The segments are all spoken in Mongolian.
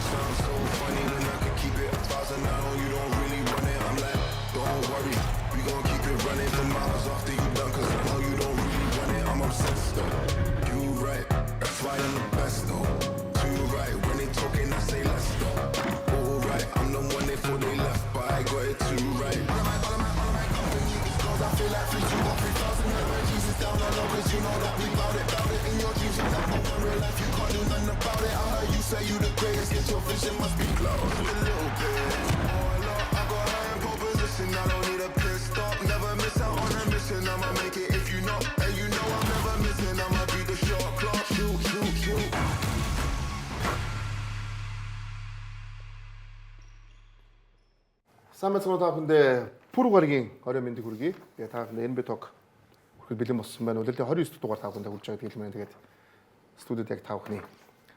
Sounds so funny when I can keep it 1,000. I know you don't really want it. I'm like, don't worry, we gon' keep it running for miles after you done. Cause I know you don't really want it. I'm obsessed though. You right, that's why I'm the best though. Too right, when they talking, I say let's go. All right, I'm the one they thought they left, but I got it too right. All of my company is gold. I feel like 3,000 energies is down on low. Cause you know that we bout it. In your dreams, you never want real life. You can't do nothing about it. I heard you say you the greatest. Get your vision must be close a little bit. Oh, Lord, I got high in pole position. I don't need a pit stop. Never miss out on a mission. I'ma make it if you know. And you know I'm never missing. I'ma be the shot clock. Shoot, shoot, shoot. Самбайцгоо та бүхэндээ пүр гаригийн орой мэндийг хүргэе. Тэгээ та бүхэнд NB Talk хүрхэл бэлэн болсон байна. Үлээлээ 29 дугаар та бүхэндээ хүрж байгаа гэлмэн. Тэгээд студид яг та бүхний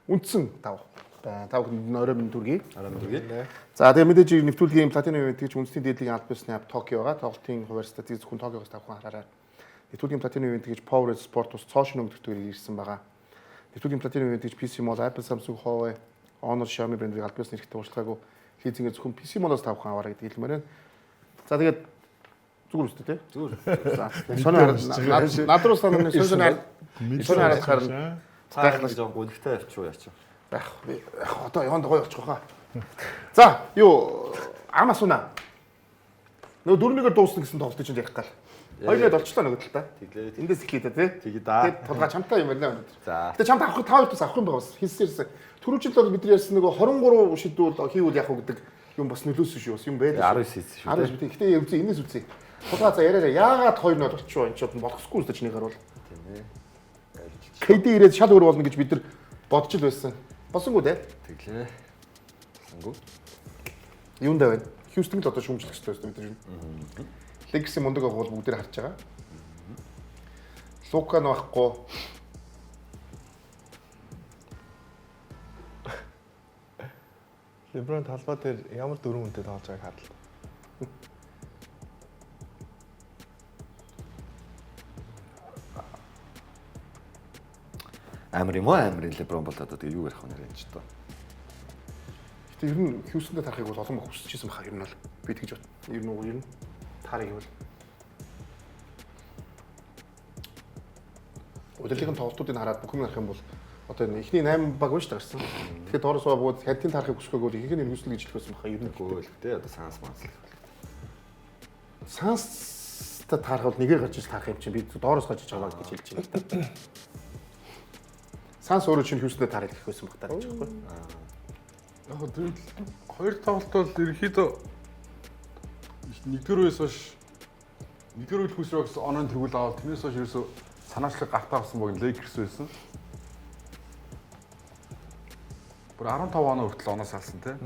үндсэн тав байна. Та бүхэнд орой мэнд хүргэе. Орой мэнд хүргэе. За тэгээ мэдээж нэвтрүүлгийн платинум ивент гэж үндэсний дээдлийн албан ёсны хав Токио байгаа. Тоглолтын хуваар статистик зөвхөн Токиогоос та бүхэн хараарай. Нэвтрүүлгийн платинум ивент гэж Power Sport ус цоошин өнгөтгөр ирсэн байгаа. Нэвтрүүлгийн платинум ивент гэж PC Mall, Apple, Samsung, Huawei, Honor, Xiaomi брэндийн албан ёсны хэрэгтэй уулзгаагүй хийцэнгээ зөвхөн PC Mall-оос та бүхэн аваарай гэдэг хэлмээр байна. За тэгээд зүгээр үстэй тий. Зүгээр. За сонио надруу санаа сонио хараад харна. Цаахнаас жоо гүнхтэй явчих уу яач. Яг одоо яванд гоё очих хаа. За юу амаас унаа. Нөгөө дөрөвнийгээр дуусна гэсэн тоглолтыг чинь ярих гал. Хоёрыг олчлаа нөгөө талаа. Тэглээ. Эндээс эхлэе та тий. Тэгээ да. Тэгээд толгой чамтай юм байна. За. Гэтэ чамд авах 5 бас авах юм байгаа бас хэлсээрсэн. Түрүүчл бол бидний ярьсан нөгөө 23 шидвэл хийвэл яах вэ гэдэг юм бас нөлөөсөн шүү. Бас юм байлаа. 19 хийсэн шүү. 19 тий. Гэтэ үзье энэс үзье. Толгой за яриараа яагаад 2 нот очив энэ ч болохгүй үстэй чинийхэр бол. Тийм ээ. KD ирээд шал өөр болно гэж бид нар бодож л байсан. Босонгүй дээ. Тэглээ. Босонгүй. Юундаа байна? Хьюстон л одоо шүүмжлэх хэрэгтэй байсан бид нар. Лексийн мундаг авах бол бүгдээр харж байгаа. Лука нөхгүй. Леброн талбай дээр ямар дөрөв үнэтэй тоож байгааг харлаа. Амар юм уу амар Леброн бол одоо тэгээ юу ярих вэ нэрэн ч тоо. Гэтэ ер нь Хьюстонд тарахыг бол олон баг хүсэж байсан баха ер нь бол би тэгж бат. Ер нь таарыг бол удирдлагын тоглолтуудыг хараад бүх юм арах юм бол одоо энэ эхний 8 баг биш таарсан. Тэгэхээр доороос бууд хадтын тарахыг хүсэхгүйгээр ихэнх нь Хьюстон гэж хэлэх байсан баха ер нь гөөлтэй одоо санс манслах. Санста тарах бол нэгээр гарч иж тарах юм чинь би доороос гарч иж байгаа гэж хэлж байна. Санс өөрөө чинь Хьюстонд тарах гэх байсан баг тааж байгаа байхгүй. Яг тэгвэл хоёр тоглолт бол ерөөхдөө нэгдүгээр үеэс хойш нэгдүгээр үеийн хүсрээс оноо тэгвэл авал тэрнээс хойш ерөөсө санаачлаг гартаа авсан баг Lakers байсан. Бүр 15 оноо хүртэл оноос алсан тий.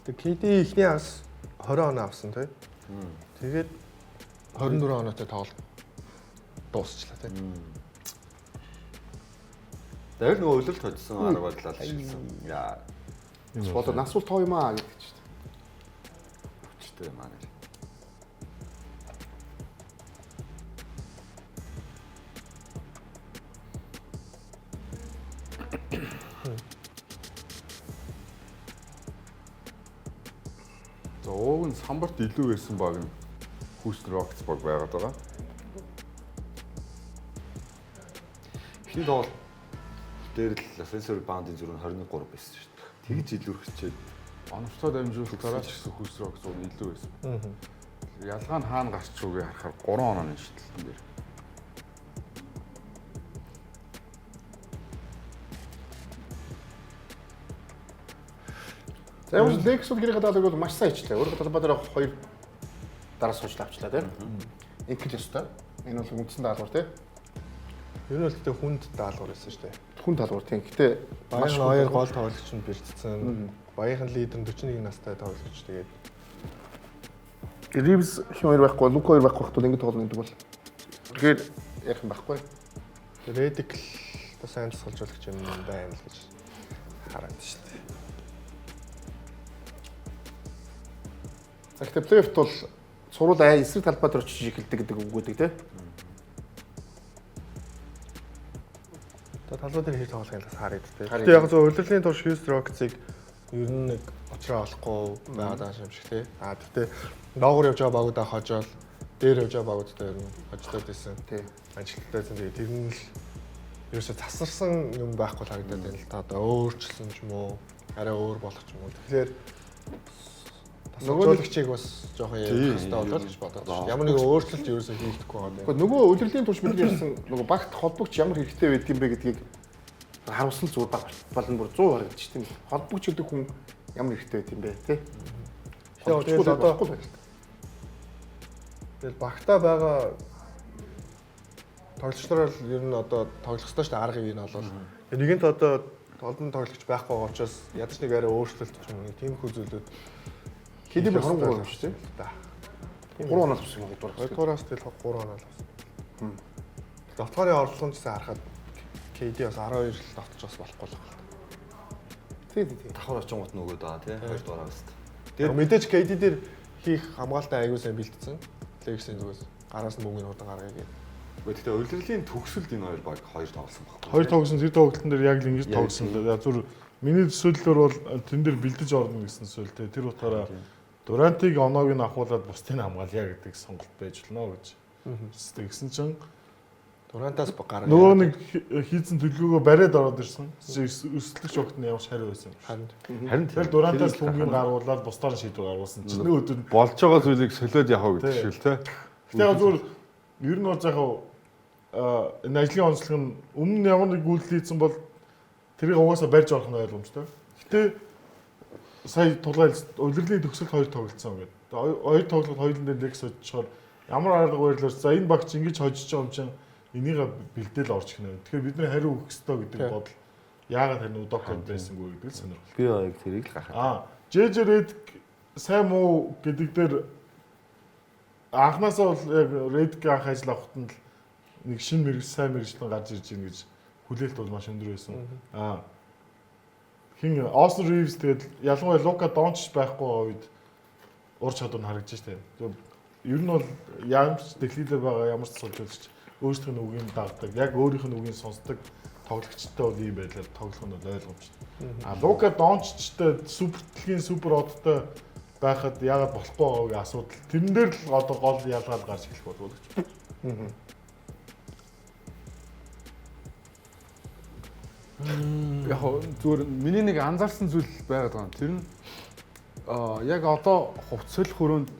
Тэгээ KD ихний ас 20 оноо авсан тий. Тэгээд 24 оноотой тоглолт дуусчлаа тий. Тэр нөгөө өлөлт хоцсон арга бодлоо шилсэн. Яа. Одоо нас бол тоо юм аа гэдэг чинь. Өчтөр маань. За ууг нь самбарт илүү байсан баг нь Houston Rockets баг байгаад байгаа. Хин доол дээр л offensive rebound-ын зүрх нь 21 байсан шүү дээ. Тэгж илүүрхчээд Оновчтой дамжуулалтаараа ч гэсэн Houston Rockets нь илүү байсан. Ялгаа нь хаана гарч чуугээ харахаар 3 онооны шилтэлтэн дээр. За ямар ч Lakers-ууд гэрээ гадаалаг бол маш сайн хийчлээ. Өөрөө талбай дээр 2 дараас хойш авчлаа тийм. Инкл ёстой. Энэ бол үндсэн даалгавар тийм. Ер нь л гэдэг хүнд даалгавар байсан шүү дээ. Хүн даалгавар тийм. Гэтэ маш хоёр гол тоглогч нь бэлдсэн. Баярын лидер 41 настай тоглогч тэгээд Ривс хин хоёр байхгүй, Лука хоёр байхгүй хтууд ингэ тоглоно гэдэг бол. Тэгэхээр ярих юм байхгүй. Редик л сайн тасгалжуулагч юм байна л гэж хараад шүү дээ. За гэхдээ плей-оффт бол сурвал эсрэг талбай дээр очиж эхэлдэг гэдэг үг үүдэг тийм. талбай дээр хэр тоглохын талаас харъя дээ. Харъя. Гэтэ яг зөв удирдлагын турш Houston Rockets-ыг ер нь нэг очроо олохгүй байгаа юм шиг тий. Гэхдээ доогуур явж байгаа багуудаа хожоол дээр явж байгаа багуудаа ер нь хождоод байсан. Тий. Ажилттай байсан. Тэгээ тэр нь л ерөөсө засарсан юм байхгүй л харагдаад байна л та. Одоо өөрчлөсөн ч юм уу, арай өөр болох ч юм уу. Тэгэхээр нөгөөдөгчийг бас жоохон ярих хэрэгтэй болоо л гэж бодоод байна. Ямар нэг өөрчлөлт ерөөсө хийхгүй байгаа юм. Гэхдээ нөгөө удирдлагын турш бидний ярьсан нөгөө багт холбогч ямар хэрэгтэй байд юм бэ гэдгийг харуулсан л зүгээр болно бүр 100 харагдчих тийм. Холбогч гэдэг хүн ямар хэрэгтэй байд юм бэ тий? Тэгээд одоо тэгэл багтаа байгаа тоглогчдоор л ер нь одоо тоглох ёстой шүү дээ аргыг нь болол. Нэгэнт одоо толон тоглогч байхгүй байгаа учраас ядаж нэг арай өөрчлөлт ч юм уу тиймэрхүү зүйлүүд хэдий би 23 юм шүү тий. да. 3 оноо авсан юм байна. 2 дугаараас тэгэл 3 оноо л авсан. Давтгарын орлогын гэсэн харахад KD бас 12 л давтаж бас болохгүй л байна. Тий. Давхар очингууд нөгөөд байгаа тий. 2 дугаараас. Тэгээд мэдээж KD дээр хийх хамгаалалтаа аягүй сайн бэлдсэн. Lakers-ийн зүгээс гараас нь мөнгөний хурдан гаргая гэдэг. Гэхдээ удирдлагын төгсөлд энэ хоёр баг 2 тоглосон байхгүй. Хоёр тоглосон тэр тоглолтын дээр яг л ингэж тоглосон л да. Зүр миний төсөөллөөр бол тэн дээр бэлдэж орно гэсэн зүйлтэй. Тэр утгаараа Durant-ыг оноог нь авахуулаад бусдыг хамгаалъя гэдэг сонголт байж болно гэж. Тэгсэн чинь Durant-аас гаргая. нөгөө нэг хийцэн төлөвлөгөөгөө бариад ороод ирсэн. Өсөлтөгч огт нь ямар хариу байсан юм. Харин тэгэл Durant-аас мөнгөний гаргуулаад бусдаар нь шийдвэр гаргуулсан чинь нэг өдөр болж байгаа зүйлийг солиод явах гэдэг шиг л тий. тэгээ зүгээр ер нь бол заахаа энэ ажлын онцлог нь өмнө ямар нэг үйлдэл хийсэн бол тэрийг угаасаа барьж орох нь ойлгомжтой. Гэтэ сая тулгайл удирдлагын төгсөлт 2 тоглолцсон гэдэг. Хоёр тоглолт хоёулын дээр лекс очихоор ямар арга барилаар за энэ багч ингэж хожиж байгаа юм чинь энийг бэлдээл орж гинэ. Тэгэхээр бидний хариу өгөх ёстой гэдэг бодол яагаад харин удокод байсангүй гэдэг л сонирхол. Би яг тэрийг л гахаа. JJ Redick сайн муу гэдэг дээр анхнаасаа бол яг Redick анх ажил авахт нь нэг шинэ мэрэгч сайн мэрэгчлэн гарч ирж байна гэж хүлээлт бол маш өндөр байсан. Хин Austin Reeves тэгээд ялангуяа Luka Doncic байхгүй үед ур чадвар нь харагдаж штэ. Ер нь бол ямарч дэлхийдээ байгаа ямар ч судалгаач өөрсдийн үгийн дагдаг. Яг өөрийнх нь үгийн сонсдог тоглогчтой бол ийм байдлаар тоглох нь ойлгомжтой. Luka Doncic-тэй дэлхийн супер одтой байхад яагаад болохгүй байгаагийн асуудал. Тэрэн дээр л одоо гол ялгаал гарч эхлэх болов уу гэж. Яг зүгээр миний нэг анзаарсан зүйл байгаад байгаа. Тэр нь яг одоо хувцсэл хөрөөнд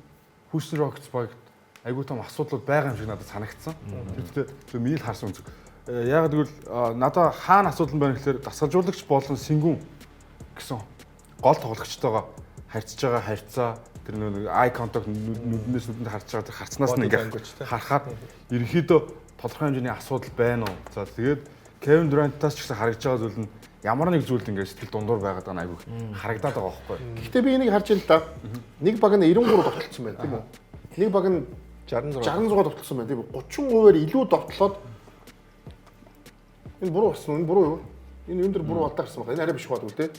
Houston Rockets багт айгуу том асуудлууд байгаа юм шиг надад санагдсан. Тэр миний л харсан үзэг. Яг тэгвэл надад хаана асуудал байна гэхээр дасгалжуулагч болон Сингүн гэсэн гол тоглогчтойгоо харьцаж байгаа харьцаа тэр нэг eye contact нүднээс нүдэнд харьцаж байгаа тэр харцнаас нь ингээ харахад ерөнхийдөө тодорхой хэмжээний асуудал байна уу. За тэгээд Kevin Durant-аас ч гэсэн харагдж байгаа зүйл нь ямар нэг зүйлд ингээ сэтгэл дундуур байгаад байгаа айгүй харагдаад байгаа байхгүй. Гэхдээ би энийг харж байна л да. Нэг баг нь 93 довтлцсон байна тийм үү? Нэг баг нь 66 довтлцсон байна тийм үү? 30%-аар илүү довтлоод энэ буруу болсон. Энэ буруу юу? Энэ юм дээр буруу алдаа гарсан байна. Энэ арай биш хаад үл тээ.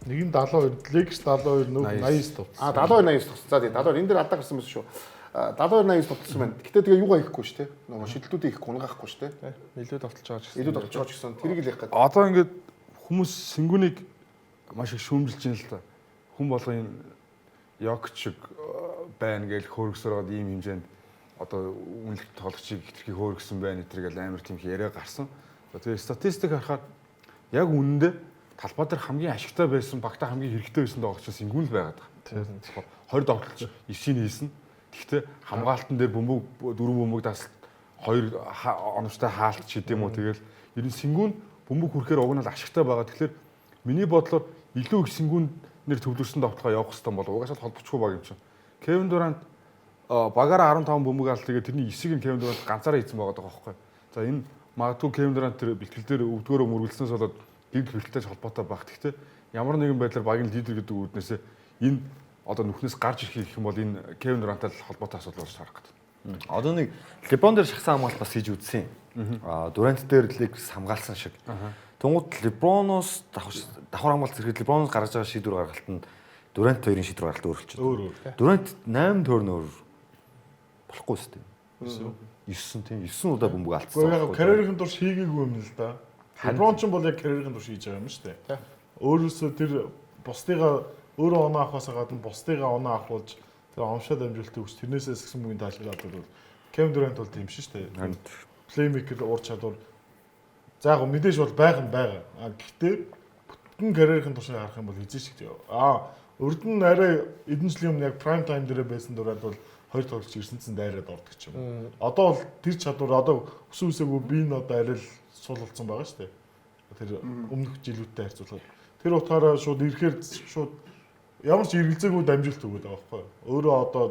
Нэг нь 72, Lakers 72, нөгөө 89 товцсон. 72 89 товцсон. За тийм 72 энэ дээр алдаа гарсан байсан шүү. 72 89 товцсон байна. Гэтэ тэгээ юугаа хийхгүй шүү те. Нөгөө шидэлтүүдийг хийхгүй унгаахгүй шүү те. Илүү давталж байгаа ч гэсэн. Илүү довтлож байгаа ч гэсэн тэрийг л яах гэдэг. Одоо ингээд хүмүүс Сингүнийг маш их шүүмжилж байна л та. Хүн болгоны Йокч шиг байна гэж хөөргсөрөөд ийм хэмжээнд одоо үнэлэх тоглогчийг хэтэрхий хөөргсөн байна гэтэргээл амар тийм их яриа гарсан. Тэгээ статистик харахаар яг үнэндээ талбай дээр хамгийн ашигтай байсан, багтаа хамгийн хэрэгтэй байсан тоглогч Сингүн л байгаад байгаа. 20 тоглолч 9-ийг хийсэн. Гэхдээ хамгаалтан дээр дөрвөн бөмбөг дасалт 2 оновчтой хаалт ч гэдэм үү. Тэгэл ер нь Сингүн бөмбөг хүрэхээр угнал ашигтай байгаа. Тэгэхээр миний бодлоор илүү их Сингүн нэр төвлөрсөн тоглолтоо явах хэрэгтэй бол угаасаа холбогчгүй баг юм чинь. Kevin Durant багаараа 15 бөмбөг алт тэгээд тэрний 9-ийг нь Kevin Durant ганцаараа хийсэн байгаа байхгүй. За энэ магадгүй Kevin Durant тэр бэлтгэл дээр өвдгөөрөө мөргөлснөөс болоод гинт бэлтгэлтэй холбоотой баг. Гэхдээ ямар нэгэн байдлаар багийн лидер гэдэг үүднээсээ энэ одоо нүхнээс гарч ирэх гэх юм бол энэ Kevin Durant-тай холбоотой асуудал болж харах гэдэг. Одоо нэг LeBron дээр шахсан хамгаалалт бас хийж үзсэн. Durant дээр Lakers хамгаалсан шиг. Тэнгууд LeBron-оос давхар хамгаалалт зэрэг LeBron-оос гаргаж байгаа шийдвэр гаргалт нь Durant хоёрын шийдвэр гаргалт өөрчлөлт. Өөр. Durant 8 turnover болохгүй шүү дээ. 9 тийм 9 удаа бөмбөг алдсан. Гэхдээ яг карьерийн турш хийгээгүй юм л да. LeBron ч бол яг карьерийн турш хийж байгаа юм шүү дээ. Өөрөөсөө тэр бусдыгаа өөрөө оноо авахаас гадна бусдыгаа оноо авахулж тэр оншоо дамжуулалтыг үс тэрнээсээ сгсэн бүгийн таашаалаад бол Kevin Durant бол тийм шүү дээ. Playmaker уур чадвар за яг мэдээж бол байгаа. Гэхдээ бүтэн карьерийн туршийг харах юм бол хизээч гэдэг. Урд нь арай эдэн жилийн өмнө яг prime time дээр байсан Durant бол 2 тоглож ирсэнцэн дайраад ордог ч юм. Одоо бол тэр чадвар одоо өсөөсөөгөө би нь одоо арай л суулгацсан байгаа шүү дээ. Тэр өмнөх жилүүдтэй харьцуулахад тэр утгаараа шууд ирэхээр шууд ямар ч эргэлзээгүй дамжуулт өгöd байгаа байхгүй. Өөрөө одоо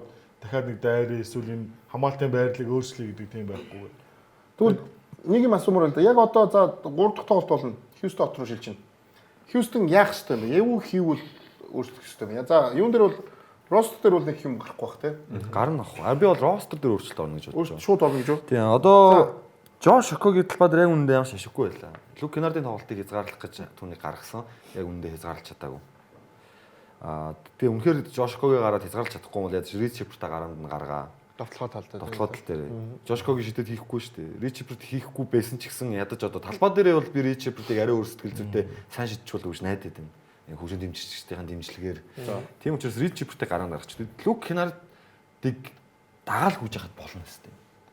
дахиад нэг дайраа эсвэл энэ хамгаалтын байрлалыг өөрчлөе гэдэг тийм байхгүй. Тэгвэл нэг юм асуумаар л да. Яг одоо за 3 дахь тоглолт болно. Хьюстон хот руу шилжинэ. Хьюстон яах ёстой юм бэ? Эвгүй хийвэл өөрчлөх ёстой юм. За юун дээр бол ростер дээр бол нэг юм гарахгүй бах те. Гарна ах. Би бол ростер дээр өөрчлөлт орно гэж бодож байна. Шууд орно гэж үү? Тийм. Одоо Жош Окогийн талбай дээр яг үндэ ямар шашиггүй байлаа. Лук Кеннардийн тоглолтыг хязгаарлах гэж түүнийг гаргасан. Яг үндэ хязгаарлаж чадаагүй. Тэгээ үнэхээр Жош Окогийг гараад хязгаарлаж чадахгүй бол яаж Рич Шепардаа гараанд нь гаргаа. Довтлогоо тал дээр. Жош Окогийн шидэд хийхгүй шүү дээ. Рич Шепард хийхгүй байсан ч гэсэн ядаж одоо талбай дээрээ бол би Рич Шепардыг арай өөр сэтгэл зүйтэй сайн шидчихвэл гэж найдаад байна. Хөгжин дэмжигчдийн дэмжлэгээр. Тийм учраас Рич Шепардыг гараанд гаргачих. Лук Кеннардыг дагаал гүйж яхад болно өстэй.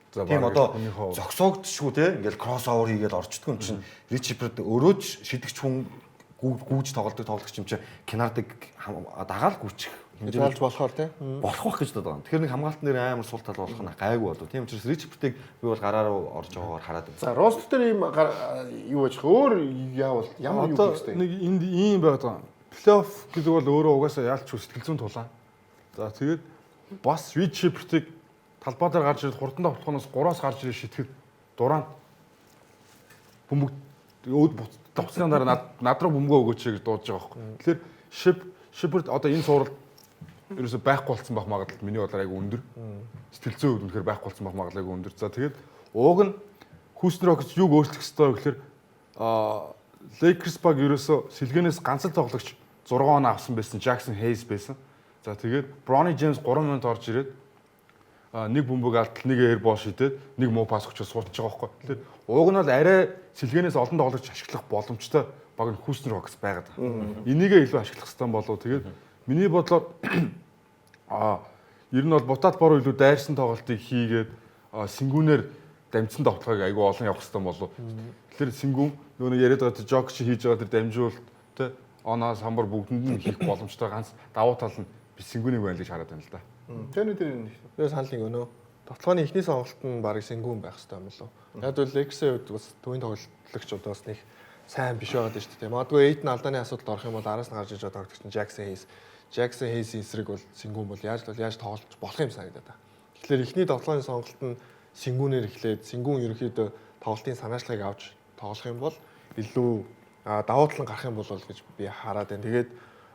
Тийм одоо зогсоогдчихгүй те ингээл кроссовер хийгээд орчдөг юм чинь Рич Шепард өөрөө ч шидэгч хүн гүйж тоглогч юм чинь Кеннардыг дагаал гүйчих хэмжээж болохоор те болох байх гэж бодоод байна. Тэгэхээр нэг хамгаалт нэр амар сул тал болох нь гайгүй болов. Тийм учраас Рич Шепардыг би бол гараа руу орж байгаагаар хараад байна. За ростер дээр ийм юу байж өөр яавал ямар юу хийх вэ? Нэг энд ийм байгаа. Плей-офф гэдэг бол өөрөө угаасаа яалч сэтгэл зүйн тулаан. За тэгээд бас Рич Шепардыг талбай дээр гарч ирээд хурдан давтахноос 3-аас гарч ирээд шитгэхэд Дурант бөмбөг давцсны дараа над руу бөмбөгөө өгөөч гэж дуудаж байгаа байхгүй. Тэгэхээр Шепард одоо энэ сууралд ерөөсөй байхгүй болсон байх магадлал миний бодлоор айгүй өндөр. Сэтгэл зүйн хувьд үнэхээр байхгүй болсон байх магадлал айгүй өндөр. За тэгээд ууг нь Houston Rockets юуг өөрчлөх ёстой вэ гэхээр Lakers баг ерөөсөө сэлгээнээс ганц л тоглогч 6 он авсан байсан Jackson Hayes байсан. За тэгээд Bronny James 3 минут орж ирээд нэг бөмбөг алдтал, нэг airball шидэд, нэг муу пас өгч суулж байгаа байхгүй. Тэгэхээр ууг нь бол арай сэлгээнээс олон тоглогч ашиглах боломжтой баг нь Houston Rockets байгаад байгаа. Энийгээ илүү ашиглах хэрэгтэй болов. Тэгээд миний бодлоор ер нь бол бутаад бороо илүү дайрсан тоглолтыг хийгээд сэнгүүнээр дамжсан тоглохыг айгүй олон явах хэрэгтэй болов. Тэгэхээр сэнгүүн нөгөө нэг яриад байгаа жок чи хийж байгаа тэр дамжуулалт те оноо самбар бүгдэнд нь хийх боломжтой ганц давуу тал нь би сэнгүүнийг байна гэж хараад байна л да. Тэний дээр би санал нэг өнөө. Тоглооны эхний сонголт нь баг сэнгүүн байх хэрэгтэй юм болов. Яг бол Lakers-ийн хувьд бас төвийн тоглогчдод бас нэг сайн биш байгаад байна шүү дээ. Магадгүй Эйдэн алдааны асуудалд орох юм бол араас нь гарч иж байгаа тоглогч нь Jackson Hayes-ийн эсрэг бол сэнгүүн бол яаж тоглож болох юм санагдаад байна. Тэгэхээр эхний тоглооны сонголт нь сэнгүүнээр эхлээд сэнгүүн ерөнхийдөө тоглолтын санаачлагыг авч тоглох юм бол илүү давуу тал нь гарах юм бол гэж би хараад байна. Тэгээд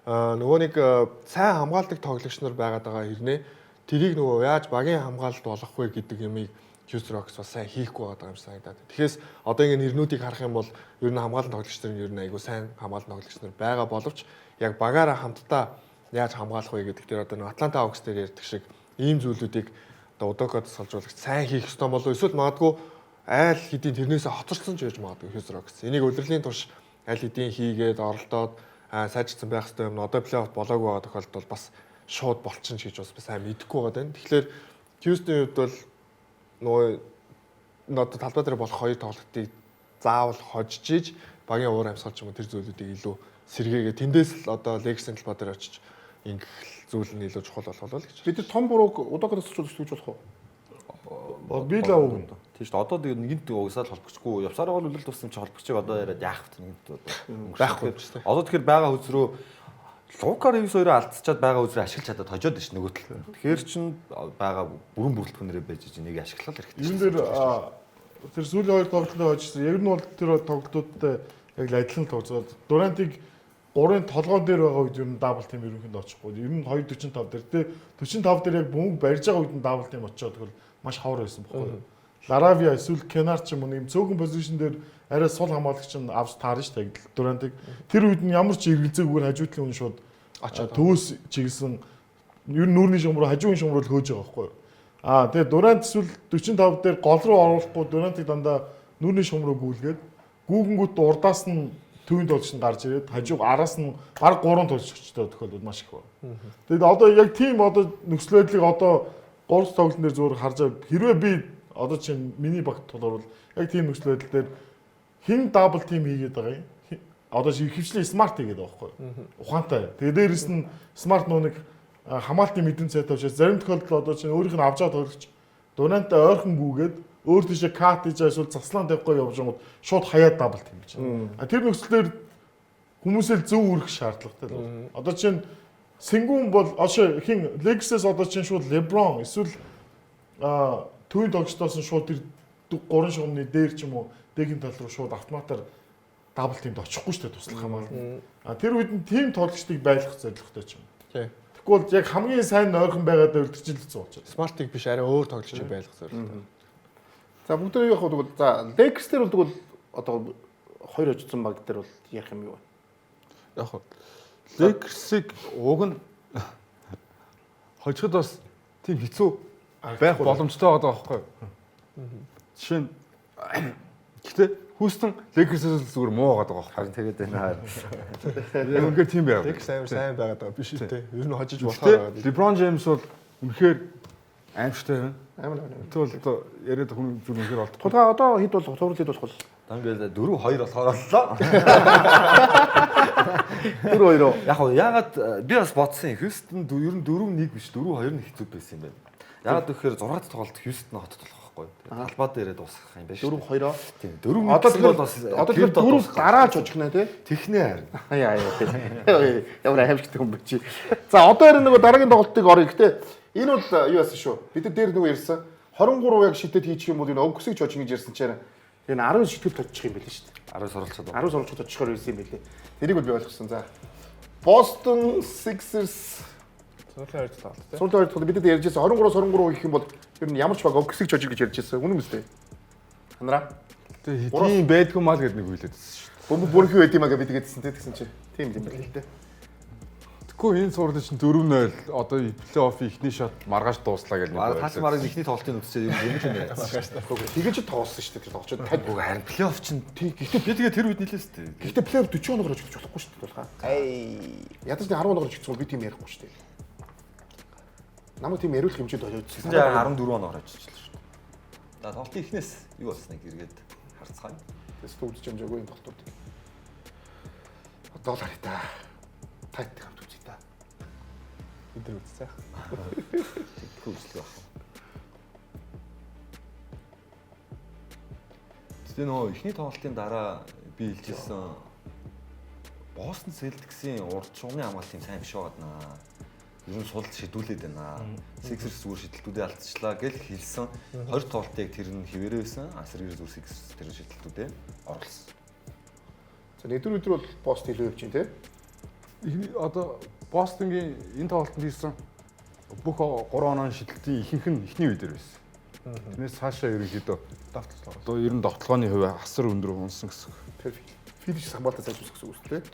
нөгөө нэг сайн хамгаалдаг тоглогч нар байгаад байгаа хэрнээ тэрийг нөгөө яаж багийн хамгаалалт болгох вэ гэдэг юмыг Houston Rockets бас сайн хийхгүй байгаа юм санагдаад. Тэгэхээр одоо ингэ нэрнүүдийг харах юм бол ер нь хамгаалалт тоглогч нар ер нь айгүй сайн хамгаалалт тоглогч нар байгаа боловч яг багаараа хамтдаа яаж хамгаалах вэ гэдэг дээр одоо нэг Atlanta Hawks дээр ярьдаг шиг ийм зүйлүүдийг одоо Удокод салжуулагч сайн хийх ёстой болов эсвэл магадгүй айл хэдийн тэрнээсээ хоцорсон ч гэж магадгүй Houston Rockets. Энийг удирдлагын турш айл хэдийн хийгээд оролдоод сайжирсан байх ёстой юм. Одоо плей-офф болоогүй байгаа тохиолдолд бас шууд болчихно гэж бас сайн мэдэхгүй байгаа даа. Тэгэхээр Houston-ийн хувьд бол нөгөө одоо талбай дээр болох хоёр тоглолтыг заавал хожиж иж багийн уур амьсгал ч юм уу тэр зүйлүүдийг илүү сэргээгээ тэндээс л одоо Lakers-ийн талбай дээр очиж ингэх зүйл нь илүү чухал болов л гэж. Бид том бурууг Удокод салжуулагч гэж болох уу? Би л авах. Тийм шүү дээ. Одоо тэгээд нэгэнт угсаал холбогчгүй. Явсараа бол үлэлт болсон чи холбогчийг одоо яриад яах вэ нэгэнт байхгүй юм шүү дээ. Одоо тэгэхээр байгаа хөз рүү Лукар Ривс хоёроо алдчихад байгаа үзрээ ашиглаж чадаад хожоод ш нөгөө тал. Тэгэхээр чин байгаа бүрэн бүрэлдэхүүнээрээ байж энийг ашиглах хэрэгтэй. Энэ дээр тэр сүүлийн хоёр тоглолтод хожсон. Яг нь бол тэр тоглолтуудтай яг л адилхан тооцоод Durant-ыг 3-ын толгоон дээр байгаа үед ер нь дабл тим ерөнхийдөө очихгүй. Ер нь 2.45 дээр тэ 45 дээр яг бөмбөг барьж байгаа үед нь дабл тим очиод тэгвэл маш хавар байсан байхгүй. Laravia эсвэл Kennard ч юм уу юм цөөхөн позишн дээр арай сул хамгаалагч нь авч таарна шүү дээ Durant-ыг. Тэр үед нь ямар ч эргэлзээгээр хажуудлын үн шууд очоод төвөөс чиглэсэн ер нь нүүрний шумруу хажуугийн шумруу л хөөж байгаа байхгүй. Тэгээ Дурант эсвэл 45 дээр гол руу оруулахгүй Дурантыг дандаа нүрийн шум руу гүйлгээд гүүгэнгүүт урдаас нь төвийн тоглогч нь гарч ирээд хажууг араас нь баг 3 тоглогчтой тохиолдол маш их байна. Тэгээд одоо яг тийм одоо нөхцөл байдлыг одоо 3 тоглолтын дээр зөөр харж байгаа хэрвээ би одоо чинь миний багт тулгарвал яг тийм нөхцөл байдал дээр хин дабл тим хийгээд байгаа юм. Одоо хөвчлээ смарт хийгээд байгаа байхгүй юу? Ухаантай. Тэгээд дээрэс нь смарт нууник хамгаалтын мэдэн цайтай учраас зарим тохиолдолд одоо чинь өөрийнх нь авч байгаа тоглогч Дурантай ойрхон гүгээд өөр тийшээ кат хийж эсвэл заслаан тавихгүй явж байгаа шууд хаяад дабл тим гэж байна. Тэр нөхцөлөөр хүмүүсээ зөв үрэх шаардлагатай л. Одоо чинь Сэнгүүн бол хин Лексэс одоо чинь шууд Леброн эсвэл төвийн тоглогчдоос нь шууд тэр 3 шугамны дээр ч юм уу дэгийн тал руу шууд автоматар дабл тимд очихгүй шүү дээ туслах хамгаалал. Тэр үед нь тим тоглогчдыг байлгах зорилготой ч юм. Тий. Тэгвэл яг хамгийн сайн ойрхон байгаад үлдчихэл хэцүү болчихсон. Смартыг биш арай өөр тоглогчийг байлгах зорилготой. За бүгд яг хөө за Lakers дээр бол одоо 2 очсон баг дээр бол ярих юм юу вэ? Яг хөө Lakers-ийг уг нь хожиход бас тийм хэцүү байх боломжтой байгаа байхгүй юу? Жишээ нь гэхдээ Houston Lakers-ээс зүгээр муу байгаа байхгүй юу? Харин тэгээд байна. Яг үнэхээр тийм байгаад. Lakers амар сайн байгаад байгаа биш үү те. Ер нь хожиж болохоор байгаа. LeBron James бол үнэхээр аимшигтай байна. Амар. Тэгвэл одоо яриад хүн зүг үнэхээр болтгоо. Тулгаа одоо хэд бол товрол хэд болох вэ? Ингээл 4-2 болохоор боллоо. 4-2. Яг уу ягаад би бас бодсон юм. Houston ер нь 4-1 биш 4-2 нь хэцүү байсан юм байна. Ягаад гэхээр 6 дахь тоглолт Houston хотод болох байхгүй. Талбай дээрээ дуусгах юм байна шүү. 4-2. Тийм 4-1 Одоо бол бас тэгэхээр 4 дараа ч очих нэ тий. технээ харин. Яа. Ямар аимшигтай хүн бэ чи. За одоо яг нөгөө дараагийн тоглолтыг орё. Гэтэ энэ бол юу яасан шүү. Бид дээр нөгөө ярьсан 23 яг шидэд хийчих юм бол энэ өнгөсөж очих гэж ярьсан чинь энэ 10 шидэд точих юм байл шүү дээ. 10 суралцаад. 10 суралцаад очихоор байсан юм байлээ. Тэрийг бол би ойлгосон. За Boston Sixers Сүүлийн 2 тоглолт те. сүүлд хоёрт бид дээр ярьжсэн 23 гэх юм бол ер нь ямар ч баг өнгөсөж очих гэж ярьжсэн. Үнэн үстэй. Ханараа. Тэгээ тийм байдгүй мал гэдэг нэг үйлээдсэн шүү. Бүрхий байд юм аа гэж бид гэдсэн тэгсэн чинь. Тийм юм байна л дээ. Тэгэхгүй энэ сурлал чинь 4-0 одоо плей-офф ихний шот маргааш дууслаа гэж нэг Тас маргал ихний тоглолтын үтсээ юм юм чинь байна. Тэгэж тоглосон шүү дээ. Тоглож тань. Харин плей-офф чинь Гэхдээ би тэгээ тэр үед нийлээ шүү дээ. гэхдээ плей-офф 40 оногоор очих болохгүй шүү дээ тулгаа. Ядаж 10 оногоор очихсон би тийм ярихгүй шүү дээ. Намайг тийм яриулах хэмжээнд болоодсэн. Тэгээ 14 оноор очижлаа шүү дээ. За тоглолтын ихнээс юу болсныг эргээд харцгаая. Тэс төвч хэмжээгүй юм тоглолтууд. Одоо л харъя та. Тайт авч үзье та. Бид нар үзсэн. Тэгэхгүй үзлээ баг. Тэгээ нөө ихний тоглолтын дараа би хэлжсэн Boston Celtics-ийн урд шугамны хамгаалт юм сайн биш байгааднаа. Ер нь сул шидүүлээд байна. Sixers зүгээр шидэлтүүдээ алдчихлаа гэж хэлсэн. Хоёр тоглолтыг тэр нь хിവэрээ байсан. Сэргээр зүгээр Sixers тэр шидэлтүүдээ оруулсан. За өдөр бол пост илүү явж чинь тий. Одоо Бостонгийн энэ тоглолтод хийсэн бүх 3 оноо шидэлтийн ихэнх нь ихний үе дээр байсан. Тэрнээс цаашаа ерөнхийдөө Давталцлаа. одоо ер нь тоглооны хувь асар өндөр унсан гэсэн. Тэр филиш хамгаалтаа сайжруулах гэсэн үг тий.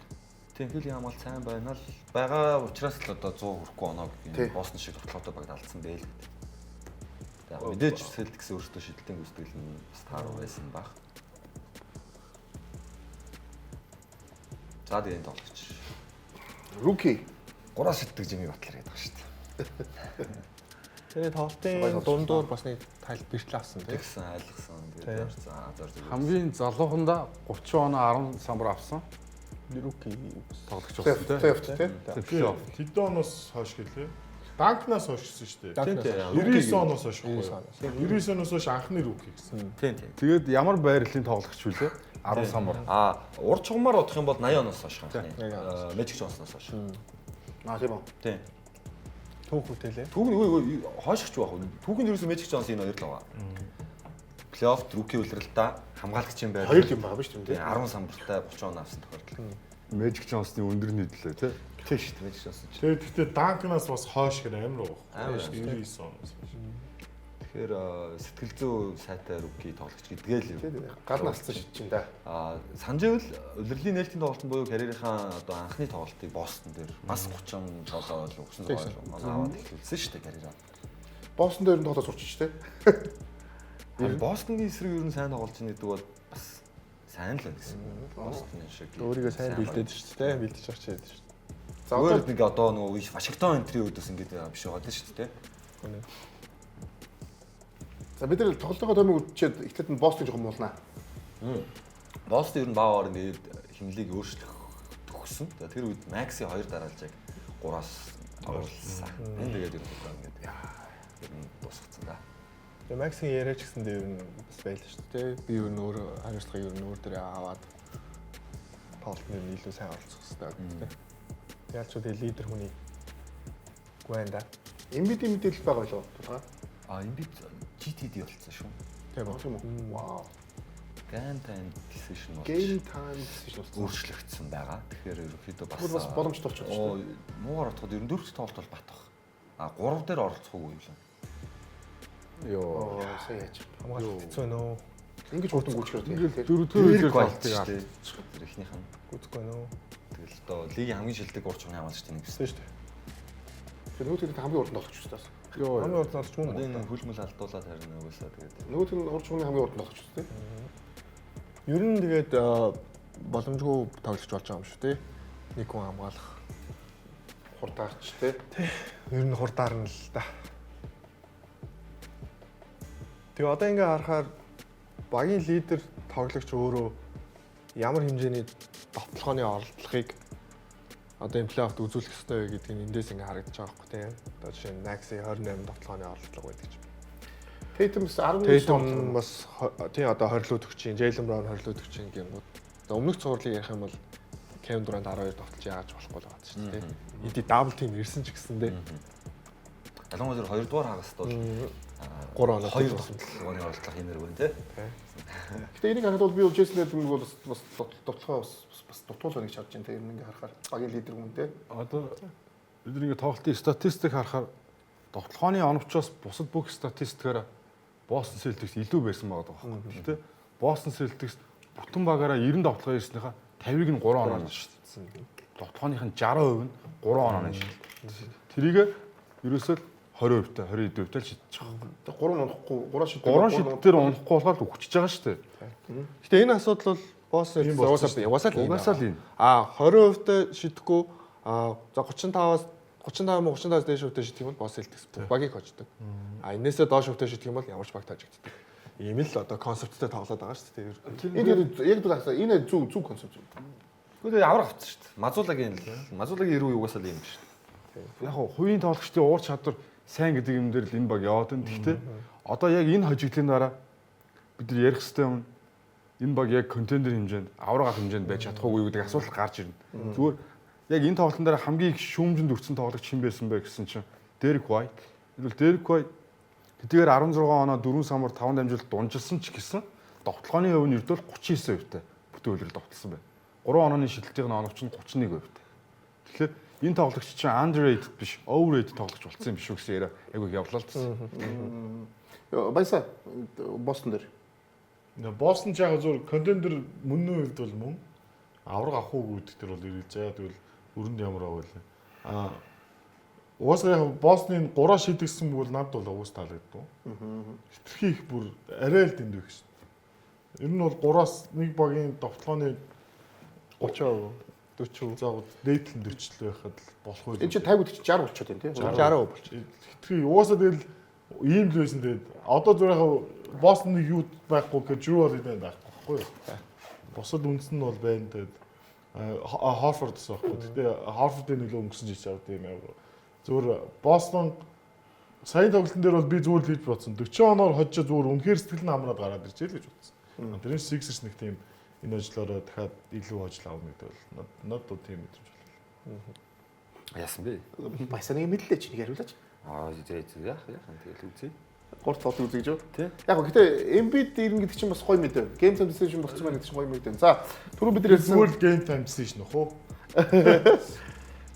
Тийм хилийн хамгаалт сайн байна л байгаа учраас л одоо 100 хүрэхгүй оноо гэх Бостон шиг тоглолтоо багт алдсан байл гэдэг. За мэдээж Celtics өөрсдөө шидэлтийн гүйцэтгэл нь бас тааруу байсан баг. За тэгээд тоглогч. Руки 3 шиддэг жимийг батлаа гэдэг байгаа шүү дээ. Тэгээ тоглолтын дундуур бас нэг бэртэл авсан тий. Тэгсэн айлгсан тэгээд явсан. За зөв. Хамгийн залууханда 30 оноо 10 самбар авсан. Руки Тоглогч болсон тий. Плей-офф тий. Тэдэн оноос хойш гэлээ. Данкнаас хойшсон шүү дээ. Тийм тийм. 99 оноос хойш. 99 оноос хойш анхны руки гэсэн. Тийм тийм. Тэгээд ямар байрлалын тоглогч вүлээ? 10 самбар. Урд чугамаар бодох юм бол 80 оноос хойш анхны. Magic Johnson-оос хойш. Тийм үү. Тийм. түүх үтэлээ. Түүх нь хойшгч байх уу? Түүх нь ерөөсөө Magic Johnson энэ хоёр л байгаа. Плей-офф руки үлрэлтаа хамгаалагч юм байна. Хоёр юм байгаа биз дээ. 10 самбартай 30 он авсан тохиолдол. Magic Johnson-ы өндөр нийтлээ тий. Тийм шүү дээ Magic Johnson. Тэгээд гэхдээ Данкнаас бас хойш гэр амар уу. Амар. 99 оноос хойш. Тэгэхээр сэтгэл зүй сайтай руки тоглогч гэдгээ л юм. Гал налцсан шид чинь да. Санжэвэл улирлын нээлтийн тоглолтын буюу карьерийнхаа одоо анхны тоглолтыг Бостон дээр бас 30 тоглоо л 30 зугаар оноо аваад эхэлсэн шүү дээ карьераа. Бостон дээр нь тоглож сурч тэ. Бостонгийн эсрэг ер нь сайн тоглож байгаа гэдэг бол бас сайн л гэсэн. Бостон шиг. Өөрийгөө сайн бэлдээд шүү дээ. Бэлдэж авч яадаг шүү дээ. За одоо Зүгээр нэг одоо нөгөө Вашингтон энтрийн үед бас ингэж биш байгаа шүү дээ. за бид нар тоглолтын томыг үдчихэд эхлээд нь Бостон жоохон муулнаа. Бостон ер нь баавар ингээд химлийг өөрчлөх төгсөн. Тэр үед Макси 2 дараалж яг 3-аас тоглолсон. Энд тэгээд ер нь ингээд ер нь дуусгацсан да. Тэгээ Максийн яриач гэсэндээ ер нь бас байлаа шүү дээ. Би ер нь өөр хариуцлага ер нь өөр дээрээ аваад тоглолтын ер нь илүү сайн оролцох хэрэгтэй гэдэг. Яалч тэгээ лидер хүний гуйнда. Эмбид мэдээлэл байгаа болоо тулгаа. Эмбид GTD болсон шүү. Тийм ба. Вау. Game time decision бол Game time decision болсон. өөрчлөгдсөн байгаа. Тэгэхээр ерөнхийдөө Бас боломжтой болчихсон шүү дээ. Муугаар ороход ер нь 4 тоглолт бол бат бах. 3 дээр оролцох уу юм. Йоо, сайн яаж. Хамгаалалт хэцүү нөө. Ингэж хурдан гүйчгэр Ингээл тийм. дөрөвдүгээр Гольтой тоглолтыг шүү. Эхнийх нь. Гүцэхгүй нөө. Тэгэл одоо лигийн хамгийн шилдэг урч хүний хамгаалагчтай нэг гэсэн. Шүү дээ. Тэр нөгөөд хамгийн урд тоглож шүү дээ. Йоо. Хамгийн урд залж юм Одоо уу? энэ хөлмөл алдуулаад харин угаасаа тэгээд Нөгөөд нь урд хүний хамгийн урд тоглож шүү дээ. Ер нь тэгээд боломжгүй тоглож болж байгаа юм шүү дээ. Нэг хүн хамгаалах. Хурдаарч тий. Ер нь хурдаар нь л да. Тэгээ одоо ингээ харахаар багийн лидер тоглогч өөрөө ямар хэмжээний товтлогооны оролдлогыг одоо энэ плей-оффт үзүүлэх ёстой вэ гэдгийг эндээс ингээ харагдаж байгаа байхгүй тийм. Одоо жишээ нь Maxi 28 товтлогооны оролдлого байдаг ч. Tatum-с 19 Tatum бас тийм одоо 20 л өгч чинь, Jaylen Brown 20 л өгч чинь гэмүүд. Одоо өмнөх цувралыг ярих юм бол Kevin Durant 12 товтлож яаж болохгүй л байгаа шүү дээ. Эди дабл тим ирсэн ч гэсэндээ ялангуяа 2 дугаар хагаст бол 3 оноо 2 тоглолтын оролцох хэмээр байна те. Гэтэ энийг харахад бол би Jason Tatum-ыг бол бас тоглохоо бас дутуул байна гэж харж байна те. Энийг харахаар багийн лидер хүн те. Одоо бид нэг тоглолтын статистик харахаар тоглооны оновчоос бусад бүх статистикаараа Boston Celtics илүү байсан байгаа даа. Гэхдээ Boston Celtics бүтэн багаараа 90 тоглолтоо ирснийхаа 50-ыг нь 3 оноор шилжсэн. Тоглооных нь 60% нь 3 оноор шилжсэн. Тэрийг ерөөсөө 20% та 20% та шидэж байгаа. Тэг 3 унахгүй 3 шид 3 шидээр унахгүй болохоор л өгчөж байгаа шүү дээ. Гэтэ энэ асуудал бол Boston угаасаа Угаасаа л юм. 20% та шидэхгүй за 35-аас 35-35-аас дээш хувьтай шидэх юм бол Boston Celtics багийг хождог. Энээсээ доош хувьтай шидэх юм бол ямар ч баг таажигддаг. Ийм л одоо концепттэй тоглоод байгаа шүү дээ. Энэ яг дурахсаа энэ зөв концепт. Гэхдээ авраг авчихсан шүү дээ. Мазуулагийн ирүү угаасаа л юм шүү дээ. Яг хувийн тоглогчдын уур чадвар сайн гэдэг юм дээр л энэ баг яваад байна. Гэхдээ одоо яг энэ хожигдлын дараа бид нар ярих хэрэгтэй юм. Энэ баг яг контендер хэмжээнд авраг авах хэмжээнд байж чадахгүй гэдэг асуулт гарч ирнэ. Зүгээр яг энэ тоглолтын дараа хамгийн их шүүмжинд өрцөн тоглогч хэн байсан бэ гэсэн чинь Derek White. Энэ бол Derek White тэдгээр 16 оноо 4 самар 5 дамжуулалт дунжилсан ч гэсэн довтлооны хувь нь ердөө 39% бүтэн хөлөөр довтлсон байна. 3 онооны шидэлтийн оновч нь 31%. Тэгэхээр энэ тоглогч чинь underrated биш, overrated тоглогч болсон юм биш үү гэсэн яриа айгүй явлаа л гэсэн. Баясаа Бостон дээр. Бостон ч яг зөв контендер мөнний хувьд бол мөн авраг авах уу гэдэг төр бол ирэлж байгаа. Тэгвэл өрөнд ямар аваа вэ? Уусаа яг Бостоныг 3 шидэгсэн бол над бол уус таалагдав. Хитрхи их бүр арай л дэндүү гэж. Ер нь бол 3-аас нэг багийн довтлооны 30%, 40%. заагаад дээдлэн 40 л байхад болох үү? Энэ чинь 50 60 болчиход байна тийм. 60% болчих. Хитрхи уусаа тэгэл ийм л байсан тэгээд одоо зүгээр яг Бостоныг юу байхгүй гэж юу бол энэ байхгүй юу? Босод үндэс нь бол байна тэгээд Харфорд гэсэн байхгүй. Гэтэ Харфордын нөлөө өнгөрсөн жиж авд юм яг. Зүгээр Бостон сайн тоглолтын дээр бол би зүгээр л хийж бодсон. 40 оноор хожиж зүгээр үнэхээр сэтгэл нь амраад гараад ирж байл гэж бодсон. Тэрээс Sixers нэг тийм энэ ажлаараа дахиад илүү хожил авах гэдэг бол надад тийм мэдрэмж боллоо. Яасан бэ? Баясаа нэг мэдлээ чи нэг хариулаач. Яах тэгэл үзье. Гурт тоглох үзэж юу? Тий. Яг гоо гэтээ Embiid ирнэ гэдэг чинь бас гоё мэдээ. Game time decision болсон байна гэдэг чинь гоё мэдээ. За түрүү бид нар ярьсан Зүгээр л game time decision нөх үү?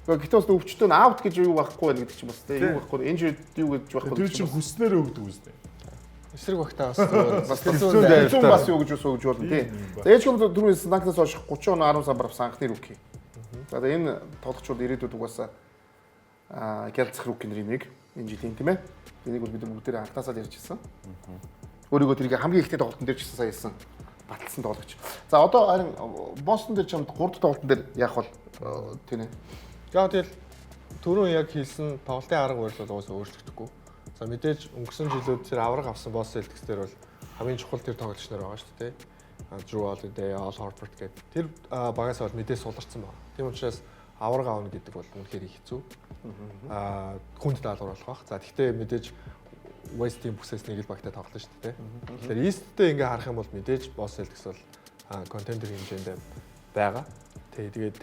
Гэтээ бас өвчтөн аут гэж юу байхгүй байна гэдэг чинь бас тийм юу байхгүй. Injured юу гэж байхгүй. Тэр чинь хүснээр өгдөг үстэй. Эсрэг багтаа бас хэцүү бас юу гэж өгж болно тий. За ээжгүй түрүү снакнаас хойш 30 оноо 10 самбар авсан анхны рүүки. За энэ тоглогчдод ирээдүйд угаасаа гялцах рүүкийн нэрийг Энэ жилийн тийм ээ. Энийг бол бид бүгдээрээ анхнаасаа ярьж ирсэн. Өөрийгөө тэрийг хамгийн ихний тоглолтын дээр ч гэсэн сая хэлсэн. Баталсан тоглогч. За одоо харин Бостон дээр чамд 3 дахь тоглолтын дээр яах бол тийм ээ. За тэгэл түрүүн яг хэлсэн тоглолтын арга барил бол уусаа өөрчлөгдөхгүй. За мэдээж өнгөрсөн жилүүд тэр авраг авсан Босс Celtics дээр бол хамгийн чухал тэр тоглогч нар байгаа шүү дээ. Drew Holiday, Al Horford гэдэг тэр багаас бол мэдээ суларсан байна. Тийм учраас авраг аавна гэдэг бол үнэхээр хэцүү. Хүнд даалгавар болох бах. За тэгвэл мэдээж West-ийн бүсээс нэг л багтай тоглолоо шүү дээ. Тэгэхээр East-тэй ингээ харах юм бол мэдээж Boston Celtics бол контендер хэмжээнд байгаа. Тэгээд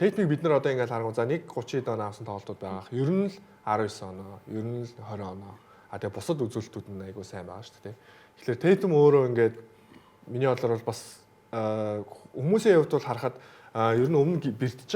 Tatum-ыг бид нар одоо ингээ харгуу за 1.30 дон авсан тоглолтууд байгаа. Ер нь л 19 оноо, ер нь л 20 оноо. Тэгээд бусад үзүүлэлтүүд нь айгүй сайн байгаа шүү дээ. Тэгэхээр Tatum өөрөө ингээ миний бодлоор бол бас хүмүүсийн хувьд бол харахад ер нь өмнө бэртэж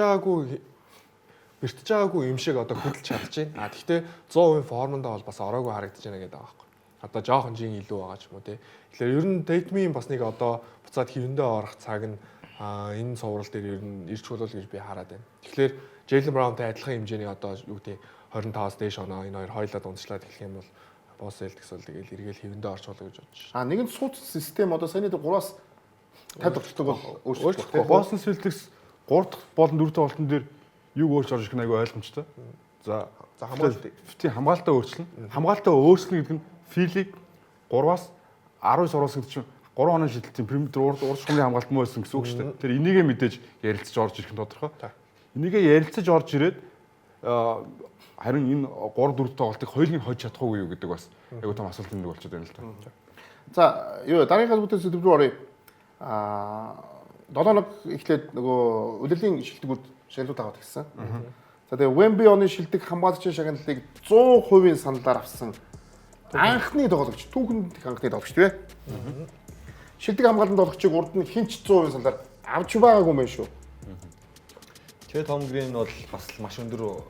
байгаагүй юм шиг одоо хөдөлж чадчихээн. Гэхдээ 100% формондоо бол бас ороогүй харагдаж байна гэдэг байгаа байхгүй. Одоо жоохон жин илүү байгаа ч юм уу тий. Тэгэхээр ер нь Tatum-ийн бас нэг одоо буцаад хэвэндээ орох цаг нь энэ цуврал дээр ер нь ирч болол гэж би хараад байна. Тэгэхээр Jaylen Brown-тай адилхан хэмжээний одоо юу гэдэг 25-аас дээш оноо энэ хоёр хоёулаа дундчлаад эхлэх юм бол Boston Celtics бол тэгэл эргээл хэвэндээ орч болоо гэж бодож байна. Нэгэн сууц систем одоо саяны 3-аас 50 тоглолтог бол өөрчлөлтөө. Boston Celtics 3 дахь болон 4 дахь тоглолтын дээр юг өөрч орж ирэх нь айгүй ойлгомжтой. За хамгаалтаа өөрчлөнө. Хамгаалтаа өөрчлөнө гэдэг нь Филиг 3-аас 19 оруулсан гэдэг чинь 3 оноо шидэлтийн периметр урд шумны хамгаалт муу байсан гэсэн үг шүү дээ. Тэр энийгээ мэдээж ярилцаж орж ирэх нь тодорхой. Энийгээ ярилцаж орж ирээд харин энэ 3-4 тоглолтыг хоёулыг хожиж чадахгүй юу гэдэг бас айгүй том асуултын нэг болчиход байна л да. За юу дараагийн хэлбэрээс сэдв рүү оръё. 7 хоног эхлээд нөгөө удирдлагын шилдэгүүд шагналууд аваад гисэн. За тэгээ Wemby оны шилдэг хамгаалагчийн шагналыг 100% саналаар авсан анхны тоглогч, түүхэнд их анхны тоглогч тийм ээ. Шилдэг хамгаалалтын тоглогчийг урд нь хинч 100% саналаар авч байгаагүй юм шүү. Тэгээ Том Грин бол бас маш өндөр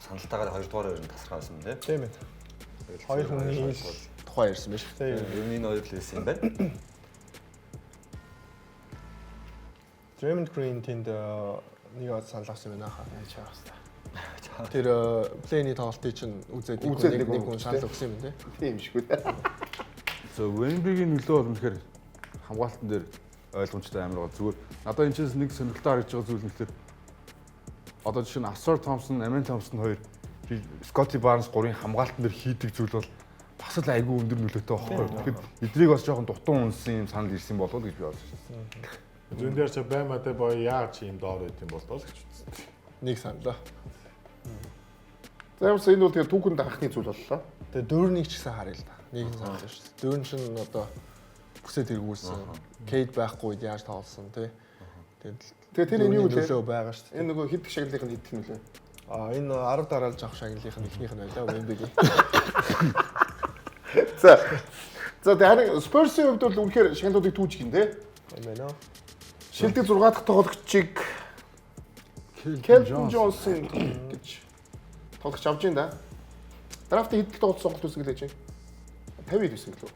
саналтайгаар 2 дугаар өрөнд тасраа байсан тийм. Тийм ээ. Хоёр хүний тухай ярьсан байна шүү дээ. Ер нь энэ хоёр л хэлсэн юм байна. Draymond Green тэнд нэг санал авсан байна хаа. Чаавста. Тэр плейний тоглолтыг чинь үзээд нэг хүн санал өгсөн юм тий. Тийм шгүй. За Wemby-гийн нөлөө бол үнэхээр хамгаалтан дээр ойлгомжтой амар гоо зүгээр. Надад энэ чинь нэг сонирхолтой харагдж байгаа зүйл нь тэгэхээр одоо жишээ нь Ausar Thompson, Amen Thompson хоёр Scottie Barnes 3-ын хамгаалтан дээр хийдэг зүйл бол бас л айгүй өндөр нөлөөтэй байхгүй. Тэгэхээр эднийг бас жоохон дутуу үнсэн юм санал ирсэн болов уу гэж би бодсон шээ. Зүүн дээр ч байматай боё яаж юм доор байт юм бол гэж үзсэн. Нэг саналаа. За ямарс энэ бол тэгээ түүхэнд анхны зүйл боллоо. Тэгээ дөрөвнийг ч гэсэн харъя л да. Нэг нь санал шүү дээ. Дөрөв чинь одоо бүсэд тэргүүлсэн. Кейд байхгүй үед яаж тоглосон тий. Тэгээ тэр энэ юу вэ? Нөлөө байгаа шүү дээ. Энэ нөгөө хиддэг шагналын хиддэг нөлөө. Энэ 10 дараалж авах шагналын ихнийх нь байлаа Wemby-гийн. За тэгээ Spurs-ийн хувьд бол үнэхээр шагналуудыг түүж гин тий. Тийм байна уу? Шилдэг 6 дахь тоглогчийг Keldon Johnson гэж тоглогч авч ин да. Драфтын хэд тоглолт сонголт үүсгэж лээж байна? 50 хийсэн гэлөө.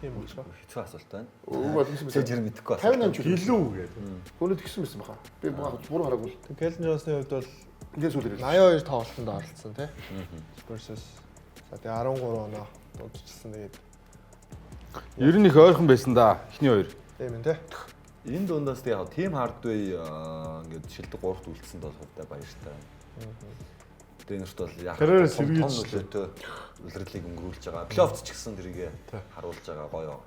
Тийм болчихоо. Хэцүү асуулт байна. Үг бол юм Тэг жир мэдэхгүй байна. 58 ч Илүү гэдэг. Гүнэд гисэн байсан баха. Би буруу хараагүй. Keldon Johnson-ийн хувьд бол Ингээс үлрээ. 82 тоглолтод оролцсон тий. Spurs-с. За тэгээ 13 оноо дуудчихсан тэгээд Ер нь их ойрхон байсан да. Эхний хоёр. тийм ээ тий. Энэ дундаас яг Team Hardaway ингээд шилдэг 3-т үлдсэн бол хувьдаа баяртай. Тэгээ нэрт бол яг Тэрээр том сэргийлж нөлөөтэй улирлыг өнгөрүүлж байгаа. Плей-офф ч гэсэн тэрийг харуулж байгаа гоё.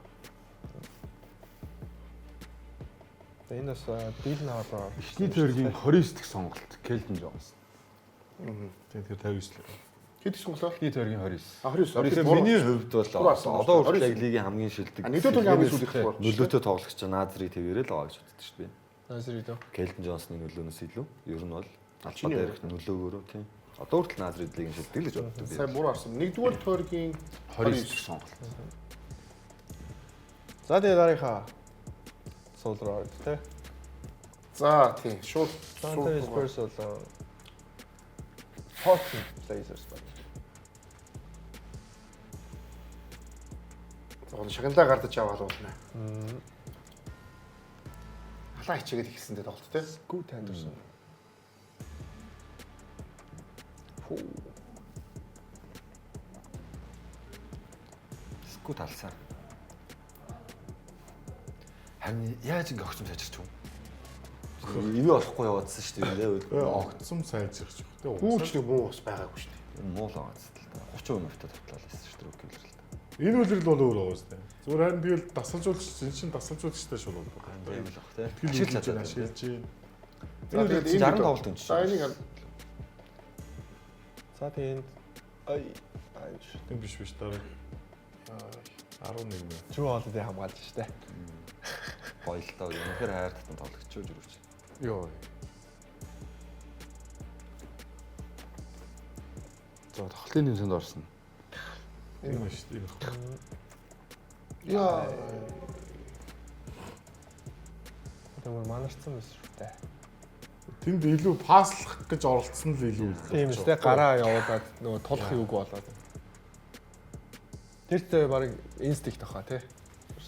Энэ бас Dylan Harper. Эхний тойргийн 29 дахь сонголт Keldon Johnson. Тэгэхээр 59 л. Хэд сонголоо? Эхний тойргийн 29. 29. Тэгэхээр миний хувьд бол одоо хүртэл яг лигийн хамгийн шилдэг. Нэгдүгээр тугийн хамгийн сүүлийнх бол нөлөөтэй тоглогч Назри твэрэл байгаа гэж боддог шүү дээ. Назри дөө. Keldon Johnson-ы нөлөөнөөс илүү. Ер нь бол албад дээрх нөлөөгөөрөө тийм. Одоо хүртэл Назри лигийн шилдэг л гэж боддог би. сайн буруу харсан. Нэгдүгээр тойргийн 29 дахь сонголт. За тэгээ дараагийн суулраа тий. За тийм шууд Spurs бол Portland Blazers байна. зогон шагналаа гардаж аваад болно. Халаа хичээгээд ихсэндээ тоглолт тий. Good Anderson. Скут алсан. Харин яаж ингэ огцом сайжирч юм? Ивэ болохгүй яваадсан шүү дээ. Огцом сайжирч байгаа. Хүүч нэг муу ус байгаагүй шүү дээ. Муу л аваад л та. 30% тавталал байсан шүү дээ үгээр л. Энэ үлрэл бол өөр байгаа шүү дээ. Зүгээр харин тэгэл дасгалжуулагч чинь дасгалжуулагчтай шууд бол. Тийм л баг тий. Ашиглаж байна, ашиглаж байна. Энэ үлрэл 60 тоглолт энэ. За энийг За тэгээд тийм биш дараа 11 мэн. Чүү хоолойд хамгаалж штэ. Гоё л доо. Үнэхээр хайр татан тоглогч жүрвч. ёо. За тоглолтын нэмсэнд орсон. Энэ биш тийм. Яа. Тэгээд манарцсан байсан шүү дээ. Тэнд илүү паслах гэж оролцсон л илүү л. Тийм үстэй гараа явуулаад нөгөө тулах юуг болоод. Тэр тэ баг инстинкт ахаа тий.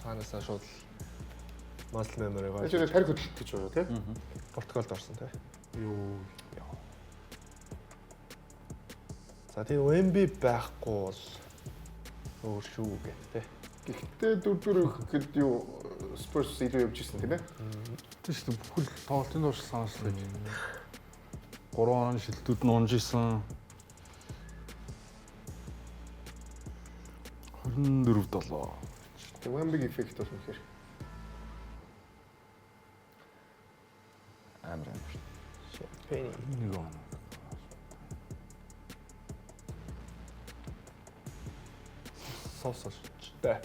Саанаасаа шууд muscle memory гоо. Тэр тарих хөдөлт гэж байгаа тий. Португалд орсон тий. Юу. За тийм Wemby байхгүй бол өөр шүү гэт тий. Гэхдээ 4-4 гэхэд юу Spurs илүү явж ирсэн тийм ээ. Тийм шүү дээ. Бүхэл тоглолтын дууш санаачлаа. 3 оны шилтүүд нь унжижсэн. 24-7. Тийм Wemby эффект бас үнэхээр. Амар. Пени. Нэг он. Сосочтой.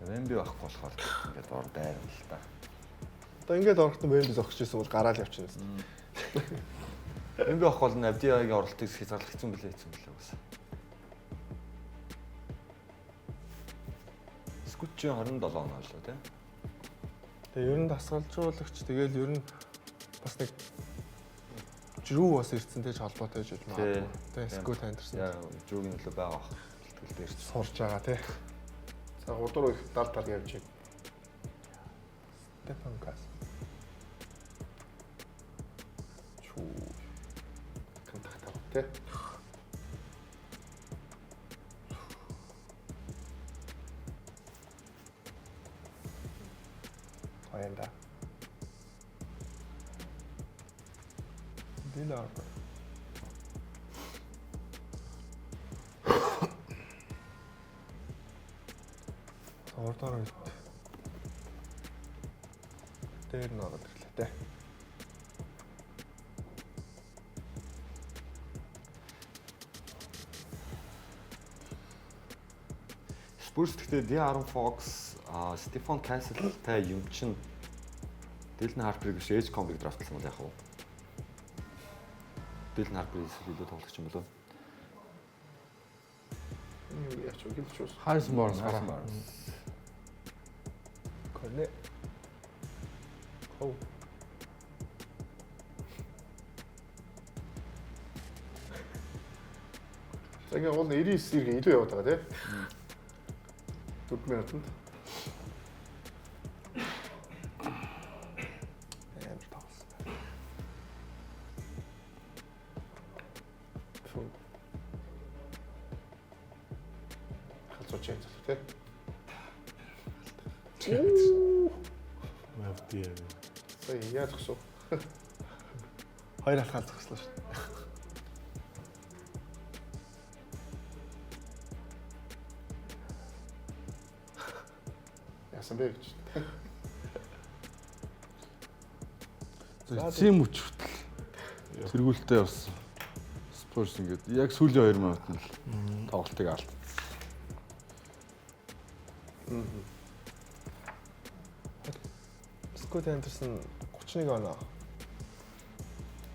Вэмби байхгүй болохоор ингээд ор дайрна л та. Одоо ингээд орохт нь Wemby зогсож ирсэн бол гараал явчихна. Вэмби байхгүй бол Авдиагийн оролтыг хязгаарлах хэцүү билээ уусаа. Скут чи 27 оноо лөө тий. Тэгээ ер нь дасгалжуулагч тэгээд ер нь бас нэг жирүү бас ирсэн гэж холбоотой гэж байна. Тэгээ Scott Anderson. Яа, жуугийн нөлөө байгаа бах. Бэлтгэл дээр Сурж байгаа тий. За 3 их дал явж байна. Stefan Kass. Чүү. Контакт тий. Аянда. Дилаа. Ордоор дээр нь ороод ирлээ те. Spurs гэхдээ De'Aaron Fox, Stephen Castle-тай юм чин Dylan Harper-ыг биш Edge Combi драфтлсан бол яах вэ? Dylan Harper-ийг илүү тоглох юм болов? Юу яач вэ гэлч ус. Хайсан Барнс. Корне. Оо. За ингээ гол 99 иргэн илүү яваад байгаа тий. 4 минутанд. Амар тоглосон. Халзууч яа тий. Авдиа. За яаж гсуу. Хоёр алхаал зогслоо шүү. Яасан бэ гэж. Зэм үч хүртэл тэргүүлтээ явсан. Spurs ингээд яг сүүлийн 2 минутанд л тоглолтыг алдсан. Scott Anderson 31 оноо.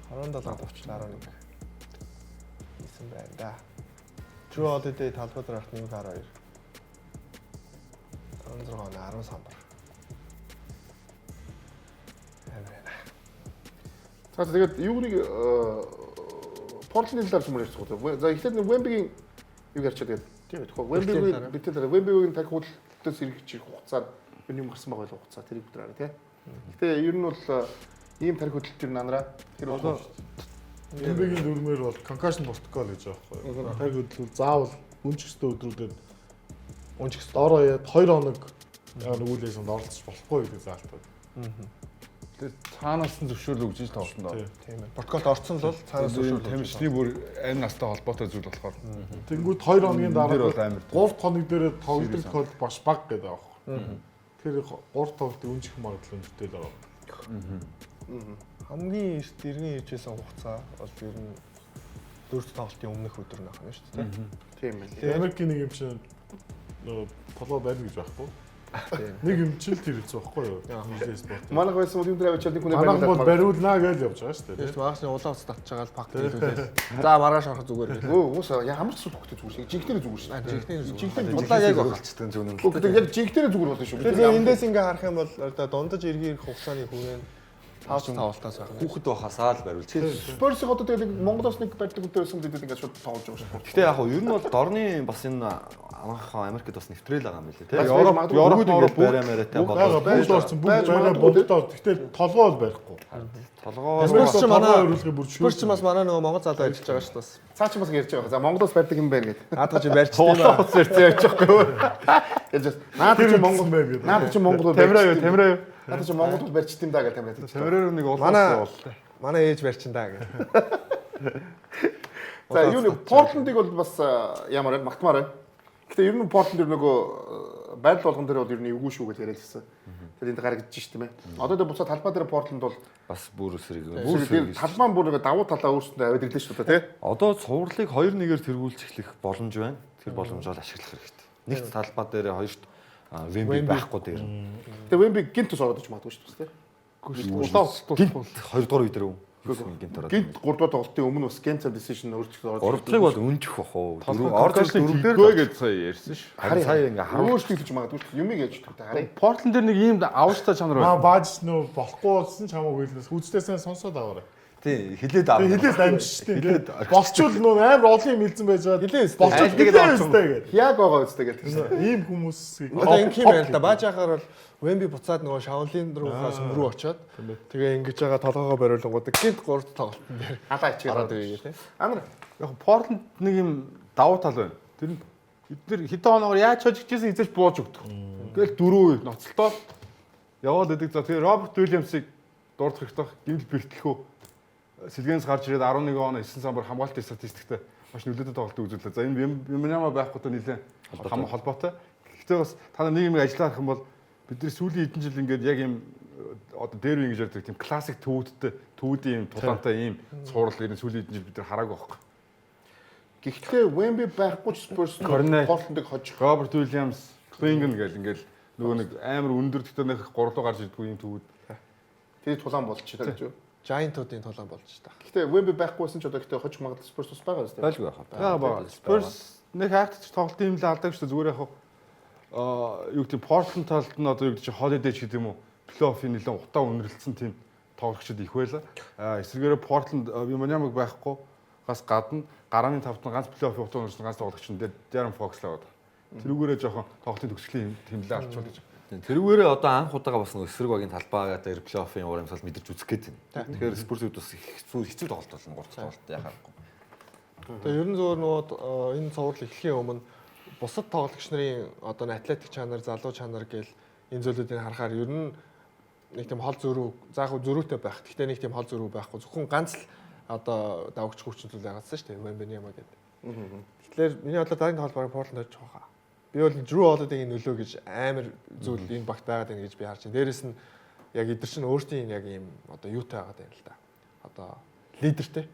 17 авч 11. Исэн байна да. Drew Holiday талбай дээрх 1-12. 16 оноо 10 самбар. Амарна. За тэгээд юуг Портленд талаар юм ярьцгаа. За ихлээр Wemby-гийн юу ярьчаа тэгээд тийм үү. Wemby-гийн битэл Wemby-гийн таг худалдаас ирэх хугацаар юм гарсан байгаа л хугацаа тэрийг өдрөөр тий. Гэтэ ер нь бол ийм тарих хөдөлж ирнэ анараа. Тэр бол Эмбигийн дүрмээр бол concussion протокол гэж байгаа байхгүй. Тарих хөдөлгөл заавал үнжихстэй өдрүүдэд үнжихс доороо яад 2 хоног яг нэг үйл ажиллагаанд оролцож болохгүй гэдэг заалтууд. Тэгээд цаанаас нь зөвшөөрөл өгж иж тоглолтонд. Тийм ээ. Протоколд орсон л бол цаанаас зөвшөөрөл. Тамирчны бүр амь настай холбоотой зүйл болохоор. Тэнгүүд 2 хоногийн дараа бол амар. 3 хоног дээр тоглолт тохиол баш баг гэдэг байгаа байхгүй. Тэр 3 тоглолтыг үнжих магадлал өндөртэй л байгаа. Хамгийн эрт иргэн иржсэн хугацаа бол ер нь 4 тоглолтын өмнөх өдөр нөх нь шүү дээ. тийм ээ. Тэгээ Америкийн нэг юм чинь нөгөө поло байна гэж байхгүй. Нэг юм чил тэр хэвчээ байхгүй юу? Нийлээ спорт. Манайх байсан бол юм дээр авчаад нэг хүн Манайх бол бариулнаа гэж явж байгаа шүү дээ. Тэгээд магасны улаан ус татж байгаа л пак хийлүүлээ. За маргааш орох зүгээр гэх. Өөсөө ямар ч сүт хөхтэй зүгээр шиг жинхнэр зүгээр шүү. Жинхэнэ улаан яг болчихсон зөв нь. Гэхдээ яг жинхнэр зүгээр болно шүү. Тэгээд эндээс ингээ харах юм бол одоо дундаж иргэн ирэх хугацааны хүрээ 5 тавалтаас байх. Хүүхэд байхасаа л бариулж. Спорсыг одоо тэгээд Монголоос нэг барьдаг үнтэй байсан гэдэг ингээд шууд тоглож байгаа шүү. Гэтэ яг нь ер нь бол дорны бас энэ анхаа Америкт бас нэвтрэл байгаа юм билээ тий. Европ Европ бариамаараатай болоо. Бүгд орсон бүгд барай боддоо. Гэхдээ толгоо бол барихгүй. Толгоо Спорч чи манай өрүүлгээ бүр Спорч чи бас манай нөгөө Монгол залуу ажиллаж байгаа шүү дээ. Цаа чи бас ярьж байгаа. За Монголоос барьдаг юм байна гэдэг. Наадах чи барьж тийм Монголоос барьж ярьж байхгүй. Яаж наад чи Монгол байна гэдэг. наад чи Монгол Тамираа. наад чи Монгол барьж тийм даа гэх тамираа. Тамираа нэг улаан бол. Манай ээж барьчин даа гэх. За юу нэг Портландыг бол бас ямар байна? Магтмаар байна. Гэтэ ер нь Портланд дэр нөгөө байдал болгон дээр бол ер нь эвгүй шүү гэж яриадсан. Тэгээд энд гаргаж ш тийм ээ. Одоо тэр буцаад талбай дээр Портланд бол бас бүр өсрэг. талбай бүр нэг давуу талаа өөрсөндөө аваад ирлээ шүү дээ тий. Одоо цувралыг 2-1-ээр тэргүүлж эхлэх боломж байна. Тэр боломжоо ашиглах хэрэгтэй. Нэгт талбай дээр хоёрт Вемби байхгүй дээр. Тэгээ Вемби гинт ус ороод ич магадгүй шүү дээ. Улаан гинт 2 дугаар үе дээр үү? Гинт ороод. Гинт 3 дугаар тоглолтын өмнө бас Gensel decision өөрчлөлт ороод. 3 дахьыг бол өнжих бах уу? Орж 4 дээр гэж сая ярьсан ш. Харин сая ингээ харуулж өөрчлөлт магадгүй шүү. Юмыг яаж төгтө харъя. Портланд дээр нэг ийм авштай чанар байна. Бааж нөө болохгүй болсон ч хамаагүй хэлнээс үзтээсээ сонсоод аваарай. тий хилээд аваа. Хилээс амжиж штеп. Болчвол нөө амар олон юм хэлсэн байж байгаа. Хилээс болчвол тэгээд авчихсан гэдэг. Яг байгаа үстэй гэдэг. Ийм хүмүүсийг Одоо ингэ юм байна л да. Баажахаар бол Вемби буцаад нөгөө Шаолин руугаас мөрөө очоод тэгээ ингэж байгаа толгоогоо бариулангууд гинт 3 тоглолтын дээр Алаа ичээд гараад ирээ тий. Амар Яг Портланд нэг юм давуу тал байна. Тэр нь бид хэдэн хоногор яаж хожигчсэн эзэж бууж өгдөг. Тэгэл 4 ноцолтоод яваад идэг. За тэгээ Роберт Уильямсыг дурдах хэрэгтэй гимэл бэртлэхөө сэлгэнс гарч ирээд 11 он 9 самбар хамгаалтын статистиктэй маш нөлөөтэй тоглолтыг үзүүлээ. За энэ юм байхгүй нэлээд холбоотой. Гэхдээ бас та нэг юм ажиллаа харах юм бол бидний сүүлийн хэдэн жил ингээд яг юм одоо дээр үе гэж ярьдаг тийм классик төвүүдийн юм тулаантай ийм цуврал ирэн сүүлийн хэдэн жил бид нар хараагүй байхгүй. Гэхдээ Wemby байхгүй ч Spurs Portland-ыг хожих. Роберт Уильямс, Klingon гэл ингээд нөгөө нэг амар өндөр төгтөнөх 3 руу гарч идэггүй юм төвүүд. Тэр тулаан болчихлоо гэж юу? Giant-уудын тулаан болж та. Гэхдээ Wemby байхгүйсэн ч одоо ихтэй хожих магадлал Spurs бас байгаа шүү дээ. байлгүй яхаа. Бага. Spurs нэг хаагтч тоглолтын юм л алдаг шүү дээ зүгээр яг юу гэдэг Portland талд нь одоо юу гэдэг чи Holiday ч гэдэг юм уу плей-оффын нэлээд утаа үнэрлэлсэн тийм тоглогчид их байла. Эсвэргээрээ Portland Wembanyamаг байхгүй гас гадна гарааны тавтан ганц плей-офф утаа үнэрлсэн ганц тоглогч нь Darren Fox л аваад. Тэрүүгээрээ жоохон тоглолтын төгсгөлийн тэмлээ авчвал гэж. Тэрүүгээрээ одоо анх удаага бас нэг эсрэг багийн талбайгаа дээр плей-оффын урамсал мэдэрч үзэх гээд байна. Тэгэхээр Spurs-үүд бас хэцүү тоглолт болно 3 тоглолт яхахгүй. Тэгээ ер нь зөвөр нөгөө энэ цуврал эхлэхийн өмнө бусад тоглогч нарын одоо атлетик чанар, залуу чанар гээл энэ зүйлүүдийг харахаар ер нь нэг тийм хол зөрүү, заах зөрүүтэй байх. Гэхдээ нэг тийм хол зөрүү байхгүй. Зөвхөн ганц л одоо давгч хүчин зүйл байгаадсан шүү дээ. Wembanyama гэдэг. Тэгэхээр миний бодлоо дараагийн тоглолт Portland очиж байгаа. Би бол Drew Holiday-ийн нөлөө гэж амар зүйл энэ багт байгаад байна гэж би харж байна. Дээрээс нь яг эдгэр чинь өөртөө яг ийм одоо юутай байгаад байна л да. Одоо лидертэй.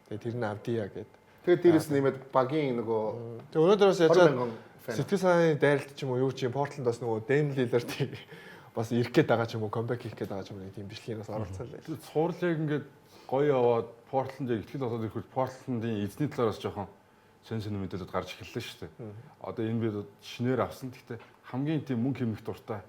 Тэгээ тэр нь Avdia гэдэг. Тэгээд дээрэс нэмээд багийн нөгөө Тэгээ өнөөдөр бас яжаад сэтгэл санааны дайралт ч юм уу юу ч юм Portland-аас нөгөө Dame Lillard-ийг бас ирэх гээд байгаа ч юм уу comeback хийх гээд байгаа ч юм уу нэг тийм бичлэгийн бас оролцсон л байл. Цуурлыг ингээд гоё яваад Portland-ийг ихтгэл болоод ирэхэд Portland-ийн эзний талаараас жоохон сонь мэдээлэлд гарч эхэллээ шүү дээ. Одоо энэ бид шинээр авсан. Гэхдээ хамгийн тийм мөнгө хэмнэх дуртай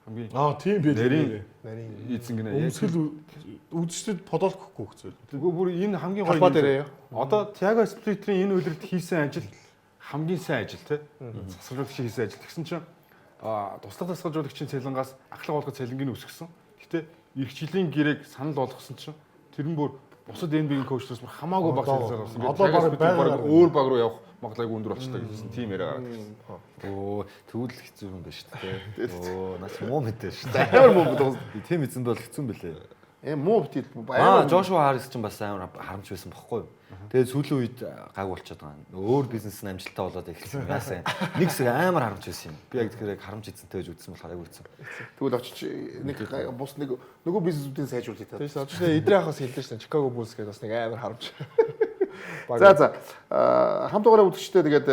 хамгийн тийм би нарийн Нарийн эзэн гинэ. өмсгөл үзэгчдэд подолохгүй хэцүү. Тэгвэл бүр энэ хамгийн Холбоо гоё дээрээ юу? Одоо Thiago Splitter-ийн энэ үйлрэлд хийсэн ажил хамгийн сайн ажил тий. Засварлагч хийсэн ажил. Тэгсэн чинь туслах тасгалжуулагчийн цалингаас ахлах болгох цалингийн өсгсөн. Гэтэ ирэх жилийн гэрээг санал болгосон чинь тэр нь бүр бусад NBA-ийн коучнаас бүр хамаагүй бага цалингаар авсан. Одоо баг өөр баг руу явах магадлалыг өндөр болчихдаг гэсэн тийм яриа гараад ирсэн. Оо тэгвэл хэцүү юм байна шүү дээ. Оо нас муу мэдээ шүү дээ. Амар муу бодсон. Тийм эзэнд бол хэцүү юм бэлээ. Муу бит Жошуа Харрис ч бас амар харамч байсан бохгүй юу? Тэгээд сүүлийн үед гаг болчиход байгаа. Өөр бизнес нь амжилттай болоод эхэлсэн байсан. Нэг хэсэг амар харамч байсан юм. Би яг тэгэхээр харамч эзэнтэй гэж үзсэн болохоор айгүй хэцүү. Тэгвэл очиж нэг бус нэг нөгөө бизнесүүдийн сайжруулъя та. Тэгээс очиж эдрийн хахаас хэлдэг шин Chicago Bulls гэдэг бас нэг амар харамч. За хамт дугаараа үзэгчтэй тэгээд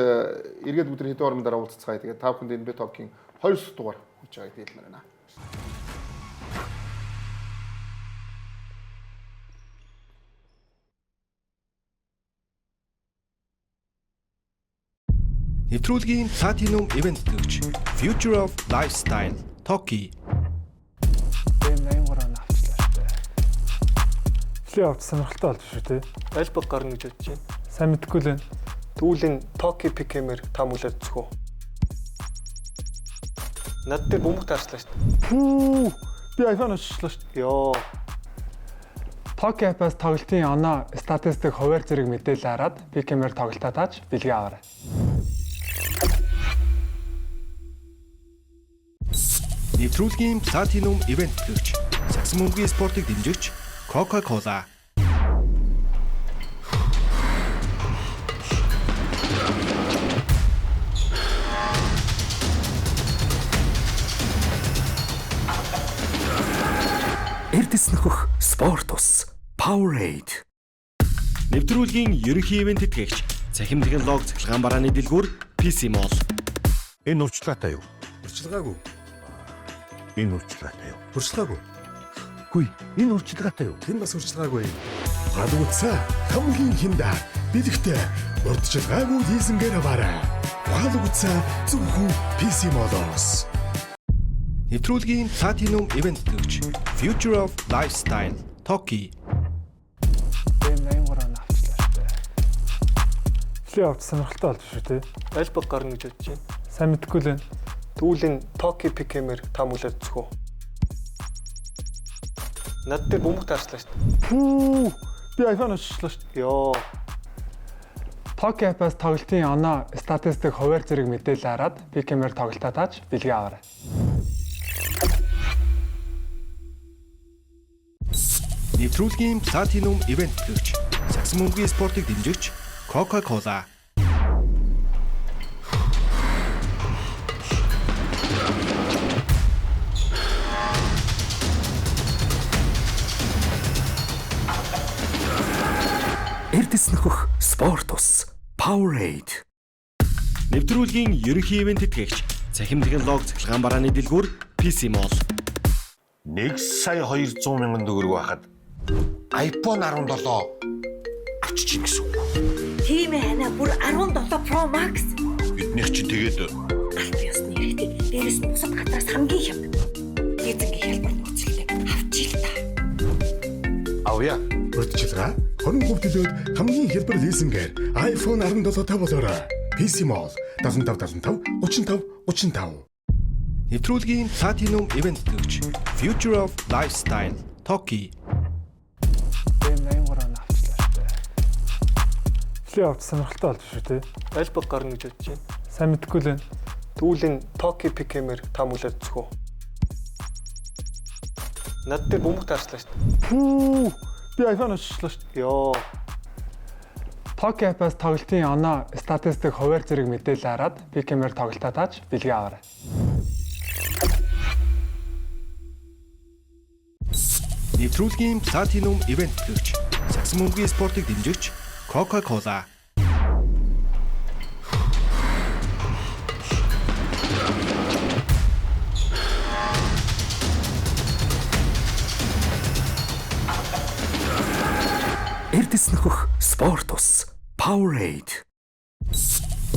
эргээд өдөр хэдэн орон дараа уулзцгаая. Тэгээд та бүхэнд NBA Talk-ийн 2 дугаар хүч байгааг хэлмээр байна. Нэвтрүүлгийн Platinum Event гэгч Future of Lifestyle Toki. Тэм 83 он авчлаа шүү дээ. Плей-офф сонирхолтой болж шүү дээ. Аль баг гарна гэж бодож байна. Сайн мэдгүй л байна. Түүлийн Toki Pick-ээр таамаглаад зүгөө. Над дээр бөмбөг таарчлаа шүү дээ. Пүү. Би iPhone очихлаа шүү дээ. Йоо. Toki app-аас тоглолтын оноо статистик хуваар зэрэг мэдээлэл хараад Pick-ээр тоглолтоо тааж бэлгээ аваарай. Нэвтрүүлгийн Platinum Event гэгч Сагсан мөнгөний спортыг дэмжигч Coca-Cola. Эрдэс нөхөх Sportus Powerade. Нэвтрүүлгийн ерөнхий ивентэд гэгч цахим технологи цахилгаан барааны дэлгүүр PC Mall. Энэ урьдчилгаатай юу? Урьдчилгаагүй. Энэ урьдчилгаатай юу? Урьдчилгаагүй. Хүй, энэ урьдчилгаатай юу? Тэр бас урьдчилгаагүй. Гал утсаа хамгийн хиндаа бэлэгтэй урьдчилгаагүй лизингээр аваарай. Гал утсаа зөвхөн PC Mall-оос. Нэвтрүүлгийн Platinum Event гэгч Future of Lifestyle Toki. Тэм 83 он авчлаа шүү дээ. Плей-офф сонирхолтой болж шүү дээ. Аль баг гарна гэж бодож байна. Сайн мэдгүй л байна. Түүлийн Toki Pick-ээр таамаглаад зүгөө. Над дээр бөмбөг таарчлаа шүү дээ. Пүү. Би iPhone очихлаа шүү дээ. Йоо. Toki app-аас тоглолтын оноо статистик хуваар зэрэг мэдээлэл хараад Pick-ээр тоглолтоо тааж бэлгээ аваарай. Нэвтрүүлгийн Platinum Event гэгч Сагсан мөнгөний спортыг дэмжигч Coca-Cola. Эрдэс нөхөх Sportus Powerade. Нэвтрүүлгийн ерөнхий ивентэд гэгч цахим технологи цахилгаан барааны дэлгүүр PC Mall. 1,200,000 төгрөг байхад iPhone 17 авчиж гэсэн үг. Тийм ээ хана бүр 17 Pro Max. Биднийх чи тэгээд Аль биесны хэрэгтэй. Дээрээс нь бусад хатраас хамгийн хямд. Эзэнгийн хэлбэр нөхцөлтэй авчил та. авъя. Урьдчилгаа 20% төлөөд хамгийн хялбар лизингээр iPhone 17 тавуулаарай. PC Mall 75 35 35. Нэвтрүүлгийн Platinum Event гэгч Future of Lifestyle Toki. Тэм 83 он авчлаа шүү дээ. Плей-офф сонирхолтой болж шүү дээ. Аль баг гарна гэж бодож байна. Сайн мэдгүй л байна. Түүлийн Toki Pick-ээр таамаглаад зүгөө. Над дээр бөмбөг таарчлаа шүү дээ. Пүү. Би iPhone очихлаа шүү дээ. Йоо. Toki app-аас тоглолтын оноо статистик хуваар зэрэг мэдээлэл хараад Pick-ээр тоглолтоо тааж бэлгээ аваарай. Нэвтрүүлгийн Platinum Event гэгч Сагсан мөнгөний спортыг дэмжигч Coca-Cola. Эрдэс нөхөх Sportus Powerade.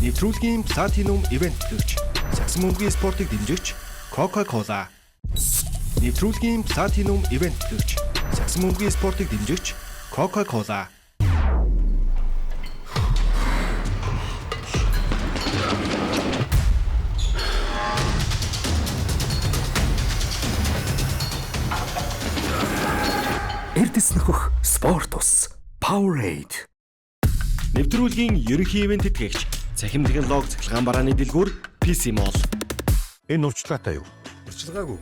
Нэвтрүүлгийн Platinum Event гэгч Сагсан мөнгөний спортыг дэмжигч Coca-Cola. Нэвтрүүлгийн Platinum Event гэгч Сагсан мөнгөний спортыг дэмжигч Coca-Cola. Powerade. Нэвтрүүлгийн ерөнхий ивент тэтгэгч цахим технологи цахилгаан барааны дэлгүүр PC Mall. Энэ урьдчилгаатай юу? Урьдчилгаагүй.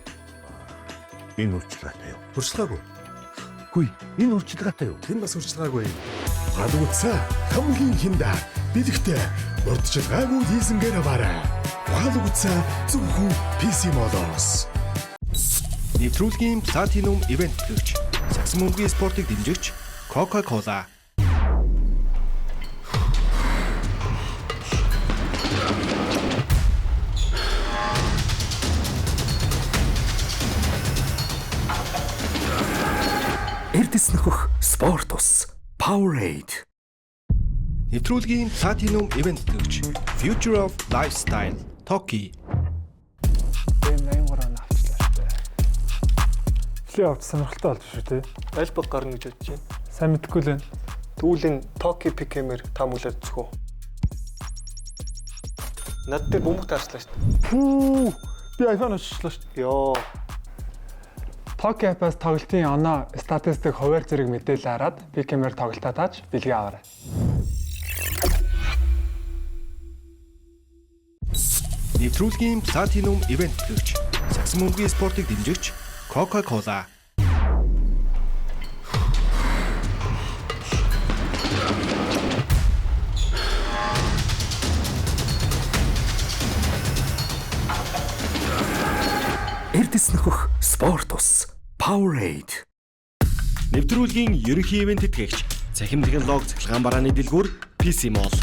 Энэ урьдчилгаатай юу? Урьдчилгаагүй. Хүй, энэ урьдчилгаатай юу? Хэн бас урьдчилгаагүй. Гал утсаа хамгийн хинда бэлэгтэй урьдчилгаагүй лизингээр аваарай. Гал утсаа зөвхөн PC Mall-оос. Нэвтрүүлгийн Platinum ивент тэтгэгч Сагсан мөнгөний спортыг дэмжигч Coca-Cola. Эрдэс нөхөх спорт ус Powerade. Нэвтрүүлгийн Platinum ивент тэтгэгч Future of Lifestyle Toki. Ийм 83 он авчлаа шүү дээ. Флийн авч сонирхолтой болж шүү дээ. Аль баг гарна гэж бодож байна. Сайн мэдгүй л байна. Түүлийн Токи Пикемер таамаглаад зөвхөө. Над дээр бөмбөг таарчлаа шүү дээ. Пүү. Би iPhone авчлаа шүү дээ. Йоо. Toki app-аас тоглолтын оноо статистик хуваар зэрэг мэдээлэл хараад Pickemer тоглолтоо тааж бэлгээ аваарай. Нэвтрүүлгийн Platinum ивент тэтгэгч Сагсан мөнгөний спортыг дэмжигч Coca-Cola. Эрдэс нөхөх спорт ус Powerade. Нэвтрүүлгийн ерөнхий ивент тэтгэгч цахим технологи цахилгаан барааны дэлгүүр PC Mall.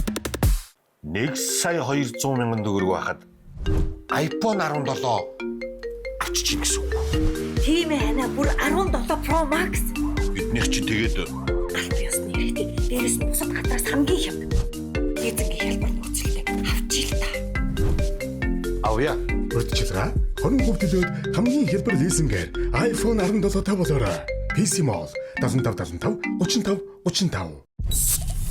1,200,000 төгрөг байхад iPhone 17 авчиж гэсэн үг. Тийм ээ хана бүр 17 Pro Max. Биднийх чи тэгээд Аль биесны хэрэгтэй. Дээрээс нь бусад хатраас хамгийн хямд. Эзэнгийн хэлбэр нөхцөлтэй авчил та. авъя. Урьдчилгаа 20% төлөөд хамгийн хялбар лизингээр iPhone 17 тавуулаарай. PC Mall 7575 35 35.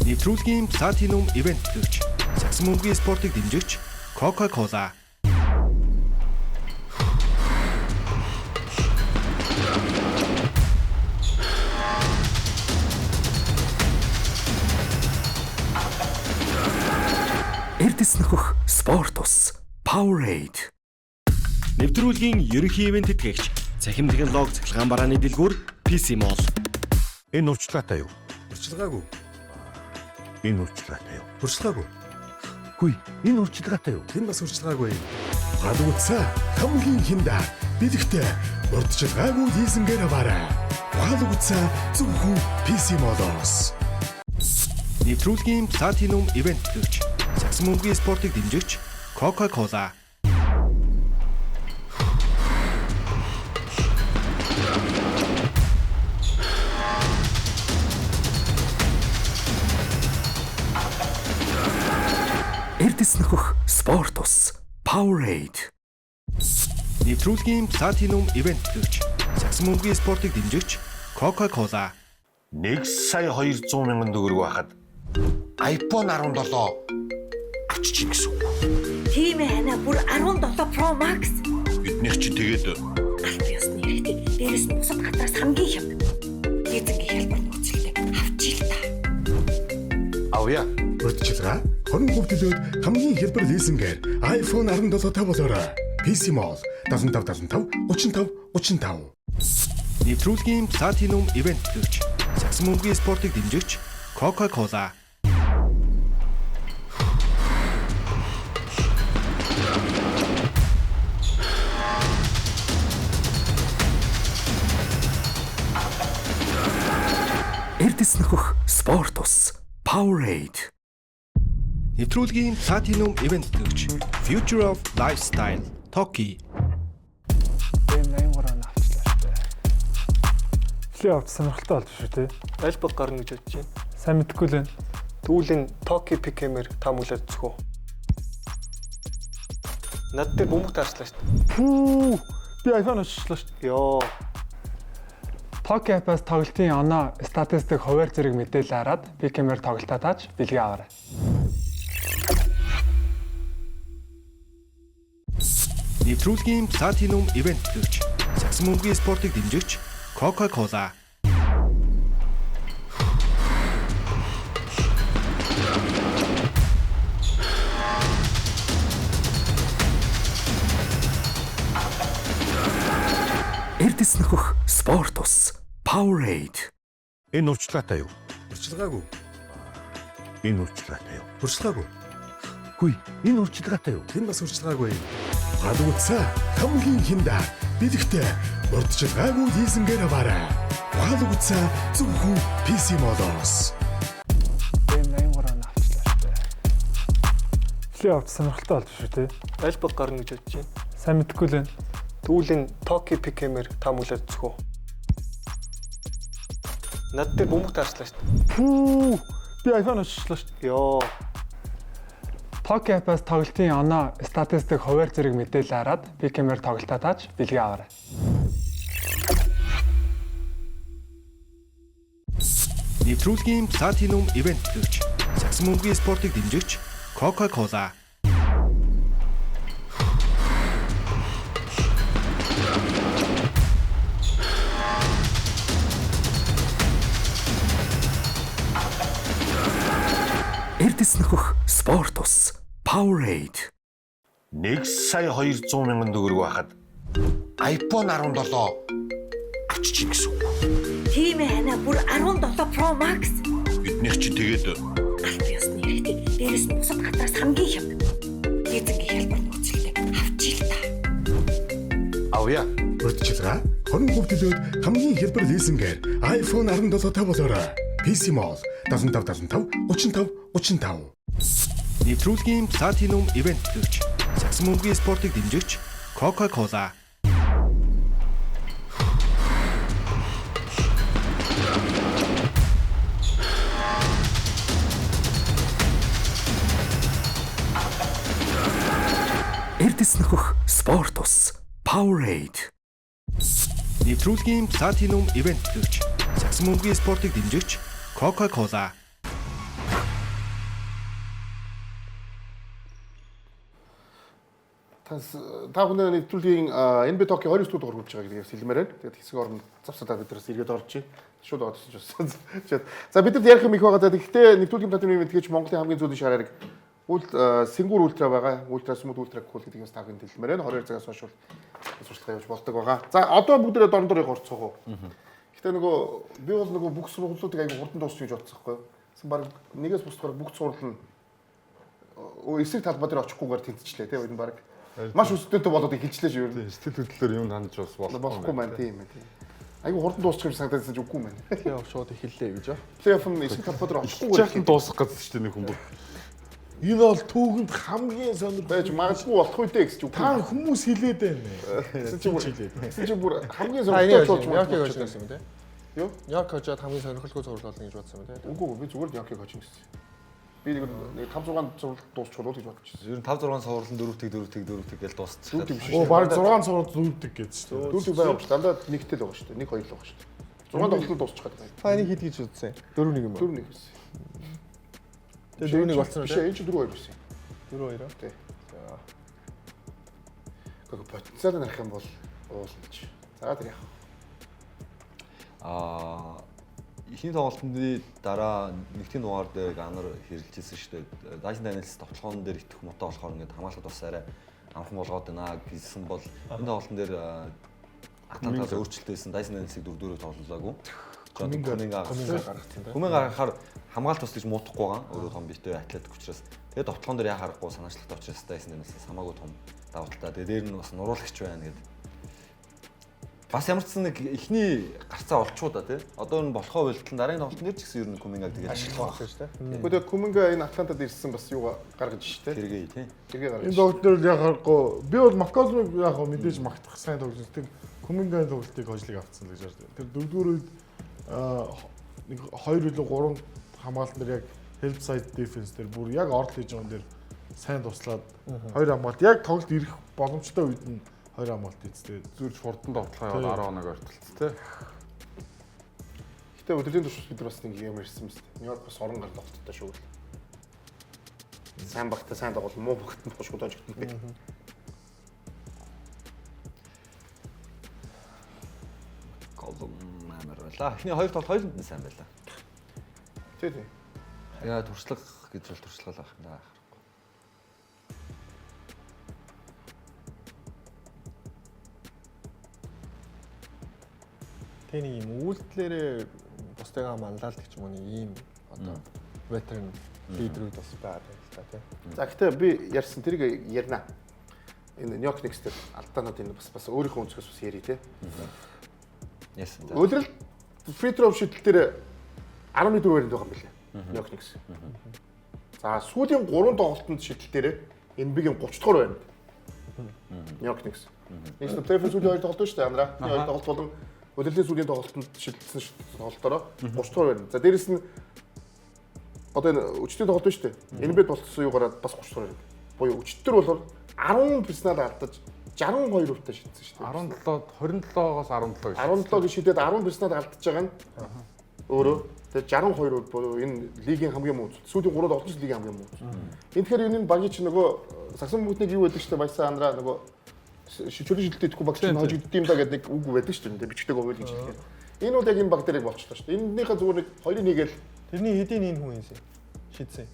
Нэвтрүүлгийн Platinum ивент тэтгэгч Сагсан мөнгөний спортыг дэмжигч Coca-Cola. Эрдэс нөхөх спорт ус Powerade. Нэвтрүүлгийн ерөнхий ивент тэтгэгч цахим технологи цахилгаан барааны дэлгүүр PC Mall. Энэ урьдчилгаатай юу? Урьдчилгаагүй. Энэ урьдчилгаатай юу? Урьдчилгаагүй. Хүй, энэ урьдчилгаатай юу? Хэн бас урьдчилгаагүй. Гал утсаа хамгийн хинда бэлэгтэй урьдчилгаагүй лизингээр аваарай. Гал утсаа зөвхөн PC Mall-оос. Нэвтрүүлгийн Platinum ивент тэтгэгч Сагсан мөнгөний спортыг дэмжигч Coca-Cola. Эрдэс нөхөх спорт ус Powerade. Нэвтрүүлгийн Platinum ивент тэтгэгч Сагсан мөнгөний спортыг дэмжигч Coca-Cola. 1,200,000 төгрөг байхад iPhone 17 авчиж гэсэн үг. Тийм ээ хана бүр 17 Pro Max. Биднийх чи тэгээд Аль биесны хэрэгтэй. Дээрээс нь бусад хатраас хамгийн хямд. Эзэнгийн хэлбэр нөхцөлтэй авчил та. авъя. Урьдчилгаа 20% төлөөд хамгийн хялбар лизингээр iPhone 17 тавуулаарай. PC Mall 7575 35 35. Нэвтрүүлгийн Platinum ивент тэтгэгч Сагсан мөнгөний спортыг дэмжигч Coca-Cola. Эрдэс нөхөх спорт ус Powerade. Нэвтрүүлгийн Platinum ивент тэтгэгч Future of Lifestyle Toki. Ийм 83 он авчлаа шүү дээ. Флийн авч сонирхолтой болж шүү дээ. Аль баг гарна гэж бодож байна. Сайн мэдгүй л байна. Түүлийн Токи Пикемер таамаглаад зөвхөө. Над дээр бөмбөг таарчлаа шүү дээ. Пүү. Би iPhone авчлаа шүү дээ. Йоо. Toki app-аас тоглолтын оноо статистик хуваар зэрэг мэдээлэл хараад Pickemer тоглолтоо тааж бэлгээ аваарай. Нэвтрүүлгийн Platinum ивент тэтгэгч Сагсан мөнгөний спортыг дэмжигч Coca-Cola. Эрдэс нөхөх спорт ус Powerade. Энэ урьдчилгаатай юу? Урьдчилгаагүй. Энэ урьдчилгаатай юу? Урьдчилгаагүй. Хүй, энэ урьдчилгаатай юу? Хэн бас урьдчилгаагүй. Гал утсаа хамгийн хинда бэлэгтэй урьдчилгаагүй дийсэнгээр аваарай. Гал утсаа зөвхөн PC Mall-оос. Бэм 83 он авчлаа шүү дээ. Плей-офф сонирхолтой болж шүү дээ. Аль баг гарна гэж бодож байна. Сайн мэдгүй л байна. Тэгвэл энэ Токи Пикемэр таамаглаад зөвхөө. Над дээр бөмбөг таарчлаа шүү дээ. Пүү. Би iPhone очсон шүү дээ. Йоо. Toki App-аас тоглолтын оноо статистик хуваар зэрэг мэдээлэл хараад Picamер тоглолтоо тааж бэлгээ аваарай. Нэвтрүүлгийн Platinum Event төлөвч, Сагсан мөнгөний спортыг дэмжигч Coca-Cola. Эрдэс нөхөх спорт ус Powerade. 1,200,000 төгрөг байхад iPhone 17 авчиж гэсэн үг. Тийм ээ хана бүр 17 Pro Max. Биднийх чи тэгээд Аль биесны хэрэгтэй. Дээрээс нь бусад хатраас хамгийн хямд. Эзэнгийн хэлбэр нөхцөлтэй авчил та. авъя. Урьдчилгаа 20% төлөөд хамгийн хялбар лизингээр iPhone 17 тавуулаарай. PC Mall 75 35 35. Нэвтрүүлгийн Platinum Event төлөвч, Сагсан мөнгөний спортыг дэмжигч Coca-Cola. Эрдэс нөхөх спорт ус Powerade. Нэвтрүүлгийн Platinum Event төлөвч, Сагсан мөнгөний спортыг дэмжигч Coca-Cola. Та бүхэн нэвтрүүлгийн NBA Toki 22 дугаар хүрч байгааг тэгээд хэлмээр байна. Тэгээд хэсэг орнд завсадаа биднээс иргэд орж ий. Шууд орсон ч болсон. За бидэд ярих юм их байгаа. Тэгэхдээ нэвтрүүлгийн Platinum Event гэж Монголын хамгийн зүүнний шараарыг Сингур ультра байгаа. Ультра смут ультра кул гэдгээс та бүхэн хэлмээр байна. 22 цагаас хойш сурчлага явуулж болдог байгаа. За одоо бүгдээ дорндор орцоогоо. Гэтэ би бол бүх сургуулиудыг аяга хурдан дуусчих гэж бодсон байхгүй юу? Баг нэгээс бусдаар бүх сургууль нь эсрэг талбай дээр очихгүйгээр тэнцчлээ тийм үү баг. Маш өсөлттэй болоод ихэлжлээ шүү юу. Сэтгэл хөдлөлөөр юм хандж бас болохгүй маань тийм ээ. Айгу хурдан дуусчих юм санагдаж үгүй маань. Яа шууд эхэллээ гэж аа. Плей-офф нь эсрэг талбай дээр очихгүйгээр яахын дуусах гэсэн чинь нэг хүн. Энэ бол түүхэнд хамгийн сонир байж магадгүй болох үедээ гэж үг. Та хүмүүс хилээд байна. Чи бүр хамгийн сонирхолтой болж Яакиг хожиж гэсэн юм те. Юу? Яак хожоод хамгийн сонирхолтой зураг болно гэж бодсон юм те. Үгүй би зүгээр Яакиг хожиж гэсэн. Би нэг 5-6 зураг дуусчихвол гэж бодчихсон. Ер нь 5-6 суурлан 4-г гэж дуусчихсан. Оо баг 6 цуврал дүүрдэг гэж шүү дээ. Дүүрдэг байгаа юм шүү. Дандаа нэгтэй л байгаа шүү дээ. 1-2 л байгаа шүү дээ. 6 тоглолт дуусчих гэдэг. Та энийг хэд гэж үзсэн? 4-1 юм уу? 4-1 гэсэн. Тэгээ 4-1 болсон уу? Биш энэ ч 4-2 байсан. 4-2 аа. Тий. За. Гэхдээ потенциал нарах юм бол уулна ч. За тэр яах. Ихний тоглолтын дараа нэгдүгээр дугаар дээр анар хэрэлжсэн шүү дээ. Dyson Daniels товтлогоон дээр итэх муутай болохоор ингээд хамгаалалт бас арай амхан болгоод байна гэсэн бол энэ тоглолтын дээр Атлантаас өөрчлөлтөөсөн Dyson Daniels-ийг 4-4 тоглолоогүй. Хүмэн гаргахаар хамгаалт бас гэж муутахгүй байгаа. Өөрөө том битээ атлетик учраас. Тэгээд товтлогоон дээр яа харахгүй санаачлагтай учраас Dyson Daniels хамаагүй том давуу талтай. Тэгээд дээр нь бас нуруулагч байна гэдэг. Бас ямар ч нэг ихний гарцаа олчуу да тий. Одоо энэ болохоо бэлтгэл дараагийн тоглолтын дээр ч гэсэн ер нь Кумингаг тэгээд ашиглах байх шүү дээ. Гэхдээ Куминга энэ Атлантад ирсэн бас юугаа гаргаж штэ. Тэргээ тий. Тэргээ гаргаж. Энэ доктор яг харахгүй би бол Макколмиг яг мэдээж магтах сайн тоглож тэр Кумингагийн тоглолтыг хожлыг авцсан гэж байна. Тэр дөрөвдүгээр үед нэг 2 илүү 3 хамгаалт нар яг help side defense дээр бүр яг орд лежон дээр сайн туслаад 2 хамгаалт яг тоглолт ирэх боломжтой үед нь 2 хамгаалт хийцтэй. Зүрж хурдан тоглохоо яваад 10 хоног ортолцсон тий. Гэтэ өдрийн турш бид бас нэг юм ирсэн мэт. Нью-Йорк бас орон гар тоглолттой шүү л. Сайн багтаа сайн тоглол муу багтаа шууд очгдсон бэ. Колум амар байлаа. Эхний 2 тоглолт хоёуланд нь сайн байлаа. Тий. Яа туршлага гэж бол туршлага байх юм даа. Тэгээ нэг юм үйлдэлээрээ бусдыгаа манлайлдаг ч юм уу нэг ийм одоо veteran лидерүүд бас байгаа л та тийм. За гэхдээ би ярьсан тэрийг ярина. Энэ New York Knicks-тэй алдаанууд энэ бас өөрийнхөө өнцгөөс бас ярий те. Яасан. Өдрөл free throw шийдэл дээр 14 баримт байгаа юм билээ. New York Knicks. За сүүлийн 3 тоглолтод шийдэл дээр NBA-ийн 30 дугаар баримт. New York Knicks. Нэгс плей-офф сүүлийн 2 тоглолт шүү дээ Андра. 2 тоглолт болон өдөрлийн сүүлийн тоглолтод шилжсэн тоглолтоороо 30 дугаар байна. За дээрэс нь одоо энэ өчтөний тоглолт шүү дээ. NBA болцсон юугаараа бас 30 дугаар байна. Буюу өчтөр бол 10 перснал алдаж 62 хувьтай шийдсэн шүү дээ. 27-оос 17 гэж. 17-г шийдээд 10 перснал алдаж байгаа нь өөрөө тэгээд 62% буюу энэ лигийн хамгийн муу. Сүүлийн 3 тоглолт ч лигийн хамгийн муу. Энэ тэгэхээр энэ багийн чинь нөгөө сагсан бүгднийг юу байдаг шүү дээ. Баясаа Андра нөгөө чөлөө шилдэлтэй идэхгүй баг чинь хожигдд юм да гэдэг нэг үг байдаг шүү дээ. Бичгтэйг ойлж хэлдэг. Энэ бол яг энэ баг дээрээ болчихлоо шүү дээ. Энэнийхээ зүгээр нэг 2-1-гээл тэрний хэдийн энэ хүн юмсэн шийдсэн.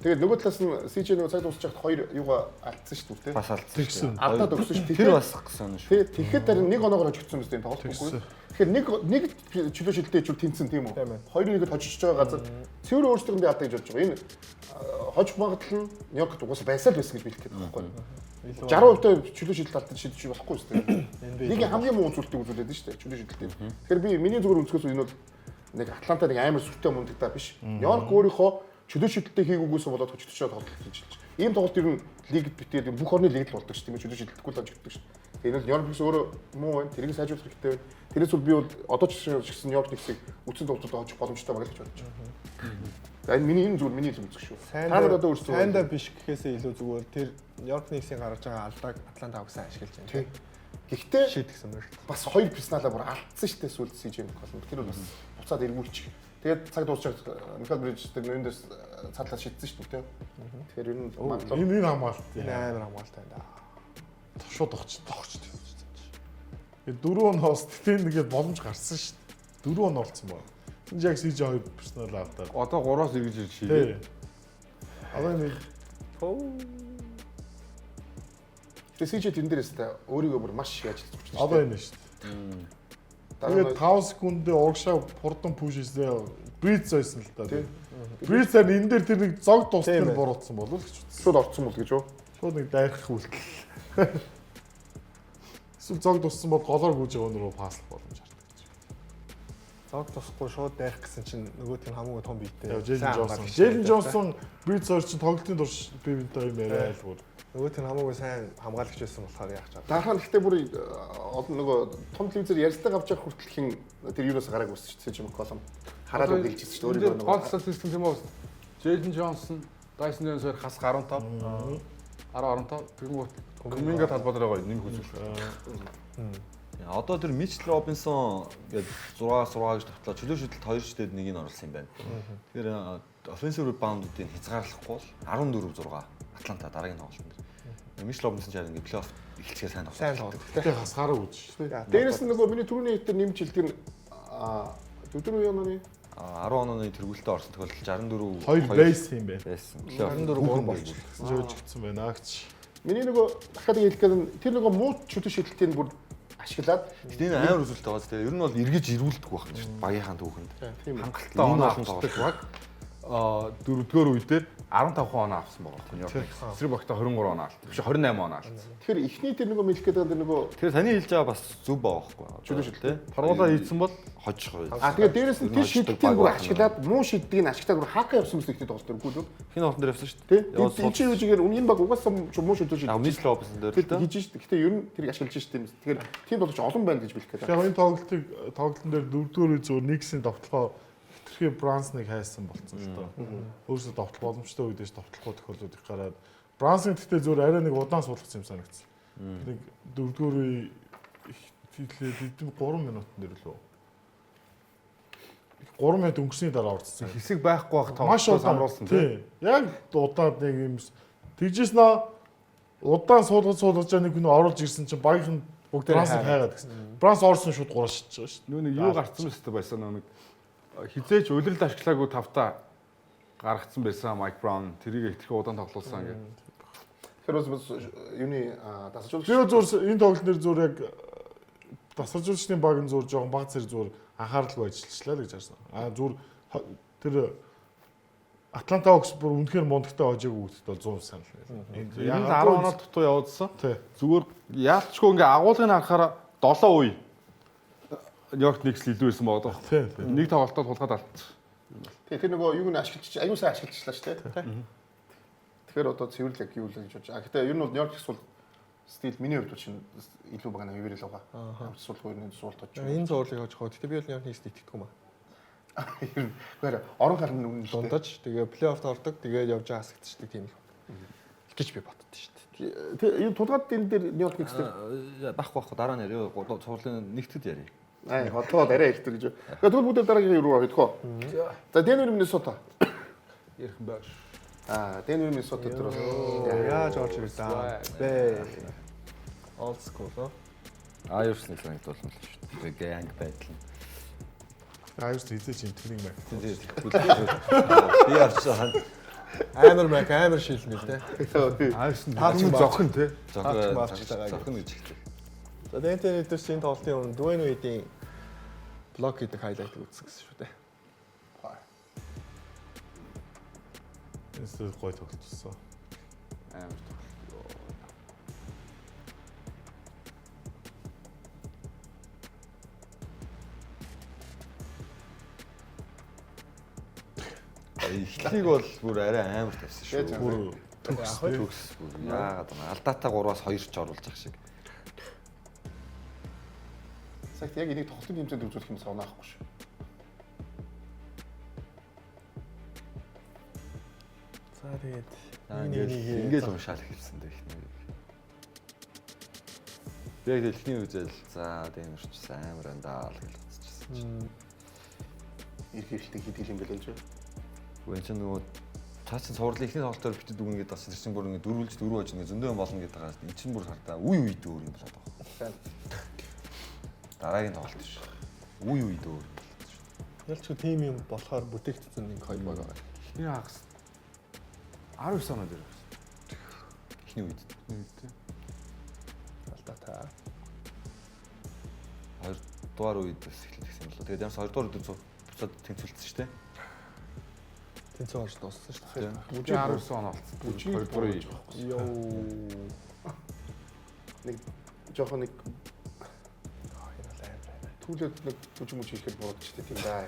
тэгээд нөгөө талаас нь CJ нөгөө цаг дуусах чагт 2 юугаа алдсан шүү дээ. Бас алдсан. Алдаад өгсөн шүү дээ. Тэр бас гсэн шүү. Тэгээд тэгэхэд харин 1 оноогоор хожигдсон юм зү тоглолтгүй. Тэгэхээр нэг чөлөө шилдэлтэй ч тэнцэн тийм үү? 2-1-д хожиж байгаа газар цэвэр өөрсдөө би алдаа гэж бодож байгаа. Энэ хожих магадлал нь Нью-Йоркт угаасаа байсан л байсан гэж бэлтгэх байхгүй. 60% чөлөө шилдэлт алдаж шийдэж болохгүй шүү дээ. Нэг хамгийн муу зүйлийг үзүүлээд нь шүү дээ. Чөлөө шилдэлтэй. Тэгэхээр би миний зүгээр өнцгөөс энэ бол нэг Атланта нэг амар сүртэй мундагдаа биш. Нью-Йорк өөрийнхөө чөлөө шилдэлтэй хийгүйгээс болоод хөчтөчөө тоглолт хийж байна. Ийм тоглолт ер нь лигд битээд бүх орны лигд болдог шүү дээ. Чөлөө шилдэлтгүй л ажигддаг шүү. Тэгээд энэ Нью-Йорк Knicks өөрөө муу байна. Тэрийг сайжруулах хэрэгтэй байна. Тэрээс бол би бол одоо ч гэсэн Нью-Йорк Knicks-ийг үтсэн тоглолтод очих боломжтой байгаа гэж бодож байна. За энэ миний зүгээр миний л үзэх шүү. Та нар одоо өөрсдөө сайндаа биш гэхээсээ илүү зүгээр тэр Нью-Йорк Knicks-ийн гаргаж байгаа алдааг Атланта авсан ашиглаж байна. Гэхдээ шийдгсэн байна. Бас 2 персоналаа бүр алдсан шүү дээ сүүлд CJ McCollum. Тэр бол бас буцаад эргүүлчих. Тэгээд цаг дуусах Michael Bridges-дэг нөөндөөс цаадлаа шийдсэн шүү дээ. Тэгэхээр ер нь энэ хамгаалт. Амар хамгаалт байна да. Шууд тогч. Тэгээд 4 хост тэр нэгээд боломж гарсан шүү дээ. 4 он олцсон байна. Энэ яг CJ 2 персонал авдаг. Одоо 3-аас эргэж ирж шийдээ. Одоо нэг тэгээд CJ тэн дээрээс та өөрийгөө бүр маш яаж хийж байна. Одоо энэ шүү дээ. Тэгээд 5 секундээ урагшаа хурдан пуш хийсэн. Бриз зойсон л та. Бризээр энэ дээр тэр нэг зог тусдал буруутсан болов л гэж бодсон. Шууд орцсон бол гэж юу? Шууд нэг дайрах үйлдэл. Эсвэл зог туссан бол голоор гүйж байгаа өнөрөө паслах боломж хардаг гэж. Зог тусахгүй шууд дайрах гэсэн чинь нөгөө тийм хамаагүй том биетэй. Джейлен Джонсон Бриз зойр чинь тоглолтын турш би бинтэй юм яриа л бүр. Нөгөө тийм хамаагүй сайн хамгаалагч байсан болохоор яах чад. Дархан гэхдээ бүр нөгөө том телевизээр ярьцлага авч явах хүртэл хин тэр юунаас гарааг үсч CJ McCollum хараад өгөлжсэн шүү дээ. Өөрөөр гол статистик тийм үү? Джейлен Джонсон, Дайсон Джонсон хас 15, 10-15 тэгмүү Куминга талбар байгаа нэг үзүүлэх. Одоо тэр Мичл Робинсон гээд 6-6 гэж тавтлаа. Чөлөө шийдэлт 2 шидэд нэгийг оруулсан юм байна. Тэгэхээр offensive rebound-уудыг хязгаарлахгүй бол 14-6 Атланта дараагийн тоглолтод. Мичл Робинсон ч яг ингэ плей-офф эхэлчихээ сайн тоглосон. Тэгээ хасгаараа үүж шүү дээ. Дээрээс нь нөгөө миний түрүүний хэвээр нэмж хэлдэг нь өдөр үе онооны 10 онооны тэргүүлтэд орсон тохиолдолд 2 бейс юм байна. байсан. 14 3 болчих. Жижигдсэн байна агч. Миний нөгөө дахиад хэлэх гэдэг тэр нөгөө муу чөлөө шийдэлтийг бүр ашиглаад тэгээд энэ амар үзүүлэлт байгаа. Тэгээд ер нь бол эргэж ирүүлдэг байх нь шүү дээ. Багийнхаа түүхэнд. Хангалттай оноо авдаг баг. 4-р үедээ 15 оноо авсан байгаа тийм яг. Эсрэг багтаа 23 оноо алдсан. Биш 28 оноо алдсан. Тэгэхээр эхний тэр нөгөө мэлэх гэдэг нөгөө тэр таны хэлж байгаа бас зөв байгаа байхгүй. чөлөө шийдэлтэй. Парвала хийсэн бол хожих. Тэгээд дээрээс нь тэр шийдэлтийг бүр ашиглаад муу шийдэлтийг ашиглаад бүр хаака явсан мэт ихтэй тоглолт төрөхгүй юу? Хин олон дээр явсан шүү дээ. Тэгээд чи юу жигээр энэ баг угаасаа муу шийдэл шийдэл. Мичл Робинсон дээр л хийж шүү дээ. Гэхдээ ер нь тэрийг ашиглаж шүү дээ. Тэгэхээр тийм тоглож олон байна гэж бэлэх гэдэг. Тэгэхээр энэ тоглолтын дээр 4-р зүгээр Никсийн довтлогоо хэтэрхий Брансныг хайсан болцсон л доо. Өөрөөсөө довтлох боломжтой үедээс довтлохгүй тохиолдлууд их гараад Брансын гэхдээ зүгээр арай нэг удаан суулгацсан юм санагдсан. Нэг 4-р үе хэлээд 3 минутын дээр лөө. 3 минут өнгөрсний дараа орцсон. Хэсэг байхгүй байх маш удаан оруулсан тийм. Яг удаад нэг юм тэгжээс нөө удаан суулгаж байгаа нэг хүн оруулж ирсэн чинь багийнхан бүгд хайгаад гэсэн. Бранс орсон шууд 3 шидэж байгаа шүү. Нөө нэг юу гарцсан мэт байсан нэг хизээч улирал ашиглаагүй тавтаа гаргацсан байсан Майк Браун тэрийг ихтгэх удаан тоглуулсан гэх. Тэгэхээр бас юуны дасч би зүгээр энэ тоглолт нэр зүгээр яг тасалжуулагчдын баг нь зүгээр жоохон баг зэрэг зүгээр анхааралгүй ажиллачлаа л гэж харсан. Зүгээр тэр Атланта Хокс бүр үнэхээр мондогтой хожоогүй үстэй бол 100% санал байна. Яг 10 оноо дутуу явуулсан. Зүгээр яалтчгүй ингээ агуулгын анхаараа 7 үе Нью-Йорк Никс илүү ирсэн байгаа даа. Нэг тоглолтод тулгаад алдсан. Тэр нөгөө юуг нь ашиглаж аюу сайн ашиглажлаа шүү дээ. Тэгэхээр одоо цэвэрлэг юу л гэж бодож. Гэтэ ер нь бол Нью-Йорк Никс бол стил миний хувьд чинь илүү баг нэг хэвээр л байгаа. Сул хоёрын суулт очиж. Энэ зурлыг хожих хоо. Гэтэ би бол Нью-Йорк Никс итгэдэг юм аа. Тэгэхээр орон харны өмнө дундаж тэгээ плей-оффт ордог тэгээд явж хасагдчихдаг тийм их гэж би боддоо шүү дээ. Тэгээ энэ тулгаад энэ дээр Нью-Йорк Никс Бахгүй дараа нь яри цуурлын нэгтгэд яри. Хотлоо арай ихтэй гэж. Тэгээ тэгвэл бүгд дараагийн руу орох гоо. За Денвер Миннесота. Ярих байж. Денвер Миннесота дээр бол яаж орж ирсэн бэ? Old school оо. Irish нэг санагдуулсан л шүү дээ. Gang battle. Irish хийжээ чинь тэрийг маяг. Би орсон. Амар шилнэ те. Irish таарч зохин те. Зохин гэж хэлдэг. За Дэнтэн эдэрс энэ тоглолтын өмнө Дуэйн Уэйдийн блок гэдэг хайлайтыг үзсэн гэсэн шүү дээ. Энэ гой тоглолтсон. Амар эхлэлийг бол бүр арай амар тавьсан шүү. Бүр төгс бүр яагаад алдаатай 3-аас 2 ч оруулж ах шиг. Цагт яг энийг тоглолтын тэмцээнд үзүүлэх юм санаахгүй шүү. За тэгээд ингээд уншаал хэлсэн дээ ихний. Яг эхний үзэл за дэмэрч амар андаа л гэж бодчихсон. Ирэх хэрэгтэй хийдэг юм бэлээ ч. Гүн ч нөгөө цаачин цуурлын ихний тоглолтоор битээд үг ингээд бас ирсэн бүр ингээд дөрвөлж дөрөв хож ингээд зөндөө болно гэдэг байгаа. Энд чинь бүр хардаа үе үе дөөр юм болоод байгаа. Дараагийн тоглолт шүү. Үе үе дөөр. Ялч тийм юм болохоор бүтээгдсэн нэг хоёр баг байгаа. Ихний хагас 19 оноо дээр байсан. Ихний үед. Алдаа та. 2 дугаар үед бас эхэлсэн болоо. Тэгээд ямарс 2 дугаар үед буцаад тэнцвэлсэн шүү дээ. Тэнцээ орж дууссан шүү дээ. Бүжиг 19 оноо болсон. 2 дугаар үед. Йоо. Нэг жоохон нэг түлээд нэг бүжиг мүж хийхэд буруудчихтэй тийм бай.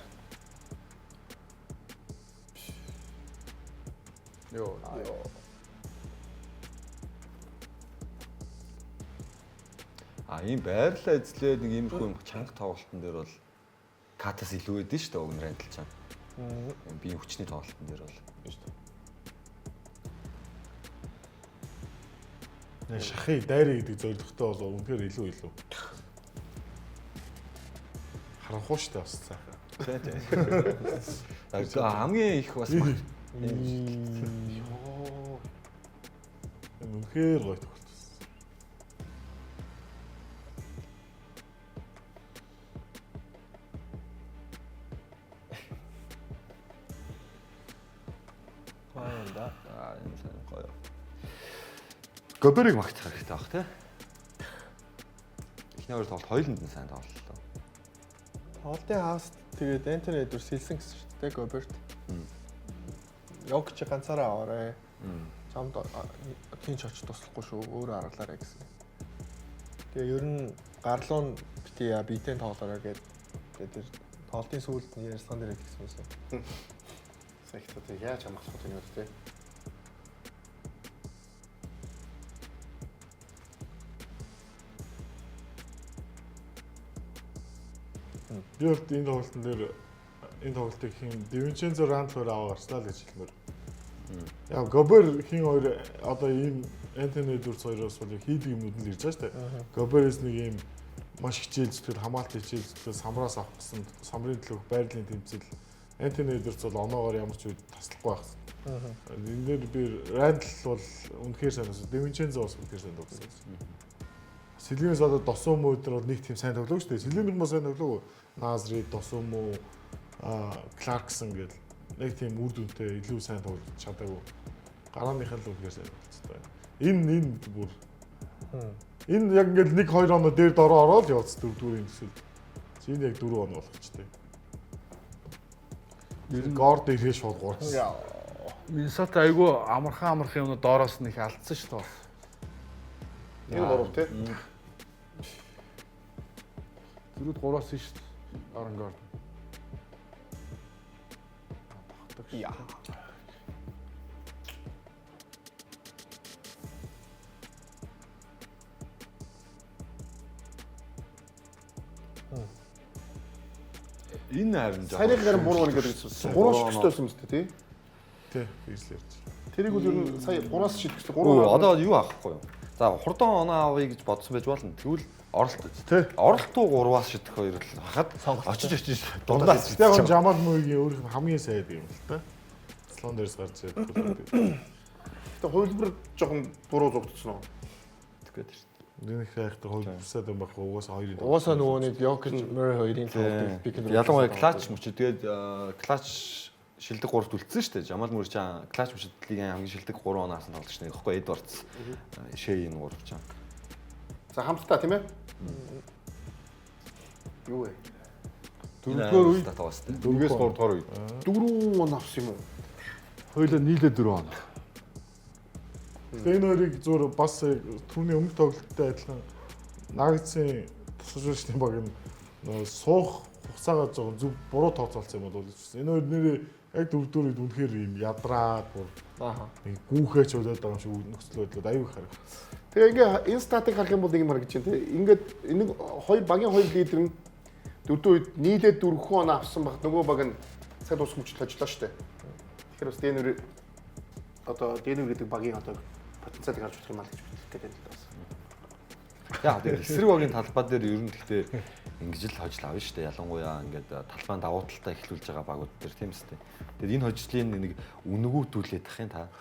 Йоо. Ийм байрлал эзлээд нэг иймэрхүү юм чанга тоглолтын дээр бол катас илүү байдэн шүү дээ уг нь рандл чам. Би хүчний тоглолтын дээр бол шүү дээ. Шахи дайраа гэдэг зорилготой бол үнэхээр илүү. Харанхуй шүү дээ бас цаахан. Тийм. Хамгийн их бас үнэхээр гоё тоглолт. Энэ сайн гоё. Гоберийг магтах хэрэгтэй баг тий. Эхний хоёр тоглолт хоёуланд нь сайн тоглолоо. Тоглолтын хагас тэгээд Антони Эдвардс хэлсэн гэсэн шүү дээ Гоберт. Йокч ганцаараа аваарай. Чамд тийм ч очиж туслахгүй шүү. Өөрөө аргалаарай гэсэн. Тэгээ ер нь гарлуу нь битэн тоглоорой гэдэг. Тэгээд тоглолтын сүүлд нь ярьсан дээр хэлсэн юмсан. Сайхтаа яаж амгаах вэ нэр тий. Би бол энэ тоглолтын дээр энэ тоглолтыг хин Дивинчензо Рандлоор аваа гарчлаа л гэж хэлмээр. Яг Гобер хин хоёр одоо ийм Антони Эдвардс хоёроос бол хийдэг юмнууд нь ирж байгаа шүү дээ. Гоберээс нэг ийм маш хичээл зүтгэл хамгаалт хичээл зүтгэл самраас авах гэсэн самрын төлөв байрлалын тэмцэл Антони Эдвардс бол оноогоор ямар ч үед таслахгүй байх. Энэ дээр би Рандл бол үнэхээр сайн байсан. Дивинчензо бас үнэхээр сайн тоглосон. Сэлимээс одоо Досумо өдөр бол нэг тийм сайн тоглоог шүү дээ. Сэлимэр мөн сайн тоглоог. Назри, Досумо, Кларксон гэл нэг тийм үр дүнтэй илүү сайн тоглож чадаагүй. Гарааныхаа л үнэхээр сайн болцтой. Энэ бүр Энэ яг ингээд 1-2 оноо дээр дороо ороод явц 4-р хэсэг. Энэ яг 4 он болгочтой. Горд ирээ шууд 3. Миннесота айгүй амархан юмнууд доороос нь их алдсан шүү дээ. Энэ 3 тий. Зүрүүд 3-аас нь шүү дээ. Оронгорд. Яа. Энэ харин жаа. Саяны гэр 3 он гэдэг хэлсэн. 3 шигчтэй байсан юм шүү дээ тий. Тий, хэлсэн. Тэрийг бол ер нь сая 3-аас шийдчихсэн. 3 Одоо юу аахгүй юу? За хурдан оноо авъя гэж бодсон байж болно. Тэгвэл оролт тий. Оролтуу 3-аас шидэх хоёр л хахад очиж дундаас яг нь Жамал Мөгийн өөрийнх нь хамгийн сайд юм л та. Слон дээрс гарч ирээд. Гэтэ хувилбар жоохон буруу зогдсон уу? тэгээд шүү дээ. Нэг хайхтай хувилбарсаад юм байхгүй угаасаа хоёрын. Угаасаа нөгөө нэг Jokic Murray хоёрын тоглолтыг пик and roll. Ялангуяа клач мөч тэгээд клач шилдэг 3-т үлдсэн шүү дээ. Жамал Мөрч клач мөчд лигийн хамгийн шилдэг 3 оноос нь тоглож байна. Тэгэхгүй Эдвардс Шей энэ 3 чам. За хамтдаа тийм ээ. Юу вэ? Дөрөвдүгээр үед таваас дээ. 4-ээс 3 дугаар үед 4 он авсан юм уу? хоёулаа нийлээ 4 он. Тэгээ энэ хоёрыг зур бас түүний өмнөх тоглолттой адилхан Нагцын тусгажуулалтын баг нь суух хугацаагаа зөв буруу тооцоолсон юм бол үзсэн. Энэ хоёр нэрээ яг 4-р үед үнэхээр юм ядраад бүр нэг гүүхээч болоод байгаа юм шиг нөхцөл байдлууд аюу их харагдав. Тэгээ ингээ энэ статик харах юм бол нэг юм харагдаж байна тий. Ингээд энэ хоёр багийн хоёр лидер нь 4-р үед нийлээд 4 он авсан багт нөгөө баг нь цаг дуусах мөчд ажиллаа шүү дээ. Тэгэхээр бас Денвер одоо Денвер гэдэг багийн одоо потенциалыг харж болох юм аа гэж хэлэх гээд байна л да. Яа тэгээд эсрэг багийн талбай дээр ер нь гэхдээ ингэж л хожил авна шүү дээ. Ялангуяа ингээд талбайн давуу талтай эхлүүлж байгаа багууд дээр тийм үстэй. Тэгээд энэ хожлын нэг үнгүүтүүлээд тахын та.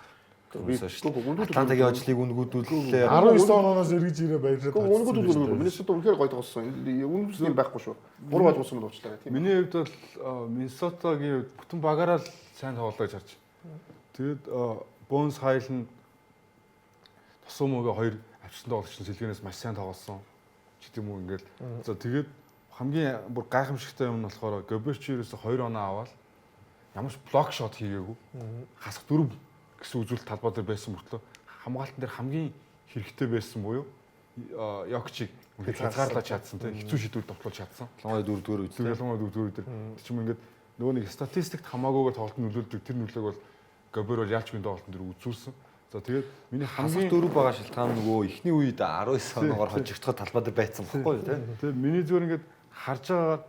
Атлантагийн хожлыг үнгүүтүүлээ. 19 оноос эргэж ирээ баярлаад. Үнгүүтүүлээ. Миннесота үнэхээр гоё тоглосон. Үнэхээр байхгүй шүү. 3 болгосон бол уучлаарай тийм. Миний хувьд бол Миннесотагийн бүтэн багаараа л сайн тоглоо гэж харж. Тэгээд Бонс Хайл нь тусам мөөгөө хоёр авчсан тоглогч сэлгэнээс маш сайн тоглосон. Ч гэдэм үү ингээл. За тэгээд хамгийн бүр гайхамшигтай юм нь болохоор Гоберчерээс 2 оноо аваад ямар ч блок шот хийгээгүй. Хасах 4 гэсэн үзүүлэлт талбай дээр байсан мөртлөө хамгаалтан дээр хамгийн хэрэгтэй байсан буюу Йокчиг хязгаарлаж чадсан тийм хэцүү шийдвэр тоглож чадсан. Ялангуяа 4-р үед. Ялангуяа 4-р үед. Тэгчм ингээд нөгөө нэг статистикт хамаагүйгээр тоглолт нөлөөлдөг тэр нөлөөг бол Гобер бол ялч бинд тоглолтын дээр үзүүлсэн. За тэгээд миний хамгийн 4 байгаа шалтгаан нөгөө эхний үед 19 оноогоор хожигдоход талбай дээр байцсан баггүй юу тийм. Тэгээд миний зүгээр ингээд харж байгаа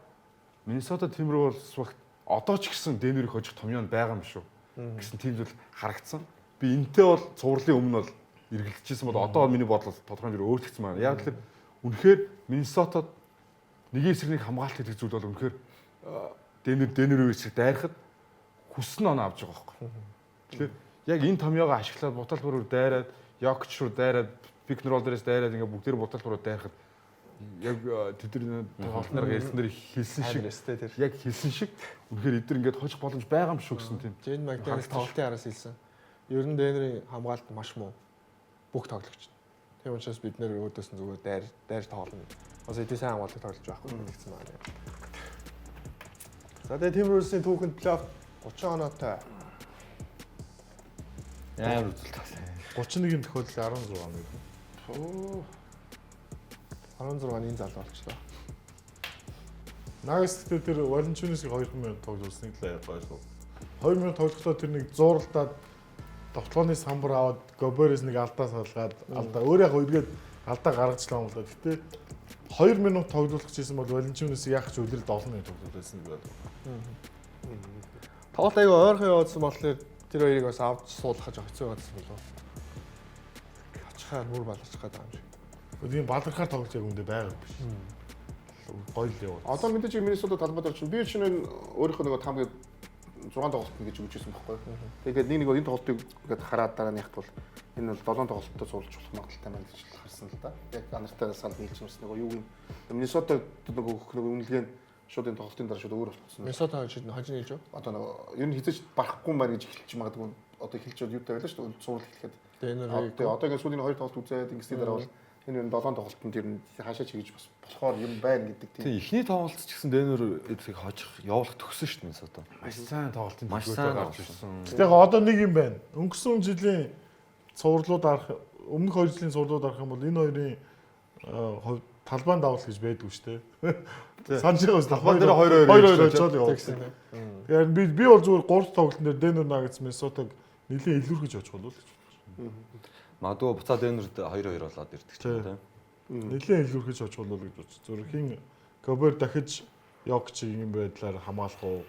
Миннесота Timberwolves багт одоо ч гэсэн Денверийг хожих том юм байгаа юм шүү гэсэн тийм зүйл харагдсан. Би энтэй бол цувралын өмнө бол эргэлдэжсэн бол одоо миний бодлол тодорхой хэмжээр өөрчлөгдсөн байна. Яг л үнэхээр Миннесотад нэг эсрэг нэг хамгаалт гэдэг зүйл бол үнэхээр Денверийн эсрэг дайрахад хүссэн оноо авч байгаа байхгүй. Тэгэхээр яг энэ томьёогоо ашиглаад бутал бүрээр дайраад, Йокч руу дайраад, пик н ролл дээрээс дайраад ингээ бүгдээр бутал бүрээр дайрахад яг тэдний тоглолтноор ярьсан дэр хэлсэн шиг яг хэлсэн шиг үнэхээр эдгээр ингээд хожих боломж байгаа юм шүү гэсэн тийм. Жен Макдональд тоглолтын араас хэлсэн. Ер нь Денверийн хамгаалалт маш муу. Бүх тоглогч. Тийм учраас бид нэр өөдөөс нь зүгээр дайр тоглоно. Бас эдийн сайн хамгаалалт тоглож байхгүй гэсэн байна. За тэгээд Timberwolves-ийн түүхэнд плей-офф 30 оноотой. Ямар үзүүлэлт. 31-ийн тохиолдол 16 оноо. Оо 16-ны залуу болчлоо. Нагастай тэр Валенчунисыг 2000 тоглуулсныг л гоё шүү. 2000 тоглолтоо тэр нэг зууралдаад тоглооны самбар аваад Гоберээс нэг алдаа салгаад алдаа өөр яг эргээд алдаа гаргачлаа юм л да. Гэтэ 2 минут тоглох гэсэн бол Валенчунисыг яах ч үлрэл 7 минут тоглох байсан гэдэг. Тоглолт аяга ойрхон явуулсан болохоор тэр хоёрыг бас авч суулгах гэж хэцүү байсан болов. Очихаар бүр баларчих гээд байгаа юм шиг. Тийм балархаар тоглож яг үндэ байгаа биш. Гоё л яваа. Одоо мэдээж Миннесота талбай дээр чинь би чинь өөрийнхөө нөгөө тамгийн 6 тоглолт гэж үгжсэн байхгүй. Тэгээд нэг энэ тоглолтыг ингээд хараад дараа нь яхад бол энэ бол 7 тоглолттой суулж болох магадaltaй байна гэж харсан л да. Яг анартай санал нийлжсэн нөгөө юу юм. Миннесота нөгөө үнэлгээ шууд энэ тоглолтын дараа шууд өөр болчихсон. Миннесота хожид хэлж юу? Одоо нөгөө ер нь хизэж барахгүй юм байна гэж эхэлж магадгүй одоо эхэлж юутай байлаа шүү дээ. Суурал эхлэхэд. Тэгээд одоо ингээд сүүлийн 2 тоглолт үзээд ингэсний дараа бол Энэ 7 тоглолтод ер нь хаашаа чигэж бас болохоор юм байна гэдэг тийм. Тийм эхний тоглолт ч гэсэн Дэнүр эдлийг хожих явуулах төгсөн шүү дээ Миннесота. Маш сайн тоглолтын Маш сайн гарч ирсэн. Гэтэ одоо нэг юм байна. Өнгөрсөн жилийн цувралууд арах өмнөх 2 жилийн цувралууд арах юм бол энэ хоёрын хувьд талбайн давал гэж байдгүй шүү дээ. Санаж байгаа үст талбайн дээр 2-2 очоод явуулсан. Тэгэхээр би бол зүгээр 3 тоглолтын дээр Дэнүр Нагатс Миннесотаг нэлийн илүүргэж очих болов уу гэж бодож байна. Магадгүй буцаад Дэнүрд 2-2 болоод ирдэг ч юм тийм. Нэлийн илүүргэж очих болов уу гэж бодож. Зүгээр хин Гобер дахиж Йокчийг юм байдлаар хамгаалах уу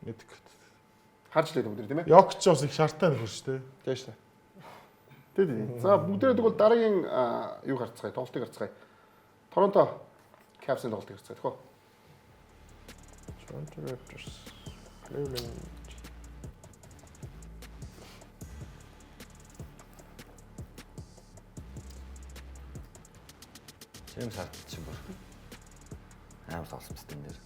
мэдэх. Харж лээд бүгд тийм ээ. Йокч бас их шартаа нөхөр шүү дээ. Тийм шүү. Тийм. За бүгдээ тэгвэл дараагийн юу гарцгаая? Тоглолтыг гарцгаая. Торонто Cavs-ын тоглолтыг гарцгаая тэхөө. Toronto Raptors. Cleveland. Джеймс Харден ч бүр амар тоглосон юм дээр.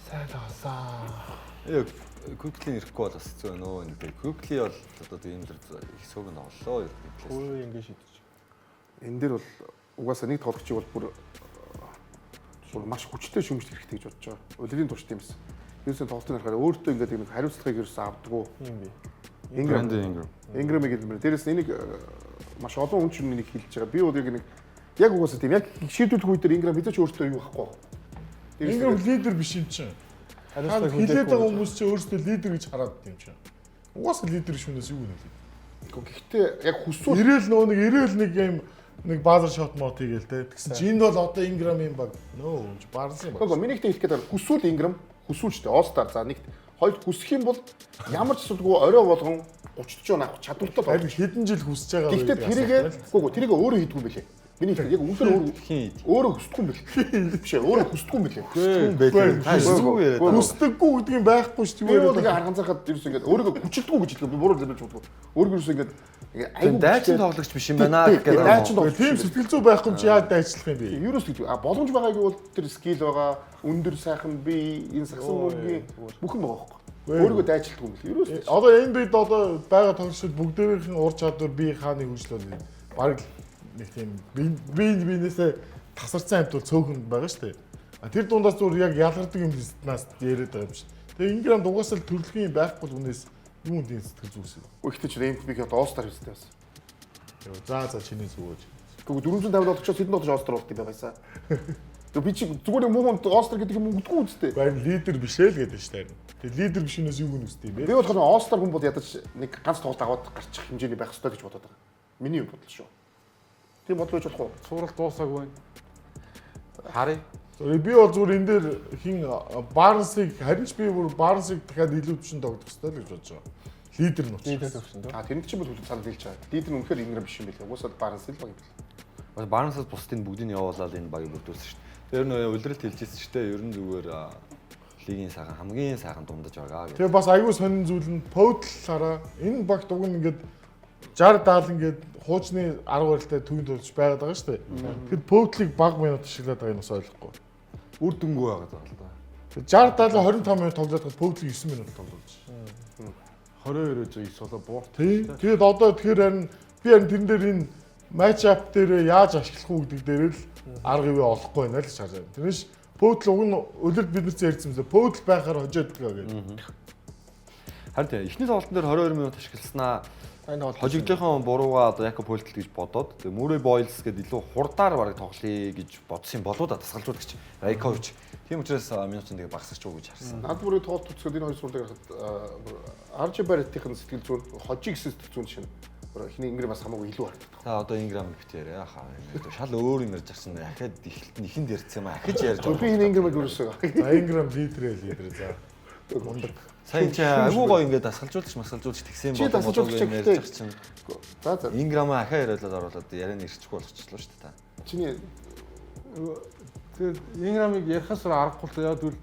Сайн тоглосон. Quickly ирэхгүй бол бас зөө нөө энэ Quickly бол одоо тийм дэр их сууг нь оллоо ер нь. Өөрөө ингэ шийдэж. Энэ дээр бол угаасаа нэг тоглогчийг бол бүр маш хүчтэй шүмжлэх хэрэгтэй гэж бодож байгаа. Улирын турш тийм эс. Юусэн тоглолтын харахаар өөртөө ингээд нэг хариуцлагыг ерөөсөө авдаггүй. юм би. Инграм гэдэг юм. Дээрээс энийг маш олон хүн чинь нэг хэлж байгаа. Би бол яг угаасаа тийм яг шийдвэрлэх үе дээр Инграм хэзээ ч өөртөө юу байхгүй. Инграм лидер биш юм чинь. Хилээд байгаа хүмүүс чинь өөрсдөө лидер гэж хараад юм чинь. Угаасаа лидер шүнээс юу нэлээ. Гэхдээ яг хүсвэл ирээл нэг юм нэг базар шот мод хийгээл те. Тэгсэн чинь энд бол одоо Инграм юм баг. Нөө барсан юм баг. Миний ихтэй хэлэх гээд хүсвэл Инграм хүсвэл ч те. All-Star за нэгт хоёрт хүсэх юм бол ямар ч асуудалгүй орой болгон 30 жоо авах чадвартай байна. Хэдэн жил хүсэж байгаа. Гэхдээ тэрийг өөрөө хийдгүй юм билээ. Миний хэлэх яг үнээр өөрөө хүсдэггүй юм билээ. Биш ээ өөрөө хүсдэггүй юм билээ. Хүсдэггүй гэдэг юм байхгүй шүү дээ. Би бол ингээ харган цахаад ерөөс ингээ өөрийгөө хүчилдэггүй гэж хэлдэг. Би буруу зэмлэж боддог. Өөрийгөө ерөөс ингээ айгүй дайчин тоглогч биш юм байна гэдэг. Дайчин тоглогч. Тийм сэтгэл зүй байхгүй чи яаж дайчлах юм бэ? Ерөөс гэдэг. Боломж байгаагүй бол тэр скил байгаа. Өндөр сайхан би энэ сагсан мөргийн бүхэн байгаа байхгүй. Өөрийгөө дайчилдаг юм бэл. Ерөөс. Одоо энэ бид одоо байгаа тоглогчид бүгдээрийн ур чадвар бие хааны хөгжлөл баг нэг тийм биенээсээ тасарсан амт бол цөөхөн байгаа шүү дээ. Тэр дундаас зүгээр яг ялгардаг юм нас яриад байгаа юм шүү. Тэгээ Инграм дугасаал төрөлхийн байхгүй бол үнээс юунд энэ сэтгэл зүйс юм. Гэхдээ ч MVP-г одоо All-Star хийстэй бас. За чиний зүгөөж. Гэхдээ 450 долларчаас хэдэн доллар All-Star болт юм байгаасаа. Тэгээ би чи зүгээр юм уу All-Star гэдэг юм үгдгүй үстэй. Баяр лидер биш ээ л гэдэг шүү дээ. Тэгээ лидер бишнээс юу гэнэ үстэй юм бэ? Би бодоход All-Star хүн бол ядаж нэг ганц тоглолт аваад гарчих хэмжээний байх ёстой гэж бодоод байгаа. Миний бодол шүү. Тийм бодлоо ч болохгүй. Цуврал дуусаагүй. Харъя. Би бол зүгээр энэ дээр хин Барнсыг харин ч би бүр Барнсыг дахиад илүү төвшин тоглох хэрэгтэй л гэж бодож байгаа. Лидер нь учраас. Тэнд чинь бол санал хэлж байгаа. Лидер нь үнэхээр Инграм биш юм билээ. Угсаад Барнс л баг юм билээ. Барнсаас бусдын бүгдийг явуулаад энэ багийг бүрдүүлсэн шүү дээ. Тэр нөө улиралд хэлжсэн шүү дээ. Ер нь зүгээр лигийн сайхан хамгийн сайхан дундаж байгаа гэх. Тэгээ бас аюу сонин зүйл нь Поутлаараа энэ баг дуг нь ингээд 60 70 ингээд хуучны 10 барилтай төвийн тулж байгаад байгаа шүү дээ. Тэгэхээр Поутлыг баг минут ашиглаад байгаа юм бас ойлгохгүй. Үр дүнгүй байгаад байгаа л да. 60 70 25 минут тоглоод хад Поутлыг 9 минут тоглуулж. 22-9 болоо буур. Тэгээд одоо тэгэхээр харин би харин тэрэн дээр энэ матч ап дээр яаж ашиглах уу гэдэг дээр л арга ивэ олохгүй байна л гэж харж байна. Тэрнээс Поутл уг нь улирд биднээс ярьсан юмсаа Поутл байхаар хожоодгаа гэдэг. Харин тийм эхний тоглолтын дээр 22 минут ашигласнаа хожигдохын буруугаа одоо Якоб Поутл гэж бодоод тэгээ Мөрэй Бойлс гэдэг илүү хурдаар бараг тоглоё гэж бодсон юм болоо да тасгалжуулагч Райкович. Тийм учраас минутын дээр багасч уу гэж харсан. Над бүрийн тоглолт үзэхэд энэ хоёр сурлыг харахад RJ Barrett-ийн сэтгэл зүйн хожиг сэтгэл зүйн шин эхний Инграмаас хамаагүй илүү харагдав. За одоо Инграм битээр яхаа. Шал өөр юм ярьж авсан. Ахад ихэнд ярьсан юм. Ахиж ярьж байгаа. Би энэ Инграмыг өрөөсөө. За Инграм лидер за. Мундаг. Сайн чи айгүй гоё ингээд дасгалжуулагч масгалжуулагч тэгсэн юм болоо ярьж байгаа чинь. За. Инграмаа ахаа яриулаад оруулаад ярианы ирчихгүй болчихлоо шүү дээ та. Чиний тэгээд Инграмыг ярихаас аргагүй л яа гэвэл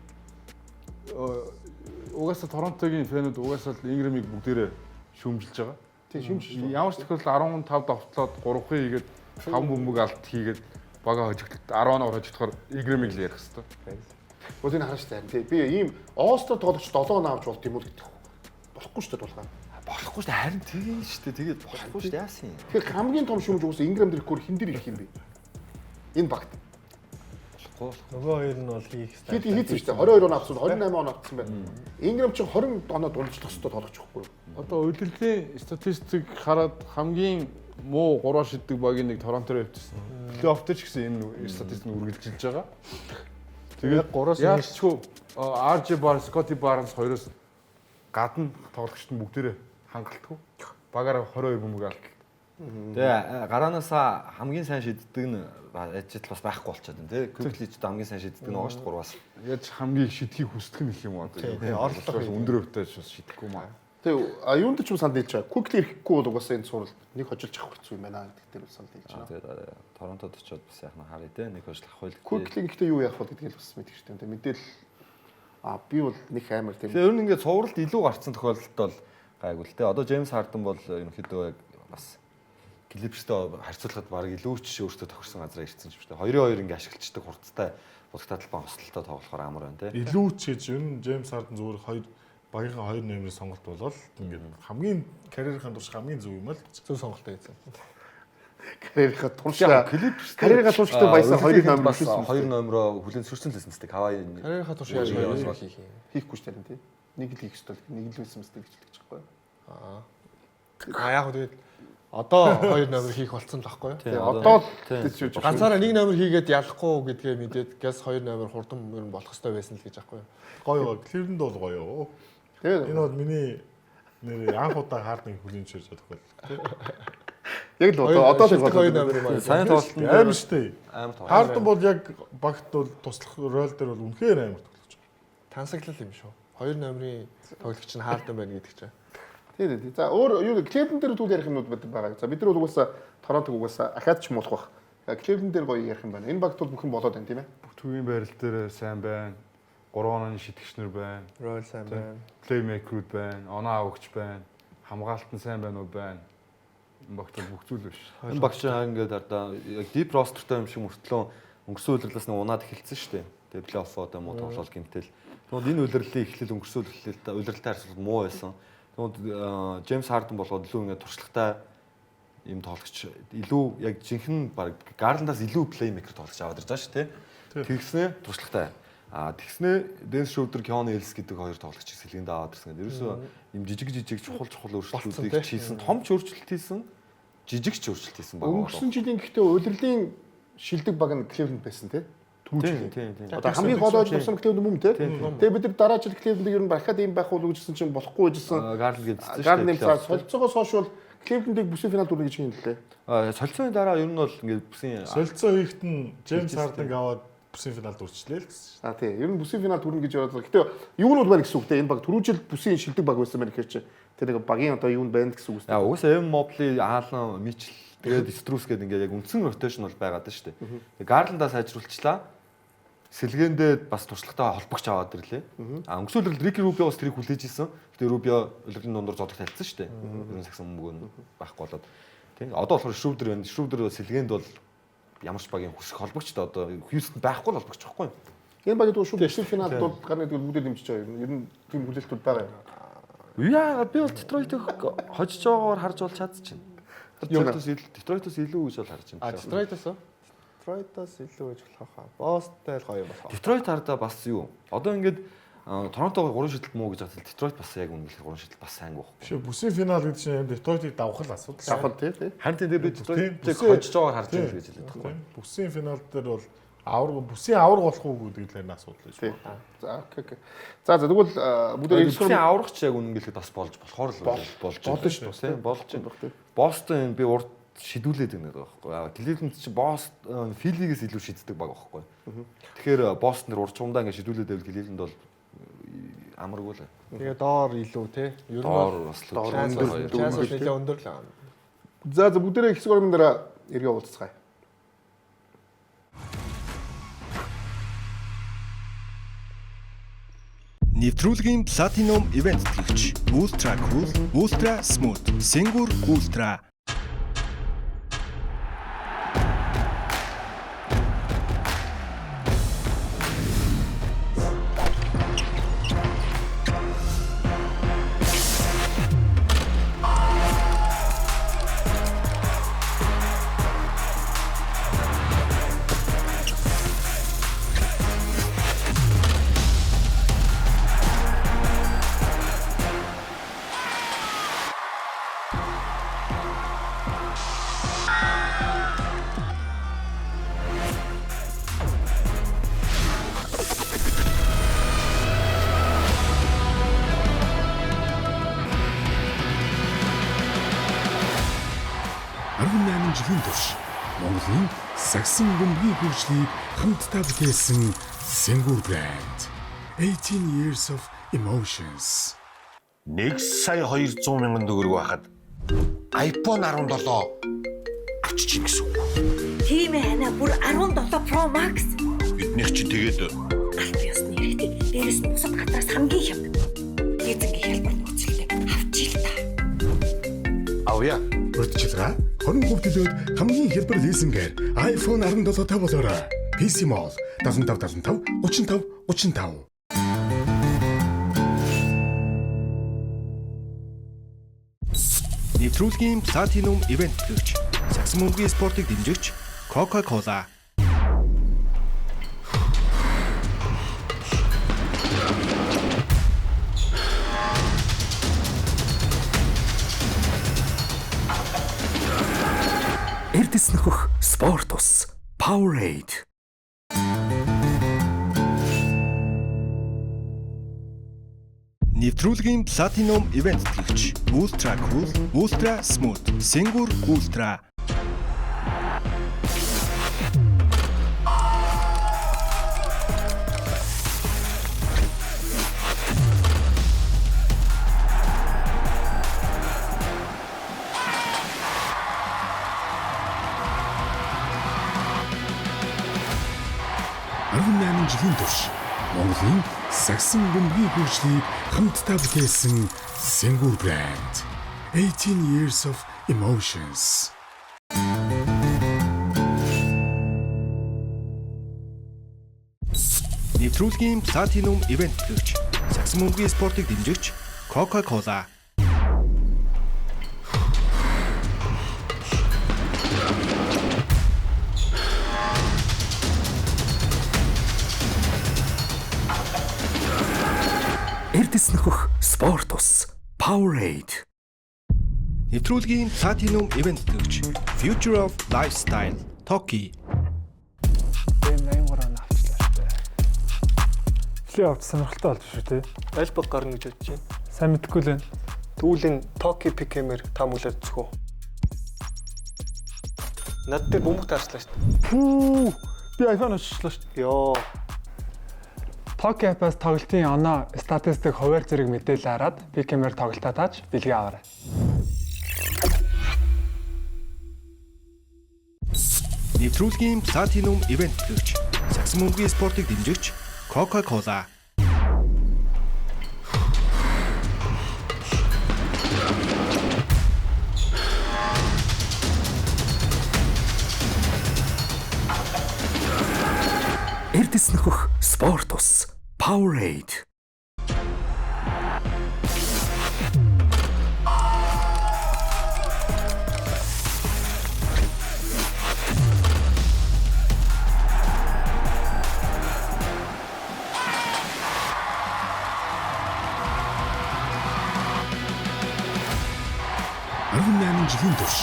угаасаа Торонтогийн фэнүүд угаасаа Инграмыг бүгдээрээ шүүмжилж байгаа. Тийм шүүмжилж. Ямар ч тохиолдолд 15 давтлаад 3-ын хийгээд 5 бөмбөг алт хийгээд бага хожигдод 10-аар хожигдохоор Инграмыг л ярих хэрэгтэй. Бүгдийг харах хэрэгтэй. Тийм би ийм All-Star тоглогч 7 он авч болт юм уу гэдэг. Болохгүй шүү дээ тулгаа. Болохгүй шүү дээ. Харин тийм шүү дээ. Тэгээд болохгүй шүү дээ. Яасан юм? Тэгэхээр хамгийн том шүүмж уус Ингрэм дэрхгүй хин дээр ирэх юм бэ? Энэ багт. Нөгөө хоёр нь бол хийх Хэд хийсэн шүү дээ. 22 он авсан, 28 он авсан байна. Ингрэм чинь 20 оноо дундчлах хэрэгтэй тоглочихгүй. Одоо удирдлагын статистик хараад хамгийн муу 3 шиддэг багийн нэг Торонтоор явчихсан. Плей-офф дээр ч гэсэн энэ статистик үргэлжилж байгаа. Тэгээд 3-аас яачгүй RJ Barnes, Scotty Barnes хоёроос гадна тоглогчд нь бүгдээрээ хангалтгүй. Багаараа 22 бөмбөг алдсан. Тэгээ гараанаасаа хамгийн сайн шиддэг нь ажил бас байхгүй болчиход байна тий. Квиклич хамгийн сайн шиддэг нь байгаа шүү дээ 3-аас. Яаж хамгийн шидхийг хүсдэг нь гэх юм уу? Орлого өндөр өвтэй ч бас шидэхгүй маа. Тэгээ юунд ч санал хэлж байгаа. Квикли ирэхгүй бол угаасаа энэ сурал нэг хожилж авах хэцүү юм байна гэдэг дээр санал хэлж байгаа. Тэгээд Торонтод очиод бас яхна харъя тий. Нэг хожил авах байл. Квикли гэхдээ юу яах вэ гэдгийг л бас мэдэх хэрэгтэй юм. Мэдээл би бол нэг амар тийм. Тэгээ ер нь ингээд цувралд илүү гарцсан тохиолдолд бол гайгүй л тий. Одоо Джеймс Харден бол ерөнхийдөө бас Клипстэй харьцуулахад баг илүү ч өөртөө тохирсон газараа ирсэн ч юм шүү дээ. 2-2 ингээ ашигладаг хурдтай булгатаа талбай хосолтой тоглохоор амар байна тий. Илүү ч гэж ер нь Джеймс Харден зүгээр багийнхаа 2 номерын сонголт болол ингээд хамгийн карьерийнхаа турш хамгийн зөв юм л зөв сонголтоо хийсэн. Карьерийнхаа турштай баясаа 2 номер бас 2 номероо хүлэн зөвшөөрсөн л байсан тест. Хавай карьерийнхаа турш яаж хийх юм. Хийхгүй ч тийм тий. Нэг л хийх ёстой. Нэг л байсан мэт гэж хэлж байгаа байхгүй. Яг тэгээд одоо 2 номер хийх болцсон л байхгүй юу? Тэгээ одоо тийч ганцаараа 1 номер хийгээд ялахгүй гэдгээ мэдээд газ 2 номер хурдан ер нь болох хэрэгтэй байсан л гэж аахгүй юу? Гоё. Кливленд бол гоё. Тэгээ энэ бол миний нэр анх удаа Харден хүлэн зөвшөөрж байгаа. Яг л одоо л 2 номер юм аа. Сайн тоглолтын аим штэ. Аим тоглолт. Харден бол яг багт бол туслах рол дээр бол үнэхээр амар тоглож байгаа. Тансаглал юм шүү. 2 номерын тоглогч нь Харден байна гэдэг чинь. Тийм. За өөр юу Клевленд дээр түүл ярих юмнууд байгаа. За бид нар бол угаасаа Торонтог угаасаа ахаад ч муулах бах. Клевленд дээр гоё ярих юм байна. Энэ багт бол бүх юм болоод байна тийм ээ. Бүх төвийн байрал дээр сайн байна. 3 онооны шитгэгчнэр байна. Рол сайн байна. Плеймейкерүүд байна. Оноо авагч байна. Хамгаалтан сайн байнууд байна. Энэ багт бүх зүйл биш. Энэ багч ингээд одоо яг deep roster-тай юм шиг мөртлөө өнгөрсөн үйлрэлээс нэг унаад эхэлсэн шүү дээ. Тэгээ плей-офф одоо муу тоглол гэмтэл. Тэгвэл энэ үйлрэлийн эхлэл өнгөрсөн үйлрэлтэй харьцуулбал муу байсан. Тэгвэл Джеймс Харден болгоод илүү ингээд туршлагатай юм тоглогч илүү яг жинхэнэ баг Гарландаас илүү плеймейкер тоглож аваад ирж байгаа шүү тий. Тэгснэ туршлагатай. Тэгснэ Денс Шрудер, Кён Элс гэдэг хоёр тоглогч сэлгэнд аваад ирсэн. Ерөөсөө юм жижиг чухал өөрчлөлтүүдийг хийсэн, том ч өөрчлөлт хийсэн, жижиг ч өөрчлөлт хийсэн баг. Өнгөрсөн жилийн гэхдээ улирлын шилдэг баг нь Клевленд байсан тий. Тийм. Одоо хамгийн гол ойлголсон Клевленд мөн тий. Тэгээ бид нар дараа жил Клевленд ер нь дахиад ийм байх уу гэжсэн чинь болохгүй гэжсэн. Гарланд гэдсэн шүү дээ. Гарланд солилцоогоос хойш бол Клевлендийг бүсийн финал дүрнэ гэж хэллээ. Солилцооны дараа ер нь бол ингээд бүсийн солилцоо хийхэд нь Джеймс Харден аваад бүсийн финалд үрчлээ л гэсэн. Тийм. Ер нь бүсийн финал дүрнэ гэж боддог. Гэтэ юунууд байна гэсэн үг те. Энэ баг түрүү жил бүсийн шилдэг баг байсан байна гэхээр чи тэр нэг багийн одоо юунд байна гэсэн үг үстэй. Угсаа Эвен Мобли, Аалан, Мичл тэгээд Струс гэдэг ингээд яг үндсэн ротейшн бол байгаад байна шүү дээ. Тэгээд Гарландаа сайжруулчлаа. Сэлгээндээ бас туршлагатай холбогч аваад ирлээ. Өнгөрсөн үеэр Рики Рубиос тэрийг хүлээж исэн. Гэтэ Рубио улирын дундор зодлогт талцсан шүү дээ. Ерөн сагсан мөнгө байхгүй болоод. Тийм. Одоо болохоор Шрудер байна. Шрудер сэлгээнд бол ямар ч багийн хүсэх холбогчтой одоо Хьюстон байхгүй л холбогч байхгүй. Энэ багт шууд бүсийн финалд бол гарны бүгдээ дэмжиж байгаа юм. Ер нь тийм хүлээлтүүд байгаа юм. Яа, би бол Детройтыг хожиж байгаагаар харж бол чадчихна. Детройтоос илүү гэж бол харж байна. Детройтоос илүү гэж болох хаа. Босттой л гоё болох. Детройт хардаа бас юу? Одоо ингээд Торонтог 3 шидэлт муу гэж бодсон. Детройт бас яг үнэхээр 3 шидэлт бас сайн байх. Биш бүсийн финал гэдэг чинь Детройтыг давах л асуудал. Давхал тий. Харин тийм би Детройтыг хожиж байгаагаар харж байна гэж хэлээд байгаа. Бүсийн финал дээр бол бүсийн авраг болох уу гэдэг талаар нь асуудал шүү. За окей. За тэгвэл бүгд бүсийн аврагч яг үнэнгэлэхэд бас болж болохоор л болж болно шүү дээ. Болж байна. Бостон би урд шидүүлээд байна байгаа байхгүй. Клевленд чи Бостон Филигээс илүү шиддэг баг байхгүй. Тэгэхээр Бостон дээр урчгамдаа ингэ шидүүлээд байвал Клевленд бол амаргүй л. Тэгээ доор илүү те. Ер нь доор бас нэлээд өндөр л. За бүгдээрээ хэсэг орны дараа эргээ уулзцгаая. Нэвтрүүлгийн Platinum Event тэтгэгч Ultra Cool, Ultra Smooth, Singur Ultra. жилийн турш Монголын сагсан бөмбөгийн хөгжлийг хамтдаа бүтээсэн Сэнгүр брэнд. 18 years of emotions. 1,200,000 төгрөг байхад iPhone 17 авчиж гэсэн үг. Тийм ээ хана бүр 17 Pro Max. Биднийх чинь тэгээд Алт ёсны хэрэгтэй. Дээрээс нь бусад гадраас хамгийн хямд. Эзэнгийн хэлбэр нөхцөлтэй авчил та. авъя. Урьдчилгаа 20% төлөөд хамгийн хялбар лизингээр iPhone 17 тавуулаарай. PC Mall 7575 35 35. Нэвтрүүлгийн Platinum Event гэгч сагсан бөмбөгийн спортыг дэмжигч Coca-Cola. Эрдэс нөхөх спорт ус Powerade. Нэвтрүүлгийн Platinum Event гэгч Ultra Cool, Ultra Smooth, Сэнгүр Ultra. жилийн турш Монголын сагсан бөмбөгийн хөгжлийг хамтдаа бүтээсэн Сэнгүр брэнд. 18 years of emotions. Нэвтрүүлгийн Platinum Event гэгч сагсан бөмбөгийн спортыг дэмжигч Coca-Cola. Эрдэс нөхөх спорт ус Powerade. Нэвтрүүлгийн Platinum Event гэгч Future of Lifestyle Toki. Бэм 83 он авчлаа шүү дээ. Флийн авч сонирхолтой болж шүү дээ. Аль баг гарна гэж бодож байна. Сайн мэдэхгүй л байна. Тэгвэл энэ Toki Pick-мээр таамаглаад зүгөө. Над дээр бөмбөг таарчлаа шүү дээ. Пүү. Би iPhone авчлаа шүү дээ. Йоо. Toki app-аас тоглолтын оноо статистик хуваар зэрэг мэдээлэл хараад Pick-мээр тоглолтоо тааж бэлгээ аваарай. Нэвтрүүлгийн Platinum Event гэгч сагсан бөмбөгийн спортыг дэмжигч Coca-Cola. Эрдэс нөхөх спорт ус Powerade. жилийн турш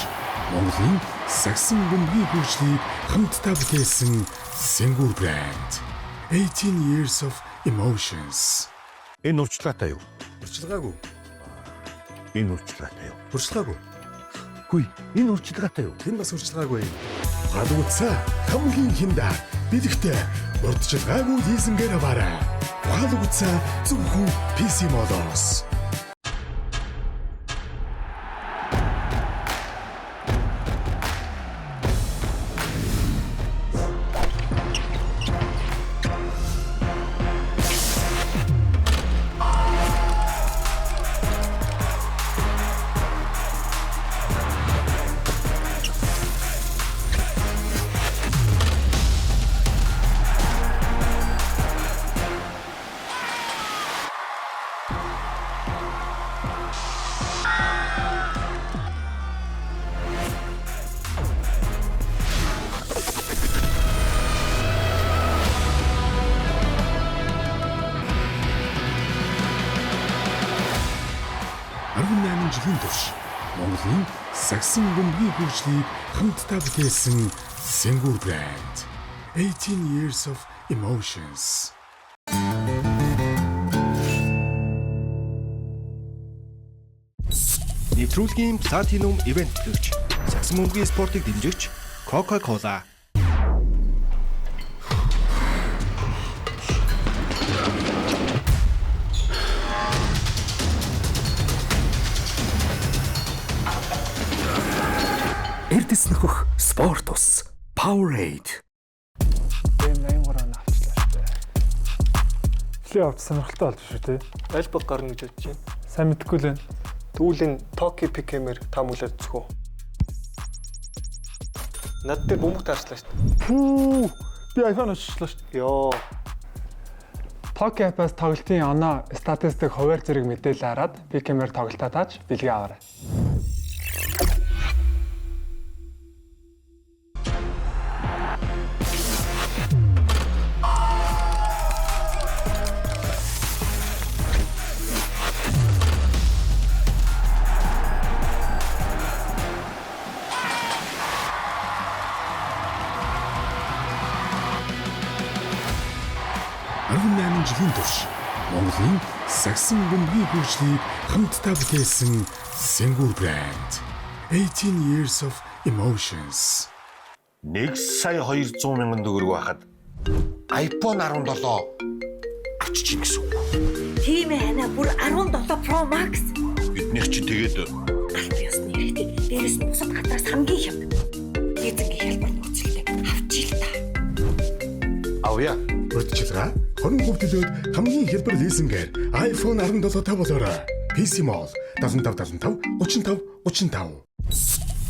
Монголын сагсан бөмбөгийн хөгжлийг хамтдаа бүтээсэн Сэнгүр брэнд. 18 years of emotions. Энэ урьдчилгаатай юу? Урьдчилгаагүй. Энэ урьдчилгаатай юу? Урьдчилгаагүй. Хүй, энэ урьдчилгаатай юу? Тэр бас урьдчилгаагүй. Гадууцаа хамгийн хинда бэлэгтэй урьдчилгаагүй лизингээр аваарай. Гадууцаа зөвхөн PC Mall-оос. жилийн турш Монголын сагсан бөмбөгийн хөгжлийг хамтдаа бүтээсэн Сэнгүр брэнд. 18 years of emotions. Нэвтрүүлгийн Platinum Event гэгч Сагсан бөмбөгийн спортыг дэмжигч Coca-Cola. Эрдэс нөхөх спорт ус Powerade. Бэм 83 он авчлаа шүү дээ. Плей офф сонирхолтой болж шүү дээ. Аль баг гарна гэж бодож байна. Сайн мэдэхгүй л байна. Тэгвэл энэ Токи Пикемэр таамаглаад зүгөө. Над дээр бөмбөг таарчлаа шүү дээ. Пүү. Би iPhone очлоо шүү дээ. Йоо. Ток аппаас тоглолтын оноо статистик хуваар зэрэг мэдээлэл хараад Пикемэр тоглолтоо тааж бэлгээ аваарай. жилийн турш Монголын сагсан бөмбөгийн хөгжлийг хамтдаа бүтээсэн Сэнгүр брэнд 18 years of emotions. 1,200,000 төгрөг байхад iPhone 17 авчиж гэсэн үг. Тийм ээ хана бүр 17 Pro Max. Биднийх чинь тэгээд Аль ёсны хэрэгтэй. Дээрээс нь бусад гадраас хамгийн хямд. Эзэнгийн хэлбэр нөхцөлтэй авчил та. авъя. Урьдчилгаа 20% төлөөд хамгийн хэлбэр лизингээр iPhone 17 тавуулаарай. PC Mall 7575 35 35.